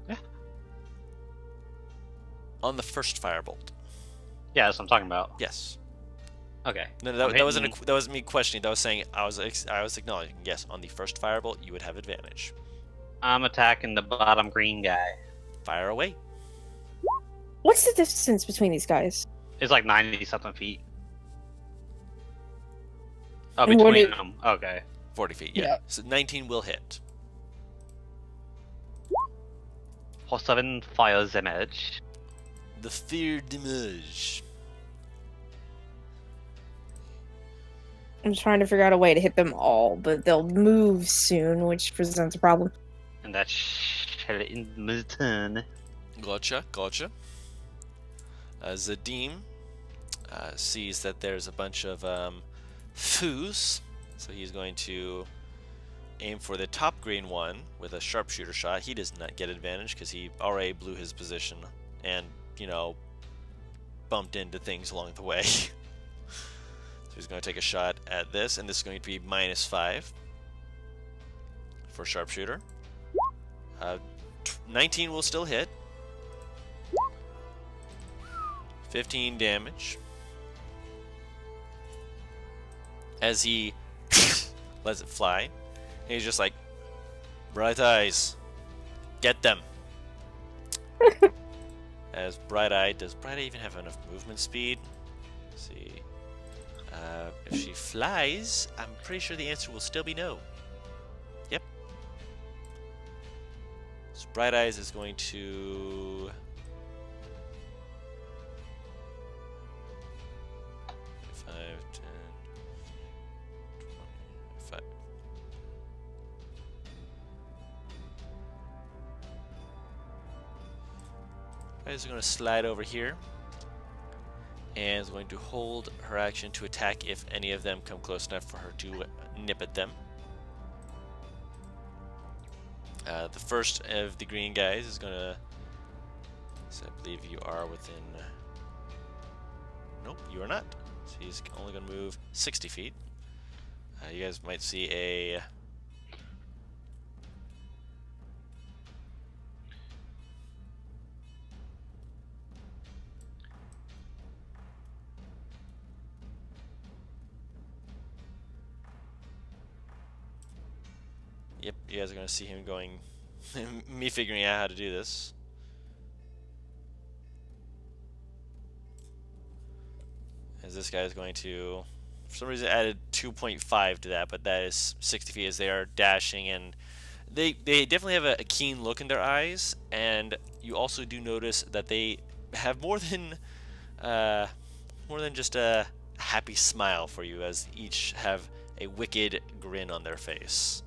Yeah. On the first firebolt. Yeah, that's what I'm talking about. Yes. Okay. No, that wasn't me questioning. That was saying I was acknowledging. Yes, on the first firebolt you would have advantage. I'm attacking the bottom green guy. Fire away. What's the distance between these guys? It's like 90-something feet. Oh, And what between is- them. Okay. 40 feet. Yeah. Yeah. So 19 will hit. Plus 7 fire damage. The fear damage. I'm trying to figure out a way to hit them all, but they'll move soon, which presents a problem. And that's shell in my turn. Gotcha. Zadim sees that there's a bunch of foos, so he's going to aim for the top green one with a sharpshooter shot. He does not get advantage because he already blew his position and, bumped into things along the way. So he's going to take a shot at this, and this is going to be -5 for sharpshooter. 19 will still hit. 15 damage. As he lets it fly. He's just like, Bright Eyes, get them. As Bright Eye, does Bright Eye even have enough movement speed? Let's see. If she flies, I'm pretty sure the answer will still be no. Yep. So Bright Eyes is going to... 5, 10, 25. Bright Eyes is going to slide over here. And is going to hold her action to attack if any of them come close enough for her to nip at them. The first of the green guys is going to... So I believe you are within... Nope, you are not. So he's only going to move 60 feet. You guys might see a... Yep, you guys are going to see him going... me figuring out how to do this. As this guy is going to... For some reason added 2.5 to that, but that is 60 feet as they are dashing, and they definitely have a keen look in their eyes, and you also do notice that they have more than just a happy smile for you, as each have a wicked grin on their face.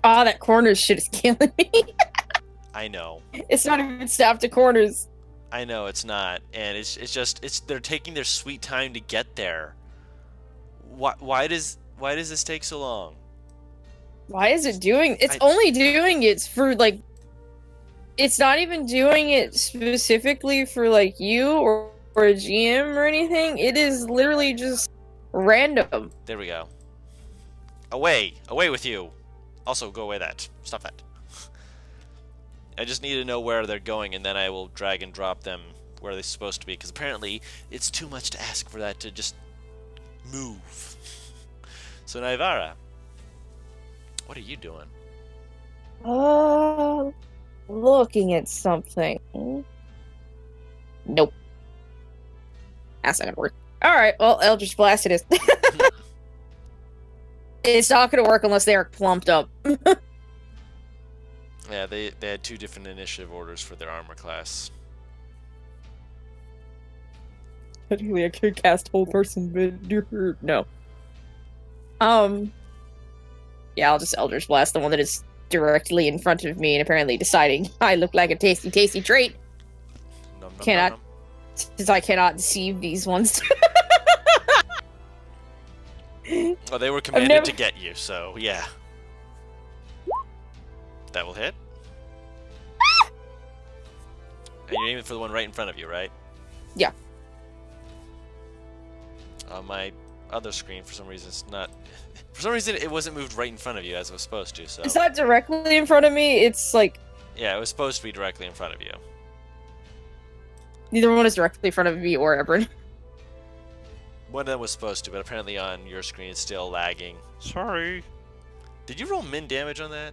Ah, that corners shit is killing me. I know. It's not even staffed to corners. I know it's not, and it's they're taking their sweet time to get there. Why does this take so long? Why is it doing? It's only doing it for like. It's not even doing it specifically for like you or a GM or anything. It is literally just random. There we go. Away with you. Also, go away that. Stop that. I just need to know where they're going, and then I will drag and drop them where they're supposed to be, because apparently it's too much to ask for that to just move. So, Naivara, what are you doing? Looking at something. Nope. That's not gonna work. Alright, well, Eldritch Blast it is. It's not gonna work unless they are plumped up. Yeah, they had two different initiative orders for their armor class. Technically, I could cast whole person, but no. Yeah, I'll just Eldritch Blast the one that is directly in front of me, and apparently deciding I look like a tasty, tasty treat. Nom, nom, Cannot, nom, since I cannot deceive these ones. Well, they were commanded to get you, so yeah. That will hit. And you're aiming for the one right in front of you, right? Yeah. On my other screen, for some reason, it's not... For some reason, it wasn't moved right in front of you as it was supposed to, so... It's not directly in front of me, it's like... Yeah, it was supposed to be directly in front of you. Neither one is directly in front of me or Ebron. One of them was supposed to, but apparently on your screen it's still lagging. Sorry. Did you roll min damage on that?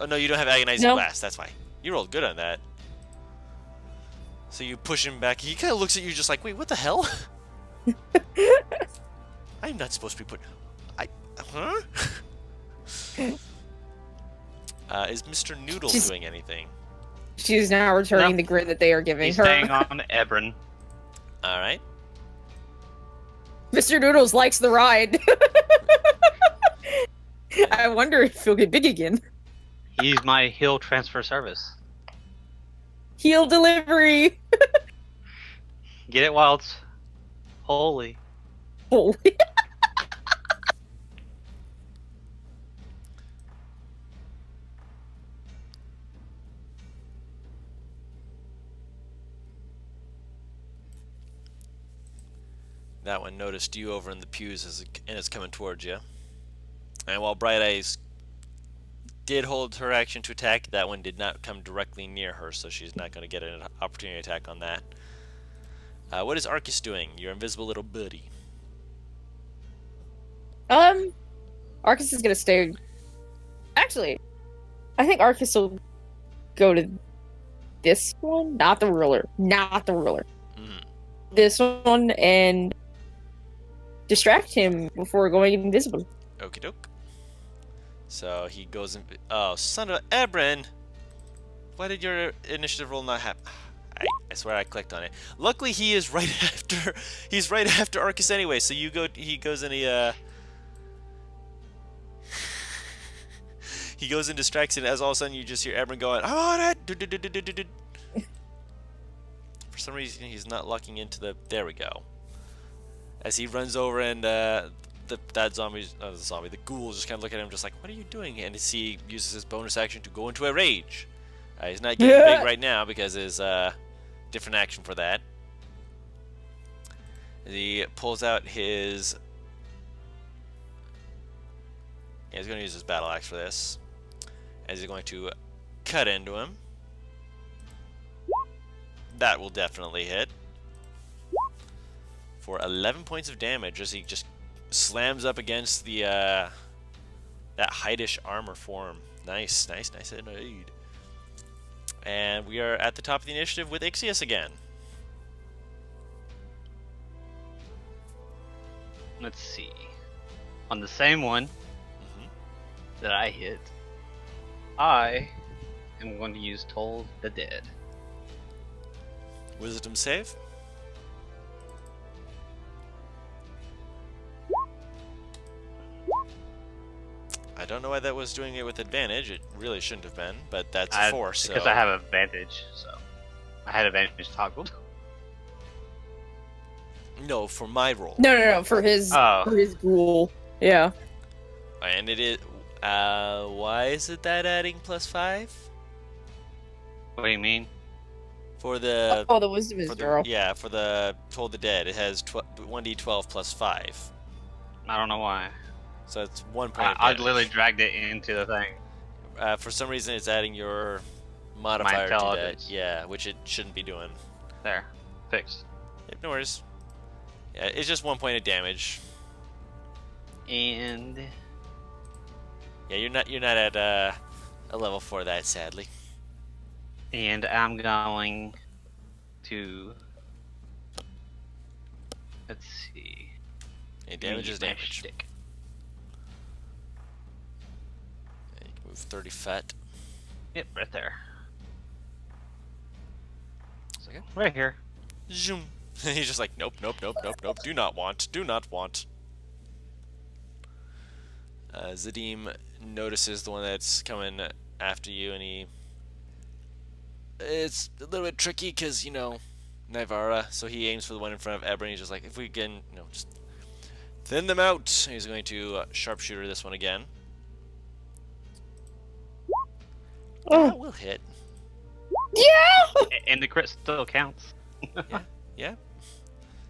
Oh no, you don't have Agonizing Blast, that's why. You rolled good on that. So you push him back. He kind of looks at you just like, wait, what the hell? I'm not supposed to be put... Huh? Is Mr. Noodle doing anything? She's now returning the grid that they are giving He's her. staying on Ebron. Alright. Mr. Noodles likes the ride. I wonder if he'll get big again. He's my heal transfer service. Heal delivery. Get it while it's holy. Holy. That one noticed you over in the pews and it's coming towards you. And while Bright Eyes did hold her action to attack, that one did not come directly near her, so she's not going to get an opportunity attack on that. What is Arcus doing? Your invisible little buddy. Arcus is gonna stay. Actually, I think Arcus will go to this one, not the ruler, not the ruler. Mhm. This one and distract him before going invisible. Okie doke. So he goes in. Oh, son of Ebron! Why did your initiative roll not happen? I swear I clicked on it. Luckily, he is right after. He's right after Arcus anyway. So you go. He goes in. He goes and distracts, and as all of a sudden you just hear Ebron going, "I'm on it!" For some reason, he's not locking into the. There we go. As he runs over and the ghoul just kind of look at him, just like, "What are you doing?" And he uses his bonus action to go into a rage. He's not getting big right now because there's different action for that. He pulls out his. Yeah, he's going to use his battle axe for this. As he's going to cut into him. That will definitely hit. For 11 points of damage as he just slams up against the that heightish armor form. Nice indeed. And we are at the top of the initiative with Ait'seh again. Let's see. On the same one that I hit, I am going to use Toll the Dead. Wisdom save. I don't know why that was doing it with advantage. It really shouldn't have been, but that's a force. Because so. I have advantage, so I had advantage toggled. No, for my roll. No, for his ghoul. Yeah. And it is. Why is it that adding +5? What do you mean? For the. Oh, the wisdom is 0. Yeah, for the Toll the Dead, it has 1d12 + 5. I don't know why. So it's 1 point. I literally dragged it into the thing. For some reason, it's adding your modifier to that. Yeah, which it shouldn't be doing. There, fixed. Yep, no worries. Yeah, it's just 1 point of damage. And yeah, you're not at a level for that, sadly. And I'm going to. Let's see. Yeah, damage is damage. Stick. Yeah, you can move 30 feet. Yep, right there. Okay. Right here. Zoom. He's just like, nope. Do not want. Zadim notices the one that's coming after you, and it's a little bit tricky because, Nivara, so he aims for the one in front of Ebron. He's just like, if we can, just thin them out. He's going to sharpshooter this one again. Oh. That will hit. Yeah! And the crit still counts. Yeah.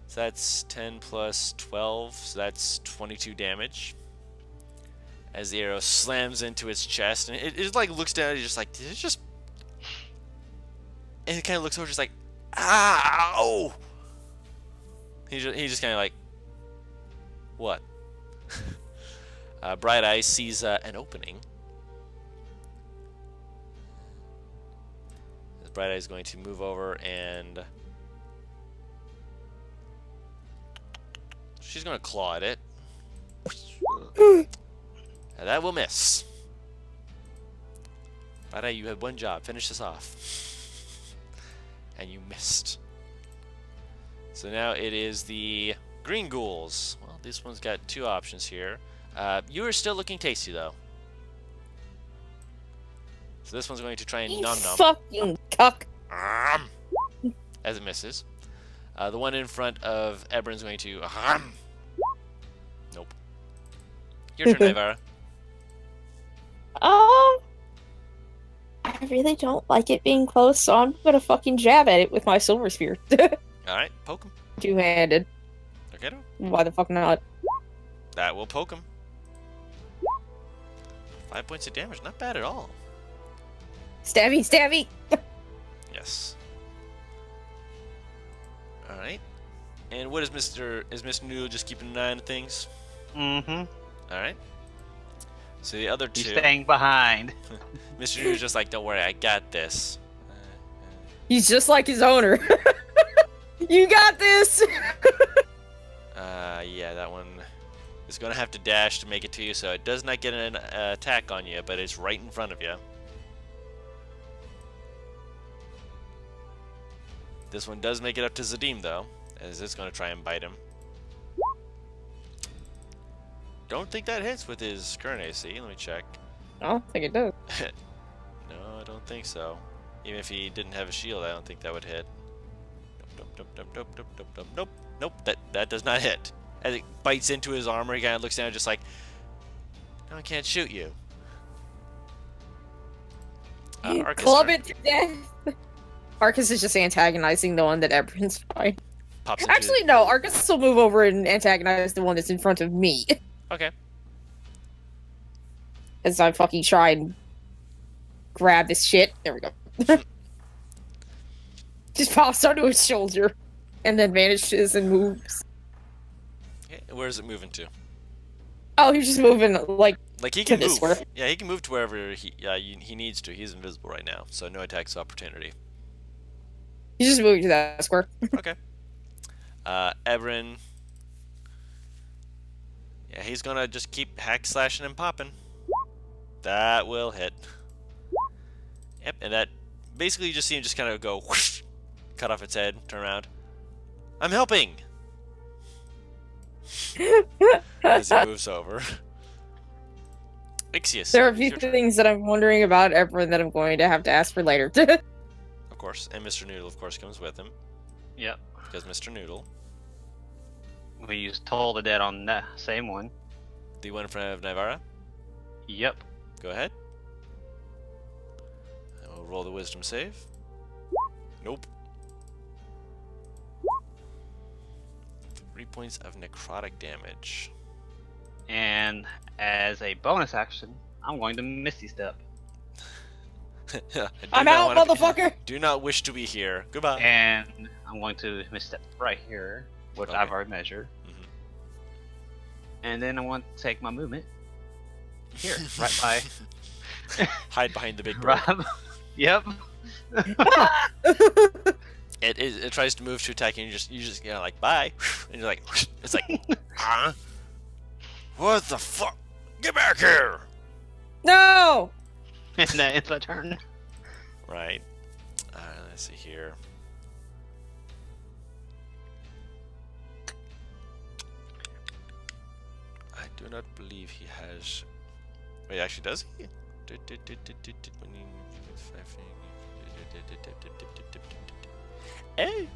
So that's 10 plus 12, so that's 22 damage. As the arrow slams into its chest, and it like looks down, and he's just like, did it just... And it kind of looks over, just like, ow! He just kind of like, what? Bright Eye sees an opening. Bright Eye is going to move over and she's going to claw at it. And that will miss. Bright Eye, you had one job. Finish this off. And you missed. So now it is the green ghouls. Well, this one's got two options here. You are still looking tasty, though. So this one's going to try and nom-nom. Fucking cuck. As it misses. The one in front of Ebron's going to... Nope. Your turn, Ivara. I really don't like it being close, so I'm gonna fucking jab at it with my silver spear. Alright, poke him. Two-handed. Okay, no. Why the fuck not? That will poke him. 5 points of damage, not bad at all. Stabby, stabby! Yes. Alright. And what is Mr. Noodle just keeping an eye on things? Mm-hmm. Alright. So the other He's two, staying behind. Mr. Noodle's just like, don't worry, I got this. He's just like his owner. You got this. Yeah, that one is going to have to dash to make it to you, so it does not get an attack on you, but it's right in front of you. This one does make it up to Zadim, though, as it's going to try and bite him. Don't think that hits with his current AC. Let me check. I don't think it does. No, I don't think so. Even if he didn't have a shield, I don't think that would hit. Nope, that does not hit. As it bites into his armor, he kind of looks down just like, no, I can't shoot you. Arcus Club turn. it to death. Arcus is just antagonizing the one that everyone's fine. Pops into Actually, no. Arcus will move over and antagonize the one that's in front of me. Okay. As I fucking try and grab this shit. There we go. Just pops onto his shoulder. And then vanishes and moves. Okay, where is it moving to? Oh, he's just moving, like He to can this move. where. Yeah, he can move to wherever he needs to. He's invisible right now, so no attacks of opportunity. He's just moving to that square. Okay. Ebrin. Yeah, he's gonna just keep hack slashing and popping. That will hit. Yep, and that basically you just see him just kind of go whoosh, cut off its head, turn around. I'm helping. As he moves over. Ixius. There are a it's few your turn. things that I'm wondering about everyone that I'm going to have to ask for later. Of course, and Mr. Noodle, of course, comes with him Yep. because Mr. Noodle, We used Toll the Dead on the same one. the one in front of Nivara. Yep. Go ahead. And we'll roll the wisdom save. Nope. 3 points of necrotic damage. And as a bonus action, I'm going to Misty Step. I do I'm not out, wanna be- motherfucker! Do not wish to be here. Goodbye. And I'm going to misstep right here, which Okay. I've already measured. Mhm. And then I want to take my movement here, right by. Hide behind the big bird. Right. Yep. It tries to move to attack you. You just like bye, and you're like it's like huh? What the fuck? Get back here! No! And that ends my turn. Right. Let's see here. I do not believe he has. Wait, actually, does he? Hey!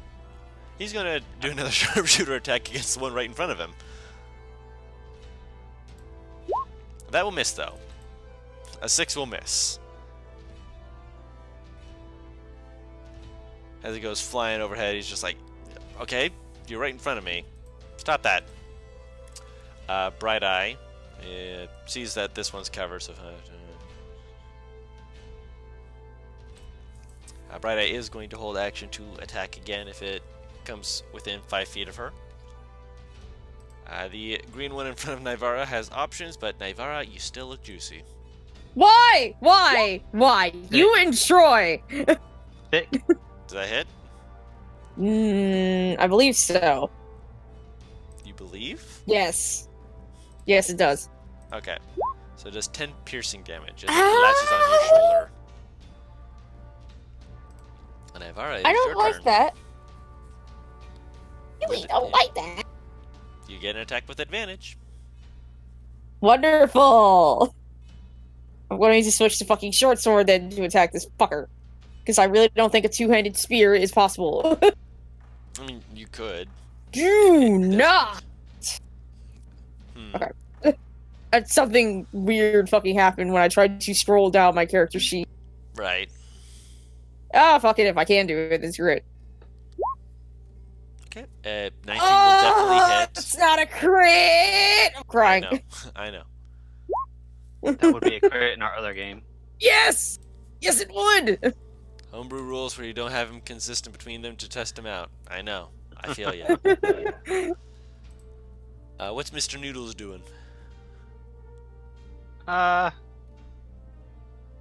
He's gonna do another sharpshooter attack against the one right in front of him. That will miss, though. A 6 will miss. As he goes flying overhead, he's just like, okay, you're right in front of me. Stop that. Bright Eye sees that this one's covered, so... Bright Eye is going to hold action to attack again if it comes within 5 feet of her. The green one in front of Nivara has options, but Nivara, you still look juicy. Why? Why? Why? You and Troy! Thick. Does that hit? I believe so. You believe? Yes. Yes, it does. Okay. So it does 10 piercing damage as it latches on your shoulder. And Nivara, it I is don't your like turn. that. With Really don't like that. You get an attack with advantage. Wonderful! I'm going to switch to fucking short sword then to attack this fucker. Because I really don't think a two-handed spear is possible. I mean, you could. Do not! Hmm. Okay. Something weird fucking happened when I tried to scroll down my character sheet. Right. Ah, fuck it, if I can do it, then screw it. Okay. 19 will definitely hit. It's not a crit! I'm crying. I know. I know. That would be a crit in our other game. Yes! Yes, it would! Homebrew rules where you don't have them consistent between them to test them out. I know. I feel ya. What's Mr. Noodles doing?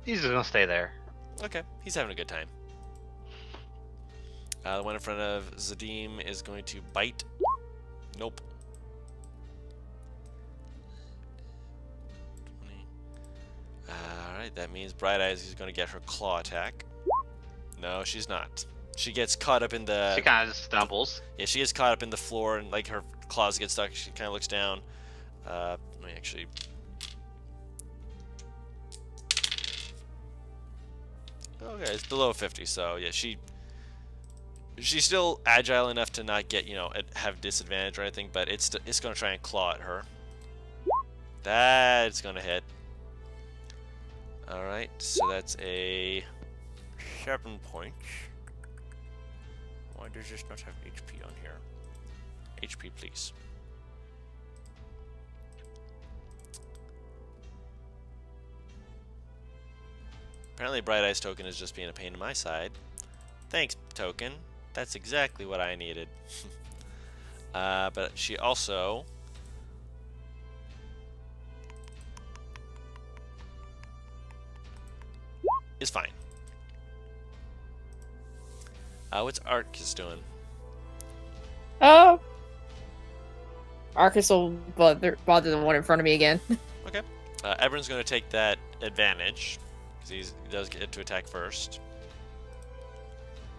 He's just gonna stay there. Okay, he's having a good time. The one in front of Zadim is going to bite. Nope. 20. Alright, that means Bright Eyes is going to get her claw attack. No, she's not. She gets caught up in the... She kind of just stumbles. Yeah, she gets caught up in the floor and like her claws get stuck. She kind of looks down. Let me actually... Okay, it's below 50, so yeah, she's still agile enough to not get, have disadvantage or anything, but it's going to try and claw at her. That's going to hit. Alright, so that's a 7 points. Why does this not have HP on here? HP, please. Apparently Bright Eyes Token is just being a pain in my side. Thanks, Token. That's exactly what I needed. But she also... is fine. What's Arcus doing? Oh. Arcus will bother the one in front of me again. Okay. Ebron's going to take that advantage, because he does get to attack first.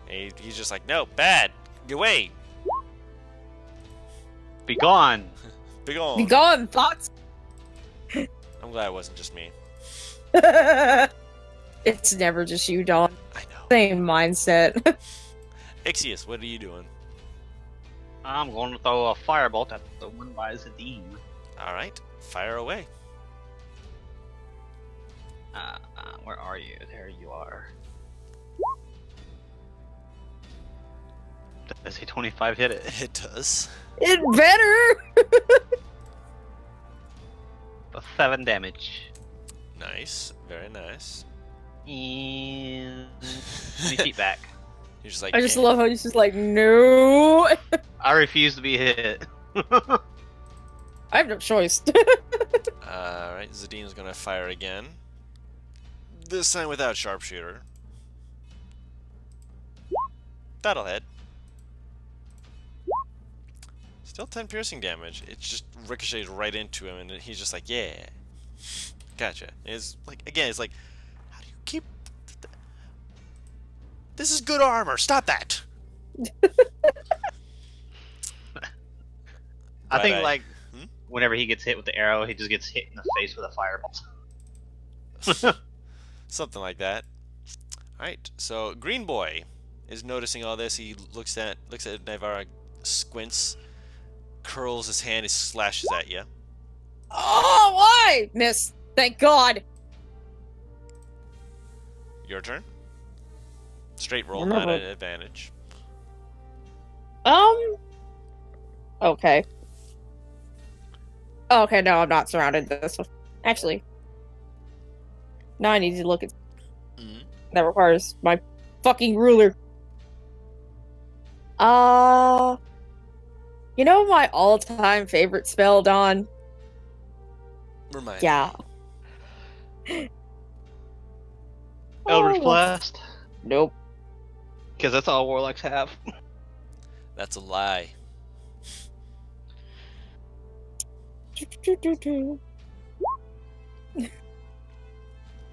And he's just like, no, bad! Get away! Be gone! Be gone! Be gone, thoughts! I'm glad it wasn't just me. It's never just you, Dawn. I know. Same mindset. Ixius, what are you doing? I'm going to throw a firebolt at the one by Zadim. Alright, fire away. Where are you? There you are. Does a 25 hit it? It does. It better! For 7 damage. Nice, very nice. And 20 feet back. You're just like, I just love how he's just like, no! I refuse to be hit. I have no choice. Alright, Zadim's gonna fire again. This time without sharpshooter. That'll hit. Still 10 piercing damage. It just ricochets right into him, and he's just like, yeah. Gotcha. It's like, again, it's like, how do you keep... This is good armor! Stop that! I think, Right-eye. like, whenever he gets hit with the arrow, he just gets hit in the face with a firebolt. Something like that. Alright, so Green Boy is noticing all this. He looks at Navarra, squints, curls his hand, he slashes at you. Oh, why? Miss. Thank God. Your turn. Straight roll, Remember- not an advantage. Okay. Okay, no, I'm not surrounded this one. Actually. Now I need to look at... Mhm. That requires my fucking ruler. You know my all-time favorite spell, Dawn? Remind Yeah. Eldritch Oh, Blast. Nope. Because that's all warlocks have. That's a lie.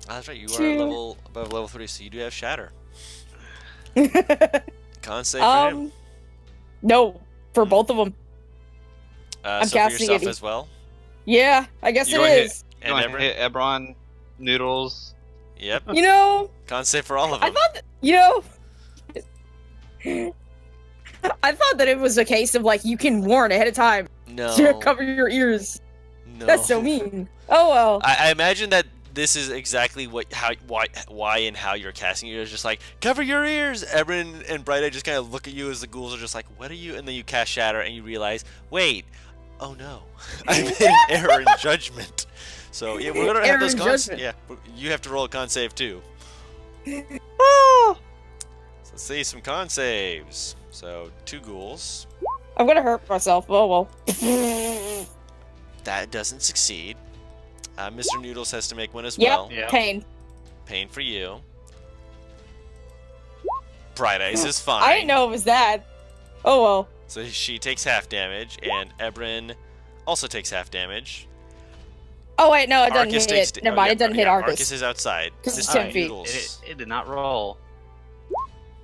That's right, you are above level 3, so you do have Shatter. Con save for him. No, for both of them. I'm So for casting yourself it. as well. Yeah, I guess You it wanna hit- is. You want to Ebron? hit Ebron, Noodles. Yep. You know, Con save for all of I them. thought that, I thought that it was a case of like you can warn ahead of time No. to cover your ears. No. That's so mean. Oh well. I imagine that this is exactly why and how you're casting it. It's just like, cover your ears! Ebron and Bright Eye just kind of look at you as the ghouls are just like, what are you? And then you cast Shatter and you realize, wait, oh no, I made an error in judgment. So yeah, we're gonna have Error those in cons. judgment. Yeah, you have to roll a con save too. Oh, So let's see some con saves. So 2 ghouls. I'm gonna hurt myself. Oh well. That doesn't succeed. Mr. Noodles has to make one as Yep. well. Yeah. Pain. Pain for you. Bright Eyes is fine. I didn't know it was that. Oh well. So she takes half damage, and Ebrin also takes half damage. Oh wait, no, it doesn't Arcus hit. takes. Never mind, it doesn't hit Arcus Arcus. is outside. 'Cause it's Mr. 10 feet. Noodles. It did not roll.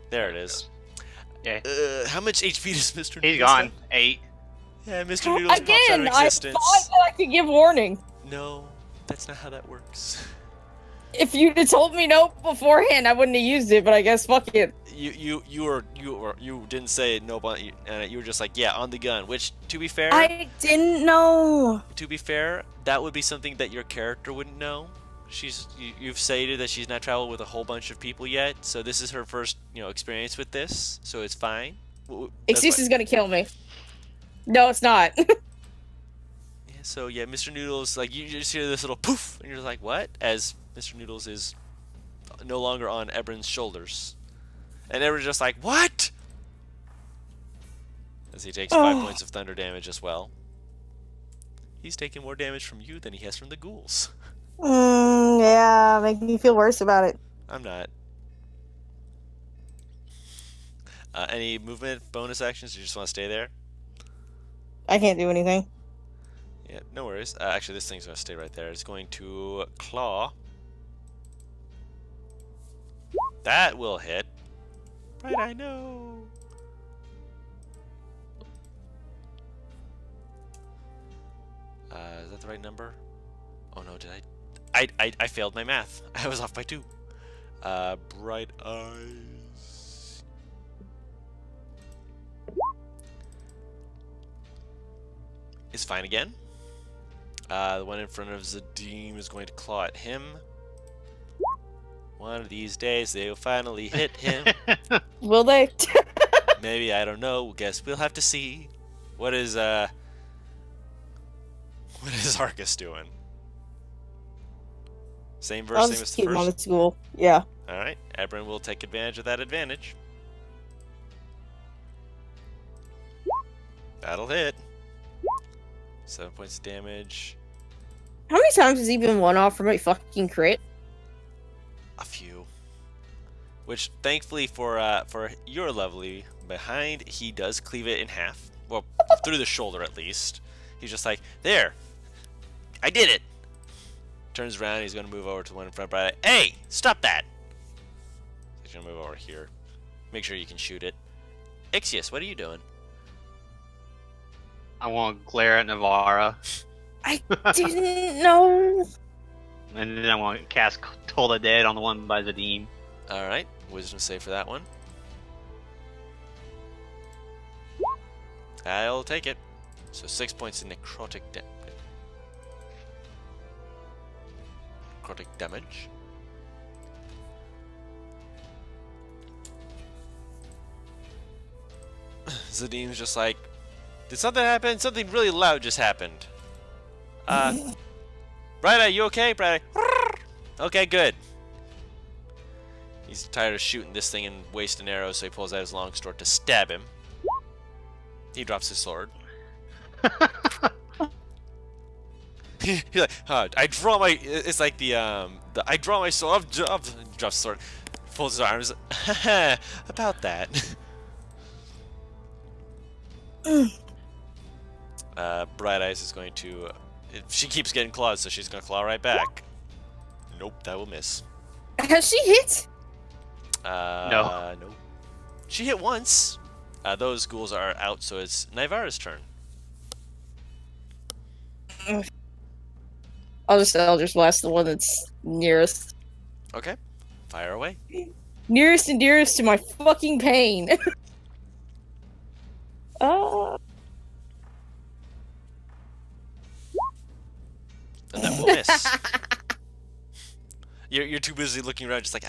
There it is. Yeah. How much HP does Mr. He's Noodles gone. have? 8. Yeah, Mr. Noodles pops out Again, of I existence. thought that I could give warning. No, that's not how that works. If you'd have told me no beforehand, I wouldn't have used it. But I guess fuck it. You didn't say no, but you were just like, yeah, on the gun. Which, to be fair, I didn't know. that would be something that your character wouldn't know. You've stated that she's not traveled with a whole bunch of people yet, so this is her first experience with this, so it's fine. Excuse is gonna kill me. No, it's not. Yeah, so yeah, Mr. Noodles, like, you just hear this little poof, and you're just like, what? As Mr. Noodles is no longer on Ebrin's shoulders, and Ebrin's just like, what? As he takes 5 points of thunder damage as well. He's taking more damage from you than he has from the ghouls. Yeah, making me feel worse about it. I'm not. Any movement bonus actions? You just want to stay there? I can't do anything. Yeah, no worries. Actually, this thing's going to stay right there. It's going to claw. That will hit. Right, I know. Is that the right number? Oh no, did I failed my math. I was off by 2. Bright Eyes. Is fine again. The one in front of Zadim is going to claw at him. One of these days they'll finally hit him. Will they? Maybe, I don't know. Guess we'll have to see. What is Arcus doing? Same verse, I'll same just as the keep him on first. the school. Yeah. Alright, Ebrin will take advantage of that advantage. That'll hit. 7 points of damage. How many times has he been one off from a fucking crit? A few. Which, thankfully for your lovely behind, he does cleave it in half. Well, through the shoulder at least. He's just like, there! I did it! Turns around, he's going to move over to the one in front. Bright Eye. Hey! Stop that! He's going to move over here. Make sure you can shoot it. Ait'seh, what are you doing? I want to glare at Navarra, I didn't know. and then I want to cast Toll the Dead on the one by Zadim. Alright, wisdom save for that one. I'll take it. So 6 points of necrotic damage. Zadim's just like, did something happen? Something really loud just happened. Bright Eye, you okay? Bright Eye. Okay, good. He's tired of shooting this thing and wasting arrows, so he pulls out his long sword to stab him. He drops his sword. He's like, I draw my. It's like the I draw my sword. Drops the sword. Folds his arms. About that. Bright Eyes is going to. She keeps getting claws, so she's gonna claw right back. Nope, that will miss. Has she hit? No. Nope. She hit once. Those ghouls are out, so it's Naivara's turn. I'll just Eldritch Blast the one that's nearest. Okay, fire away. Nearest and dearest to my fucking pain. And that will miss. You're too busy looking around, just like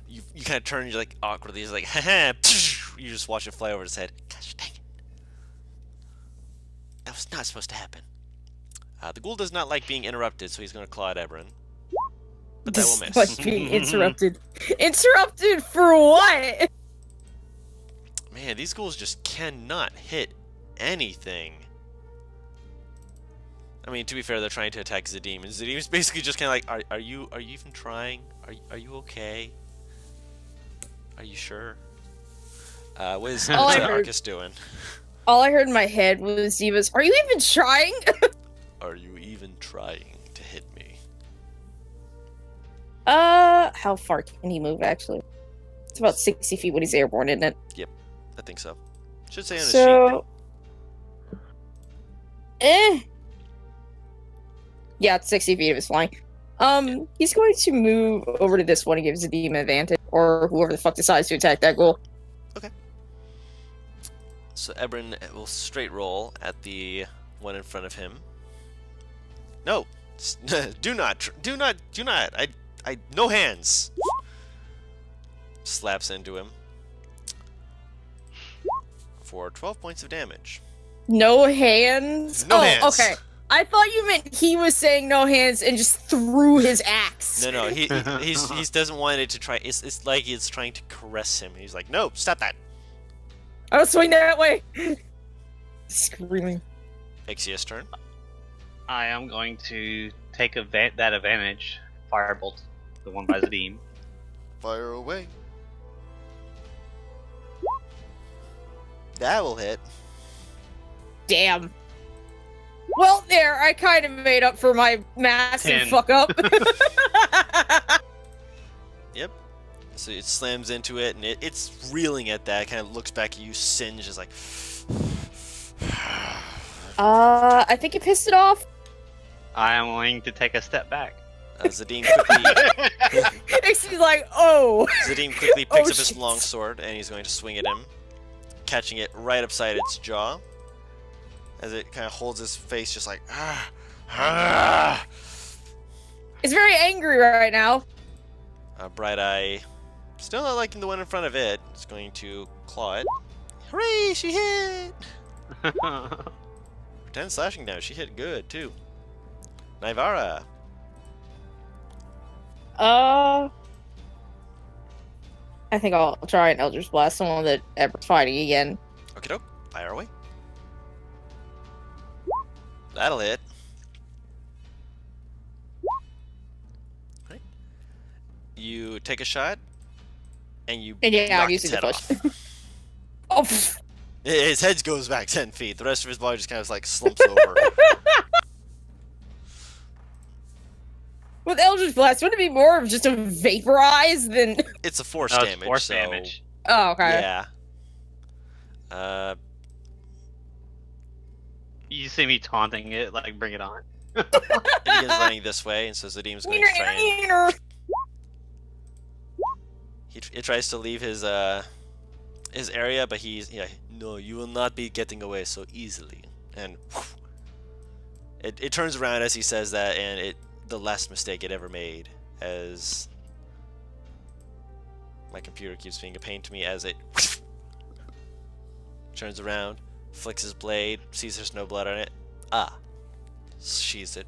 you kind of turn, you're like awkwardly, just like haha. You just watch it fly over his head. Gosh dang it! That was not supposed to happen. The ghoul does not like being interrupted, so he's going to claw at Ebrin. But that will miss. Despite being interrupted. Interrupted for what? Man, these ghouls just cannot hit anything. I mean, to be fair, they're trying to attack Zadim, and Zadim's basically just kind of like, are you even trying? Are you okay? Are you sure? What's Arcus doing? All I heard in my head was Ziva's, "Are you even trying?" Are you even trying to hit me? How far can he move, actually? It's about 60 feet when he's airborne, isn't it? Yep, I think so. Should say on his sheet. So... Yeah, it's 60 feet if it's flying. He's going to move over to this one and give Zadim an advantage, or whoever the fuck decides to attack that goal. Okay. So Ebron will straight roll at the one in front of him. No! Do not! No hands! Slaps into him. For 12 points of damage. No hands? No hands! Okay. I thought you meant he was saying no hands and just threw his axe. No, he doesn't want it to try. It's like he's trying to caress him. He's like, no, stop that. I don't swing that way. Screaming. Ait'seh's turn. I am going to take that advantage. Firebolt, the one by Zadim. Fire away. That will hit. Damn. Well, there, I kind of made up for my massive 10. fuck up. Yep. So it slams into it, and it's reeling at that. Kind of looks back at you, singed, is like. I think it pissed it off. I am going to take a step back. Zadim quickly. He's like, oh. Zadim quickly picks up his shit. longsword, and he's going to swing at him, catching it right upside its jaw. As it kind of holds his face, just like, It's very angry right now. Bright Eye, still not liking the one in front of it. It's going to claw it. Hooray! She hit! For 10 slashing damage, she hit good too. Naivara. I think I'll try an Eldritch Blast, someone that Eber's fighting again. Okay, doke. Fire away. That'll hit. Right. You take a shot, and you And yeah, knock I'm using its the head push. off. Oh, pfft. His head goes back 10 feet. The rest of his body just kind of like slumps over. With Eldritch Blast, wouldn't it be more of just a vaporize than... It's a force No, it's damage. force so damage. Oh, okay. yeah. You see me taunting it, like, bring it on. It begins running this way, and so Zadim's going to try and... He tries to leave his area, but no, you will not be getting away so easily. And it turns around as he says that, and the last mistake it ever made, as my computer keeps being a pain to me as it turns around, flicks his blade, sees there's no blood on it. Sheathes it.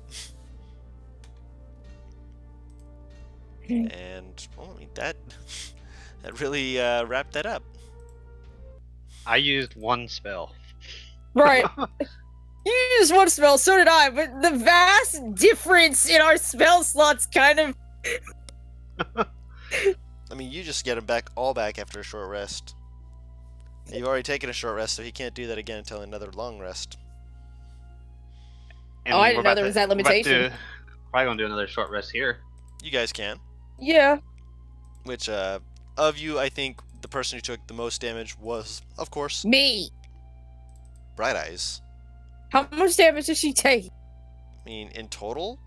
And well, I mean, that really wrapped that up. I used one spell. Right. You used one spell, so did I, but the vast difference in our spell slots kind of... I mean, you just get him all back after a short rest. You've already taken a short rest, so he can't do that again until another long rest. And I we're didn't know about there to- was that we're about to- limitation. Probably gonna do another short rest here. You guys can. Yeah. Which, of you, I think the person who took the most damage was, of course, Me. Bright Eyes. How much damage did she take? I mean, in total?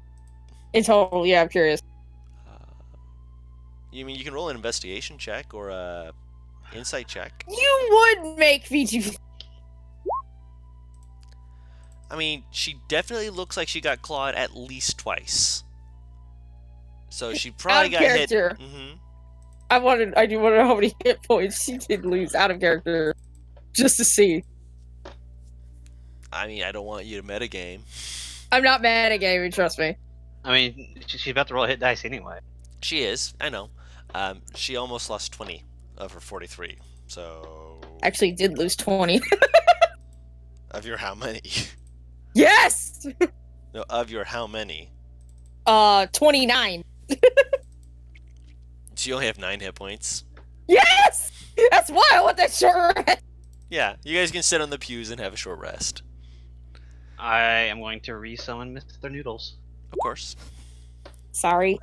In total, yeah, I'm curious. You mean you can roll an investigation check or a insight check? You would make me do... I mean, she definitely looks like she got clawed at least twice. So she probably got character. hit. Mm-hmm. I do want to know how many hit points she did lose out of character. Just to see. I mean, I don't want you to metagame. I'm not mad at gaming, trust me. I mean, she's about to roll a hit dice anyway. She is, I know. She almost lost 20 of her 43. So... Actually did lose 20. Of your how many? Yes! No, of your how many? 29. So you only have 9 hit points. Yes! That's why I want that short rest. Yeah, you guys can sit on the pews and have a short rest. I am going to resummon Mr. Noodles. Of course. Sorry.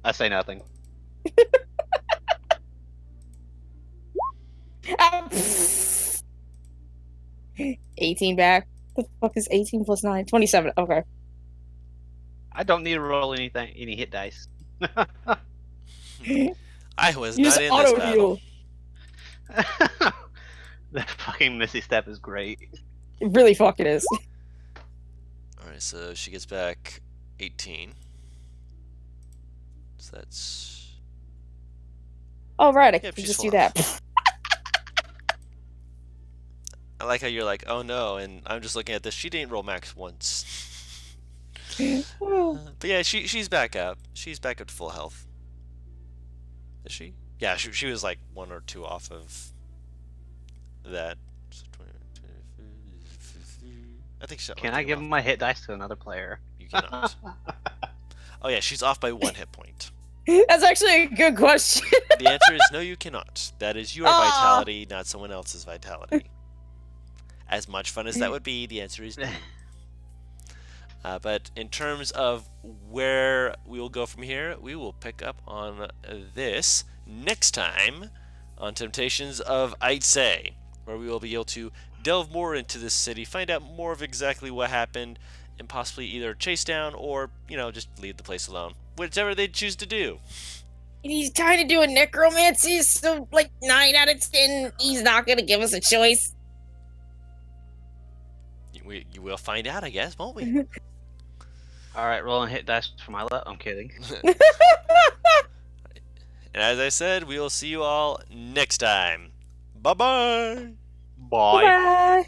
I say nothing. 18 back. What the fuck is 18 plus 9? 27. Okay. I don't need to roll any hit dice. I was Use not in this auto battle. heal. That fucking Missy Step is great. It really fucking is. Alright, so she gets back 18. So that's... Oh, right. I Yep, can she's just full do health. that. I like how you're like, oh no, and I'm just looking at this. She didn't roll max once. But yeah, she's back up. She's back up to full health. Is she? Yeah, she was like 1 or 2 off of that. So 20, I think so. Can I give my hit dice to another player? You cannot. Oh yeah, she's off by 1 hit point. That's actually a good question. The answer is no, you cannot. That is your vitality, not someone else's vitality. As much fun as that would be, the answer is no. But in terms of where we will go from here, we will pick up on this next time on Temptations of Ait'seh, where we will be able to delve more into this city, find out more of exactly what happened, and possibly either chase down or, you know, just leave the place alone. Whichever they choose to do. He's kind of doing necromancy, so like 9 out of 10, he's not going to give us a choice. You will find out, I guess, won't we? Alright, rolling hit dice for my left. I'm kidding. And as I said, we will see you all next time. Bye-bye! Bye. Bye.